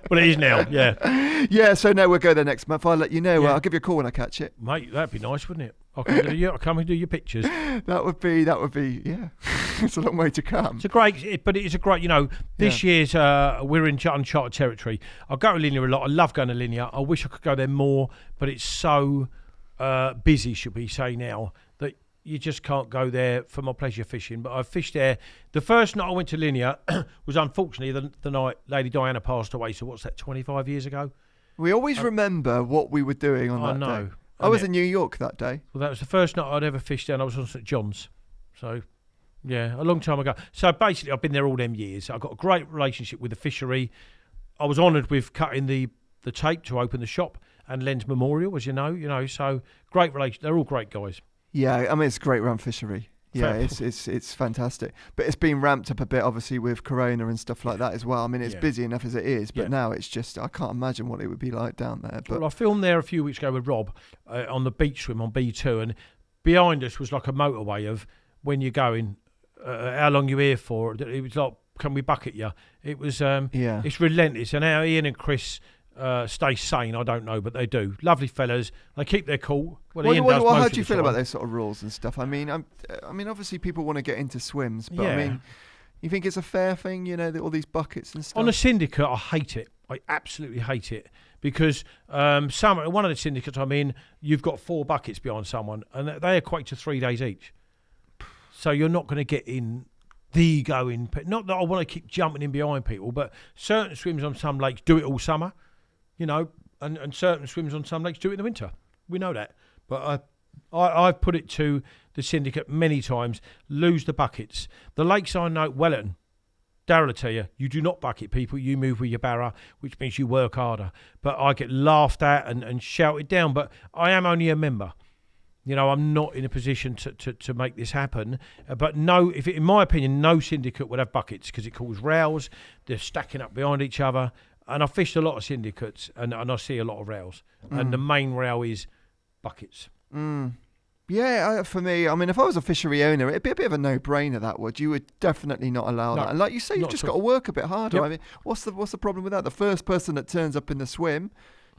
Well, it is now, yeah. Yeah, so no, we'll go there next month. I'll let you know. Yeah. I'll give you a call when I catch it. Mate, that'd be nice, wouldn't it? I'll come and do your pictures. That would be, yeah. It's a long way to come. It's a great, but it is a great, this year's, we're in uncharted territory. I go to Linear a lot. I love going to Linear. I wish I could go there more, but it's so busy, should we say now, that you just can't go there for my pleasure fishing. But I fished there. The first night I went to Linear was unfortunately the night Lady Diana passed away. So what's that, 25 years ago? We always remember what we were doing on that day. I was in New York that day. Well, that was the first night I'd ever fished there, and I was on St John's. So, yeah, a long time ago. So basically, I've been there all them years. I've got a great relationship with the fishery. I was honoured with cutting the tape to open the shop and Len's Memorial, as you know. So great relation. They're all great guys. Yeah, I mean it's a great run fishery. Yeah, it's fantastic. But it's been ramped up a bit, obviously, with Corona and stuff like that as well. I mean, it's busy enough as it is, but now it's just, I can't imagine what it would be like down there. But well, I filmed there a few weeks ago with Rob on the beach swim on B2, and behind us was like a motorway of when you're going, how long you here for. It was like, can we bucket you? It was, it's relentless. And how Ian and Chris stay sane, I don't know, but they do. Lovely fellas. They keep their cool. Well, how do you feel about those sort of rules and stuff? I mean, obviously people want to get into swims, but I mean, you think it's a fair thing, you know, all these buckets and stuff? On a syndicate, I hate it. I absolutely hate it because one of the syndicates I'm in, you've got 4 buckets behind someone, and they equate to 3 days each. So you're not going to get in not that I want to keep jumping in behind people, but certain swims on some lakes do it all summer, you know, and certain swims on some lakes do it in the winter. We know that. But I've put it to the syndicate many times, lose the buckets. The lakes I know, Wellington, Darryl will tell you, you do not bucket people, you move with your barra, which means you work harder. But I get laughed at and shouted down, but I am only a member. You know, I'm not in a position to make this happen. But in my opinion, no syndicate would have buckets because it causes rows. They're stacking up behind each other. And I fished a lot of syndicates and I see a lot of rows. And the main row is buckets. Yeah, for me, I mean, if I was a fishery owner, it'd be a bit of a no-brainer. That you would definitely not allow that. And like you say, you've just got to work a bit harder. Yep. I mean, what's the problem with that? The first person that turns up in the swim,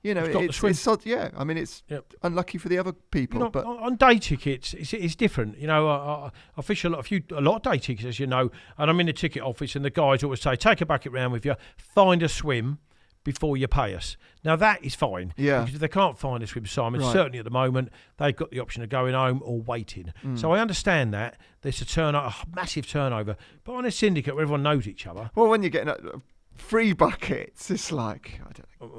you know, it's I mean, it's unlucky for the other people. You know, but on day tickets, it's different. You know, I fish a lot of day tickets, as you know, and I'm in the ticket office, and the guys always say, take a bucket round with you, find a swim before you pay us. Now that is fine. Yeah. Because if they can't find a swim, Simon, certainly at the moment, they've got the option of going home or waiting. So I understand that. There's a massive turnover. But on a syndicate where everyone knows each other. Well, when you're getting free buckets, it's like,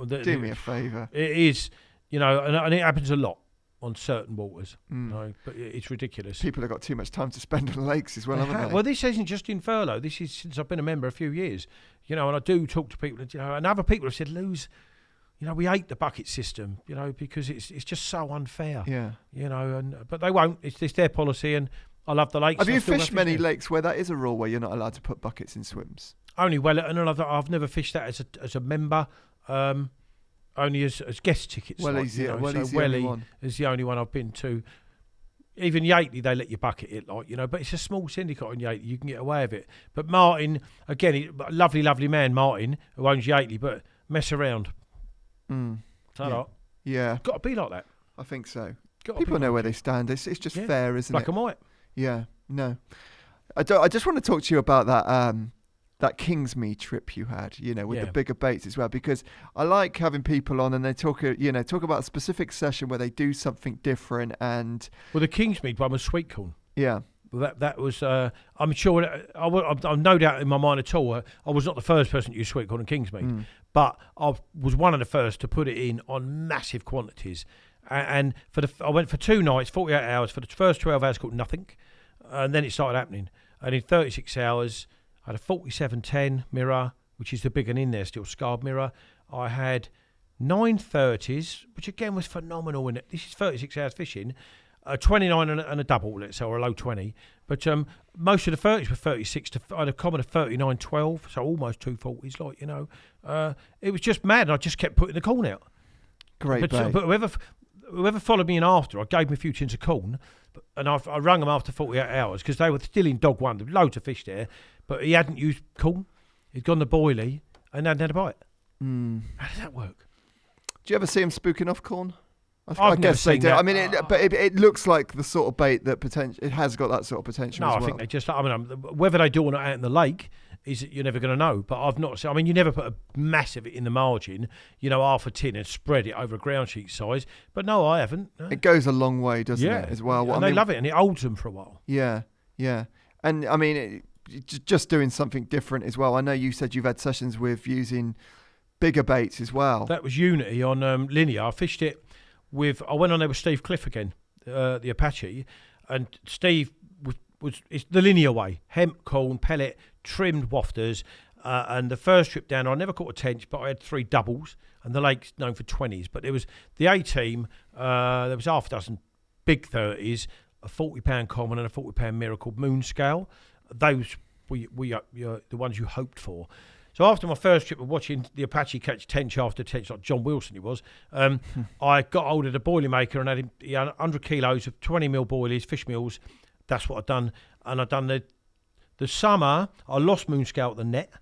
do me a favour. It is, you know, and it happens a lot on certain waters. You know, but it's ridiculous. People have got too much time to spend on lakes as well, haven't they? Well, this isn't just in furlough. This is since I've been a member a few years. You know, and I do talk to people, you know, and other people have said, Luz, you know, we hate the bucket system, you know, because it's just so unfair. Yeah. You know, but they won't. It's their policy, and I love the lakes. Have you fished many lakes where that is a rule where you're not allowed to put buckets in swims? Only Wellington, and I've never fished that as a member. Only as guest tickets. Welly's the only one. Is the only one I've been to. Even Yateley, they let you bucket it, like, you know, but it's a small syndicate on Yateley. You can get away with it. But Martin, again, lovely, lovely man, Martin, who owns Yateley, but mess around. Yeah. Got to be like that. I think so. People know where they stand. It's just fair, isn't it? Black and white. Yeah. No. I just want to talk to you about that Kingsmead trip you had, you know, with the bigger baits as well, because I like having people on and they talk about a specific session where they do something different. And well, the Kingsmead one was sweet corn. Yeah. Well, that was. I'm sure. I'm no doubt in my mind at all. I was not the first person to use sweet corn and Kingsmead, but I was one of the first to put it in on massive quantities. And I went for 2 nights, 48 hours. For the first 12 hours, caught nothing, and then it started happening. And in 36 hours, I had a 4710 mirror, which is the big one in there, still scarred mirror. I had 930s, which again was phenomenal. In it, this is 36 hours fishing. 29 and a double, let's say, or a low 20. But most of the 30s were 36. I had a common of 39.12, so almost 240s. Like, you know, it was just mad. And I just kept putting the corn out. Great, but whoever followed me in after, I gave him a few tins of corn, and I rang them after 48 hours because they were still in dog one. There were loads of fish there, but he hadn't used corn. He'd gone to boilie and hadn't had a bite. How does that work? Do you ever see him spooking off corn? I guess they do. That. I mean, it looks like the sort of bait that it has got that sort of potential. No, as I well. think they just. I mean, whether they do or not out in the lake is you're never going to know. But I've not. I mean, you never put a massive in the margin, you know, half a tin and spread it over a ground sheet size. But no, I haven't. No. It goes a long way, doesn't it? As well, and they love it, and it holds them for a while. Yeah, yeah, and I mean, just doing something different as well. I know you said you've had sessions with using bigger baits as well. That was Unity on Linear. I fished it. I went on there with Steve Cliff again, the Apache, and Steve was it's the linear way: hemp, corn, pellet, trimmed wafters. And the first trip down, I never caught a tench, but I had 3 doubles, and the lake's known for 20s. But there was the A team. There was half a dozen big 30s, a 40-pound common, and a 40-pound mirror called Moon Scale. Those were the ones you hoped for. So after my first trip of watching the Apache catch tench after tench, like John Wilson he was, I got hold of the boilermaker and had him 100 kilos of 20mm boilies, fish meals. That's what I'd done. And I'd done the summer, I lost Moonscale at the net.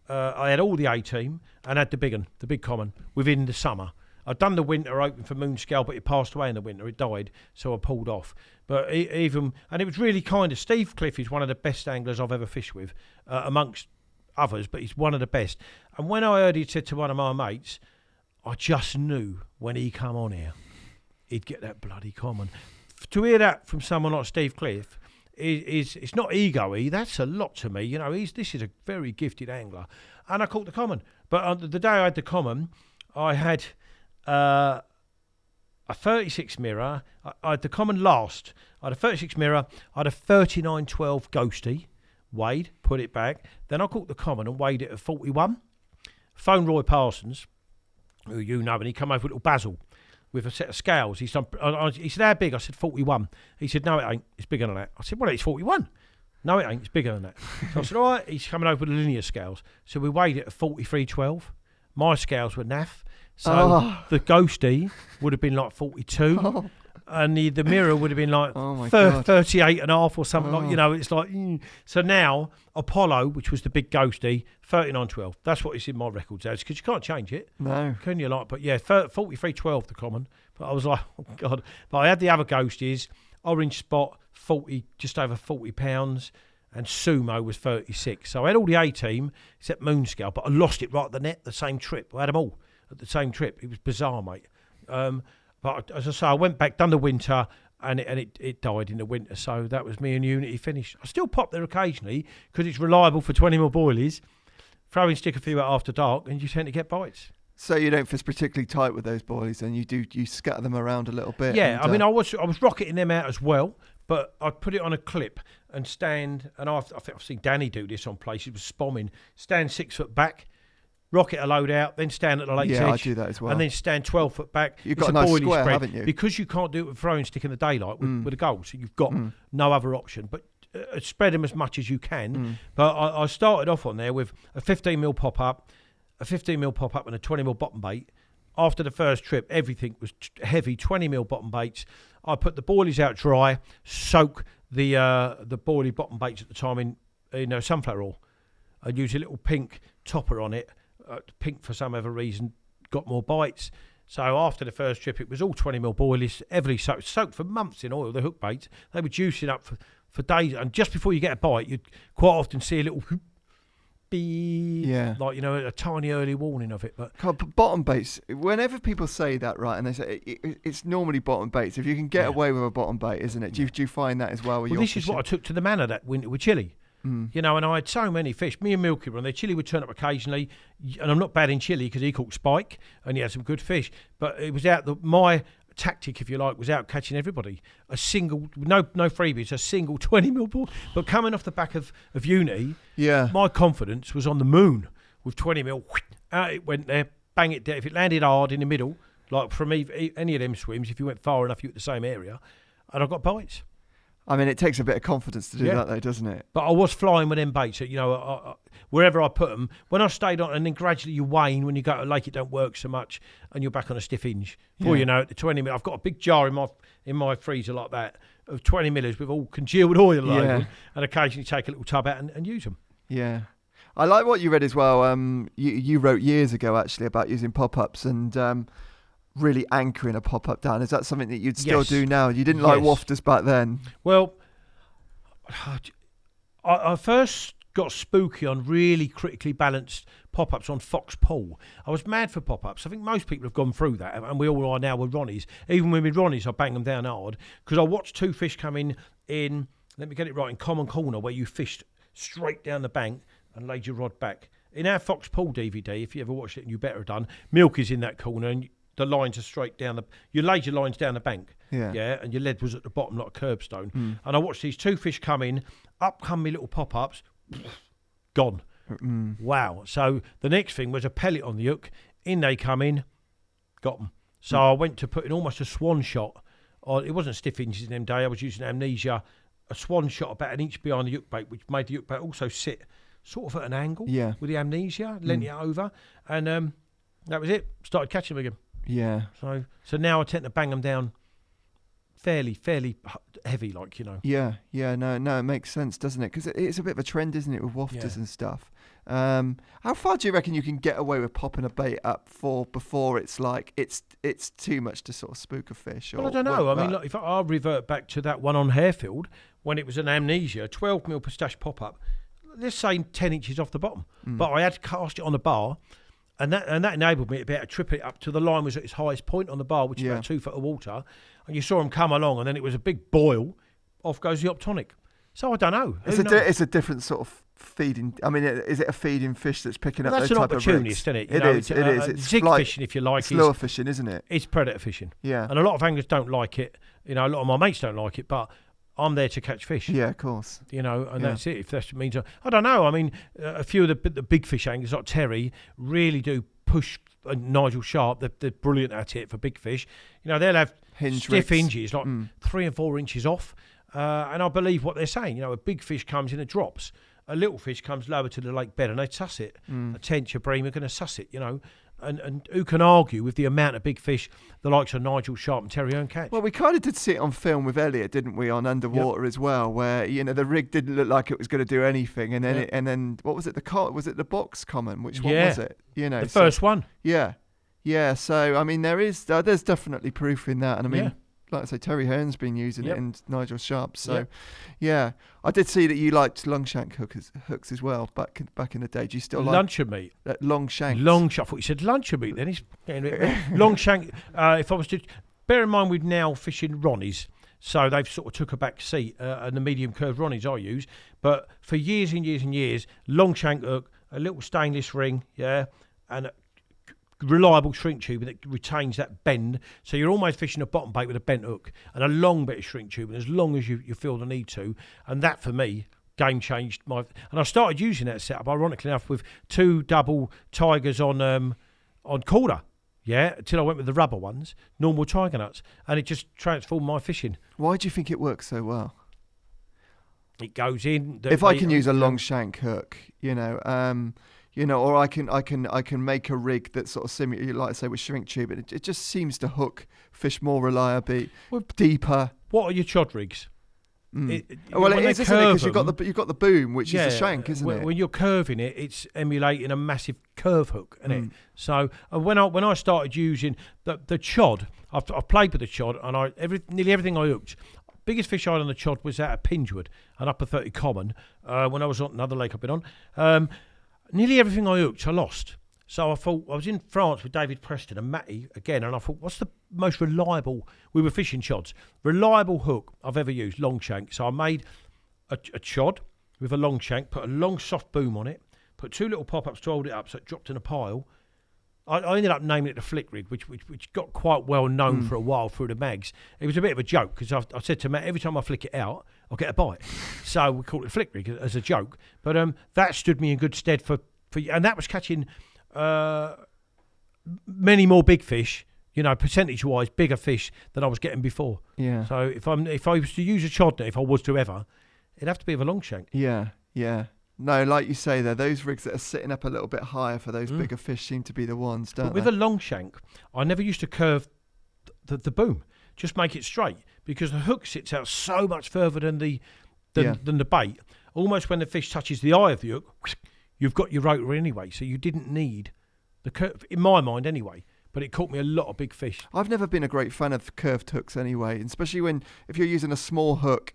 I had all the A-team and had the big one, the big common, within the summer. I'd done the winter open for Moonscale, but it passed away in the winter. It died, so I pulled off. But and it was really kind of, Steve Cliff is one of the best anglers I've ever fished with, amongst others, but he's one of the best. And when I heard he said to one of my mates, I just knew when he come on here, he'd get that bloody common. To hear that from someone like Steve Cliff, it's not ego-y, that's a lot to me. You know, this is a very gifted angler. And I caught the common. But the day I had the common, I had a 36 mirror. I had the common last. I had a 36 mirror. I had a 3912 ghosty. Weighed, put it back. Then I caught the common and weighed it at 41. Phoned Roy Parsons, who you know, and he come over with a little basil with a set of scales. He said, how big? I said, 41. He said, no, it ain't. It's bigger than that. I said, well, it's 41. No, it ain't. It's bigger than that. So I said, all right. He's coming over with the linear scales. So we weighed it at 43.12. My scales were naff. So the ghosty would have been like 42. Oh. And the mirror would have been like 38 and a half or something. Like, you know, it's like, So now Apollo, which was the big ghosty, 39.12. That's what it's in my records as, because you can't change it. No. Can you? But yeah, 43.12 the common. But I was like, oh God. But I had the other ghosties, orange spot, 40, just over 40 pounds. And Sumo was 36. So I had all the A-team except Moonscale, but I lost it right at the net the same trip. I had them all at the same trip. It was bizarre, mate. But as I say, I went back, done the winter, and it died in the winter. So that was me and Unity finished. I still pop there occasionally because it's reliable for 20mm boilies. Throw in stick a few out after dark, and you tend to get bites. So you don't fish particularly tight with those boilies, and you scatter them around a little bit. Yeah, I mean, I was rocketing them out as well, but I put it on a clip and stand. And I think I've seen Danny do this on places with spomming. Stand 6 foot back. Rocket a load out, then stand at the lake's edge. Yeah, I do that as well. And then stand 12 foot back. You've got a nice square, spread, haven't you? Because you can't do it with throwing stick in the daylight with a goal, so you've got no other option. But spread them as much as you can. But I started off on there with a 15mm pop-up, a 15mm pop-up and a 20mm bottom bait. After the first trip, everything was heavy, 20mm bottom baits. I put the boilies out dry, soak the boilie bottom baits at the time in sunflower oil. I'd use a little pink topper on it. Pink for some other reason got more bites. So after the first trip, it was all 20mm boilies, heavily soaked for months in oil. The hook baits, they were juicing up for days, and just before you get a bite, you'd quite often see a little beep, like a tiny early warning of it. But bottom baits, whenever people say that, right, and they say it's normally bottom baits. If you can get away with a bottom bait, isn't it? Do you find that as well? Well, this is what I took to the manor that winter with chili. You know, and I had so many fish. Me and Milky were on there. Chili would turn up occasionally, and I'm not bad in chili because he caught spike and he had some good fish. But it was my tactic, if you like, was out catching everybody. A single, no freebies, a single 20mm ball. But coming off the back of Uni, my confidence was on the moon with 20mm. Out it went there, bang it down. If it landed hard in the middle, like from any of them swims, if you went far enough, you were at the same area, and I got bites. I mean, it takes a bit of confidence to do that, though, doesn't it? But I was flying with them baits. So, wherever I put them, when I stayed on, and then gradually you wane when you go to a lake, it don't work so much, and you're back on a stiff hinge. Before you know it, the 20mm. I've got a big jar in my freezer like that of 20mm with all congealed oil over them, and occasionally take a little tub out and use them. Yeah. I like what you read as well. You wrote years ago, actually, about using pop-ups and really anchoring a pop-up down. Is that something that you'd still do now? You didn't like wafters back then? Well, I first got spooky on really critically balanced pop-ups on Fox Pool. I was mad for pop-ups. I think most people have gone through that, and we all are now with Ronnies. Even with Ronnies, I bang them down hard, because I watched two fish come in, let me get it right, in Common Corner, where you fished straight down the bank and laid your rod back. In our Fox Pool DVD, if you ever watched it, and you better have done, Milk is in that corner, and the lines are straight down you laid your lines down the bank, and your lead was at the bottom like a curbstone. And I watched these two fish come in, up come me little pop-ups, gone. Wow. So the next thing was a pellet on the hook, in they come in, got them. So I went to put in almost a swan shot. It wasn't stiff hinges in them day, I was using Amnesia, a swan shot about an inch behind the hook bait, which made the hook bait also sit sort of at an angle Yeah. with the amnesia, leant it over, and that was it. Started catching them again. Yeah. So now I tend to bang them down fairly heavy, like, you know. Yeah. No, it makes sense, doesn't it? Because it's a bit of a trend, isn't it, with wafters and stuff. How far do you reckon you can get away with popping a bait up for before it's like it's too much to sort of spook a fish? Well, I don't know. I mean, look, if I'll revert back to that one on Hairfield when it was an amnesia, 12mm pistache pop up, let's say 10 inches off the bottom, but I had to cast it on the bar. And that enabled me to be able to trip it up to the line was at its highest point on the bar, which is about 2 foot of water. And you saw them come along, and then it was a big boil. Off goes the optonic. So I don't know. It's a different sort of feeding. I mean, is it a feeding fish that's picking up those type of rigs? That's an opportunist, isn't it? It is. It's zig like fishing, if you like. It's lure fishing, isn't it? It's predator fishing. Yeah. And a lot of anglers don't like it. You know, a lot of my mates don't like it, but I'm there to catch fish. Yeah, of course. You know, and that's it. If that means, I don't know. I mean, a few of the big fish anglers like Terry really do push. Nigel Sharp, they're brilliant at it for big fish. You know, they'll have stiff hinges, like 3 and 4 inches off. And I believe what they're saying. You know, a big fish comes in and drops. A little fish comes lower to the lake bed and they suss it. A tench, a bream are going to suss it, you know. And who can argue with the amount of big fish the likes of Nigel Sharp and Terry Hearn catch? Well, we kind of did see it on film with Elliot, didn't we, on Underwater as well, where, you know, the rig didn't look like it was going to do anything, and then and then what was it? Was it the box common? Which one was it? You know, the first one. Yeah. So I mean, there's definitely proof in that, and I mean. Like I say, Terry Hearn's been using it, and Nigel Sharp. So, I did see that you liked longshank hooks as well back in the day. Do you still like luncheon meat? Longshank. I thought you said luncheon meat. Then he's getting a bit longshank. If I was to bear in mind, we're now fishing Ronnies, so they've sort of took a back seat, and the medium curved Ronnies I use. But for years and years and years, longshank hook, a little stainless ring, and a reliable shrink tube that retains that bend, so you're almost fishing a bottom bait with a bent hook and a long bit of shrink tube, and as long as you feel the need to, and that for me game changed and I started using that setup ironically enough with 2 double tigers on Korda, until I went with the rubber ones, normal tiger nuts, and it just transformed my fishing. Why do you think it works so well? It goes in. If I can use a long shank hook, or I can make a rig that sort of simulates, like I say, with shrink tube, and it just seems to hook fish more reliably, deeper. What are your chod rigs? It is, isn't it? Because you've got the boom, which is the shank, isn't it? When you're curving it, it's emulating a massive curve hook, isn't it? So when I started using the chod, I've played with the chod, and nearly everything I hooked. Biggest fish I had on the chod was out of Pingewood, an upper 30 common. When I was on another lake I've been on. Nearly everything I hooked, I lost. So I thought, I was in France with David Preston and Matty again, and I thought, what's the most reliable, we were fishing chods, reliable hook I've ever used, long shank. So I made a chod with a long shank, put a long soft boom on it, put 2 little pop-ups to hold it up so it dropped in a pile. I ended up naming it the Flick Rig, which got quite well known for a while through the mags. It was a bit of a joke because I said to Matt, every time I flick it out, I'll get a bite. So we called it Flick Rig as a joke. But that stood me in good stead for and that was catching many more big fish, percentage-wise, bigger fish than I was getting before. Yeah. So if I was to use a chod net, if I was to ever, it'd have to be of a long shank. Yeah. No, like you say there, those rigs that are sitting up a little bit higher for those bigger fish seem to be the ones, don't they? With a long shank, I never used to curve the boom, just make it straight, because the hook sits out so much further than the bait. Almost when the fish touches the eye of the hook, you've got your rotor anyway, so you didn't need the curve, in my mind anyway. But it caught me a lot of big fish. I've never been a great fan of curved hooks anyway, especially if you're using a small hook,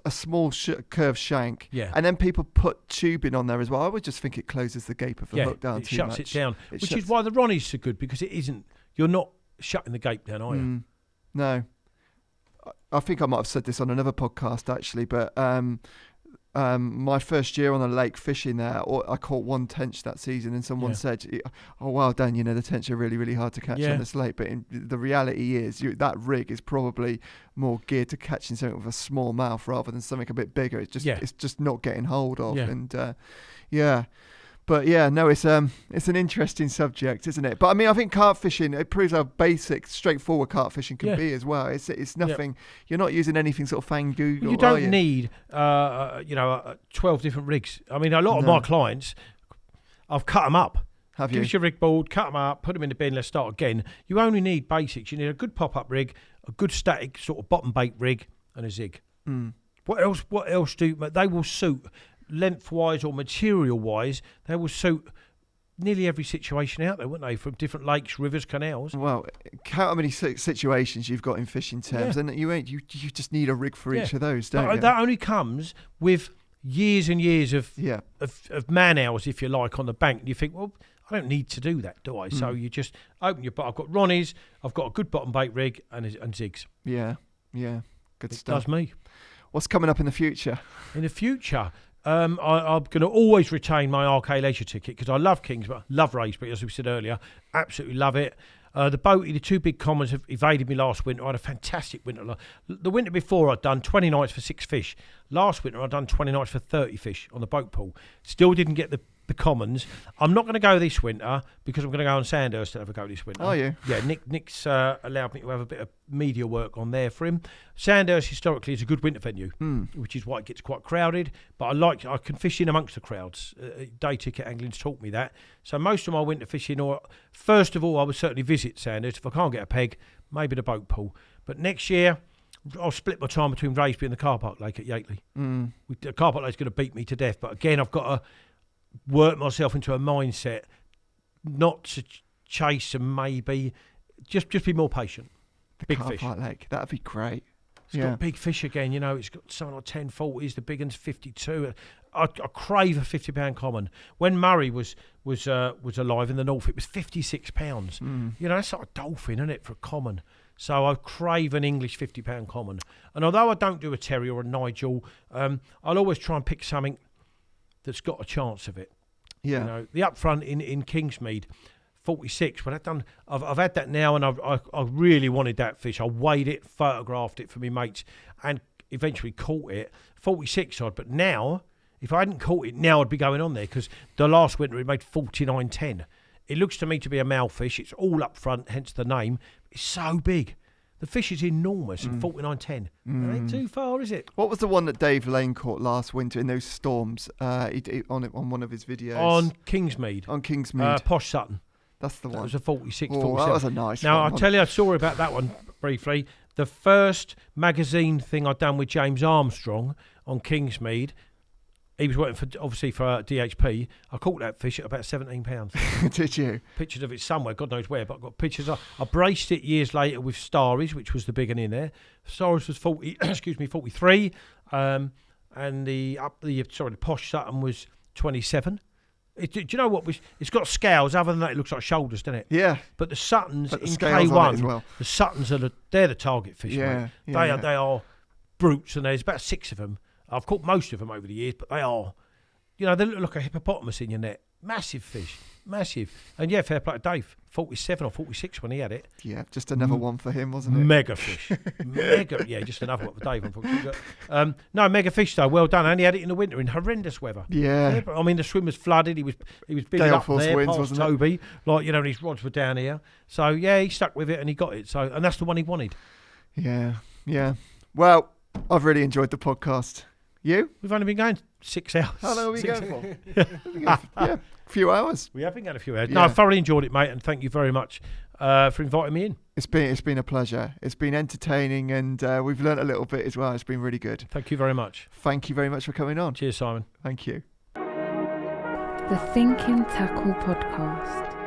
a small curved shank, and then people put tubing on there as well. I would just think it closes the gape of the hook down too much. It shuts it down, which is why the Ronnies are good, because it isn't. You're not shutting the gape down, are you? No. I think I might have said this on another podcast actually, but my first year on a lake fishing there, I caught 1 tench that season, and someone said, "Oh wow, Dan, the tench are really, really hard to catch on this lake." But the reality is, that rig is probably more geared to catching something with a small mouth rather than something a bit bigger. It's just not getting hold of, and But yeah, no, it's an interesting subject, isn't it? But I mean, I think carp fishing, it proves how basic, straightforward carp fishing can be as well. It's nothing. You're not using anything sort of fangoogle. You don't need 12 different rigs. I mean, a lot of my clients, I've cut them up. Have you? Give us your rig board, cut them up, put them in the bin, let's start again. You only need basics. You need a good pop-up rig, a good static sort of bottom bait rig, and a zig. What else do they will suit lengthwise or material-wise? They will suit nearly every situation out there, wouldn't they? From different lakes, rivers, canals. Well, count how many situations you've got in fishing terms, and you just need a rig for each of those, don't you? That only comes with years and years of man hours, if you like, on the bank. And you think, well, I don't need to do that, do I? So you just open your. I've got Ronnie's. I've got a good bottom bait rig and zigs. Yeah, good stuff. Does me. What's coming up in the future? In the future, I'm going to always retain my RK Leisure ticket because I love Kings, but I love Raysbury, as we said earlier. Absolutely love it. The boaty, the two big commons have evaded me last winter. I had a fantastic winter. The winter before, I'd done 20 nights for 6 fish. Last winter, I'd done 20 nights for 30 fish on the boat pool. Still didn't get the commons. I'm not going to go this winter because I'm going to go on Sandhurst to have a go this winter. Are you? Yeah, Nick's allowed me to have a bit of media work on there for him. Sandhurst historically is a good winter venue, which is why it gets quite crowded. But I can fish in amongst the crowds. Day ticket angling's taught me that. So most of my winter fishing, or first of all, I would certainly visit Sandhurst. If I can't get a peg, maybe the boat pool. But next year, I'll split my time between Raysbury and the car park lake at Yateley. The car park lake's going to beat me to death. But again, I've got to work myself into a mindset not to chase and maybe just be more patient. The big car fish. park lake, that'd be great. It's got big fish again, it's got something like 1040s, the big one's 52. I crave a £50 common. When Murray was alive in the north, it was £56. That's like a dolphin, isn't it, for a common? So I crave an English £50 common. And although I don't do a Terry or a Nigel, I'll always try and pick something that's got a chance of it. The upfront in Kingsmead, 46. But I've had that now, and I really wanted that fish. I weighed it, photographed it for me mates, and eventually caught it. 46 odd. But now, if I hadn't caught it, now I'd be going on there because the last winter it made 49.10. It looks to me to be a male fish. It's all up front, hence the name. It's so big. The fish is enormous, and 49.10. That ain't too far, is it? What was the one that Dave Lane caught last winter in those storms? He on one of his videos. On Kingsmead. Posh Sutton. That's the one. That was a 46, Oh, 47. that was a nice now, one. I'll tell you a story about that one briefly. The first magazine thing I'd done with James Armstrong on Kingsmead, he was working for DHP. I caught that fish at about £17. Did you? Pictures of it somewhere, God knows where, but I've got pictures. I braced it years later with Starries, which was the big one in there. Starries was 43, and the Posh Sutton was 27. Do you know what? It's got scales. Other than that, it looks like shoulders, doesn't it? Yeah. But the Suttons in scales on it as K1, well. the Suttons they're the target fish. Yeah, mate. They are brutes, and there's about 6 of them. I've caught most of them over the years, but they are, they look like a hippopotamus in your net. Massive fish, massive. And fair play to Dave, 47 or 46 when he had it. Yeah, just another one for him, wasn't it? Mega fish, just another one for Dave, unfortunately. No, mega fish though, well done. And he had it in the winter in horrendous weather. Yeah. I mean, the swim was flooded. He was bidding up there winds, past wasn't Toby, and his rods were down here. So he stuck with it and he got it. So, and that's the one he wanted. Yeah. Well, I've really enjoyed the podcast. You? We've only been going 6 hours. How long have we going for? A few hours. We have been going a few hours. Yeah. No, I thoroughly enjoyed it, mate, and thank you very much for inviting me in. It's been a pleasure. It's been entertaining, and we've learnt a little bit as well. It's been really good. Thank you very much. Thank you very much for coming on. Cheers, Simon. Thank you. The Thinking Tackle Podcast.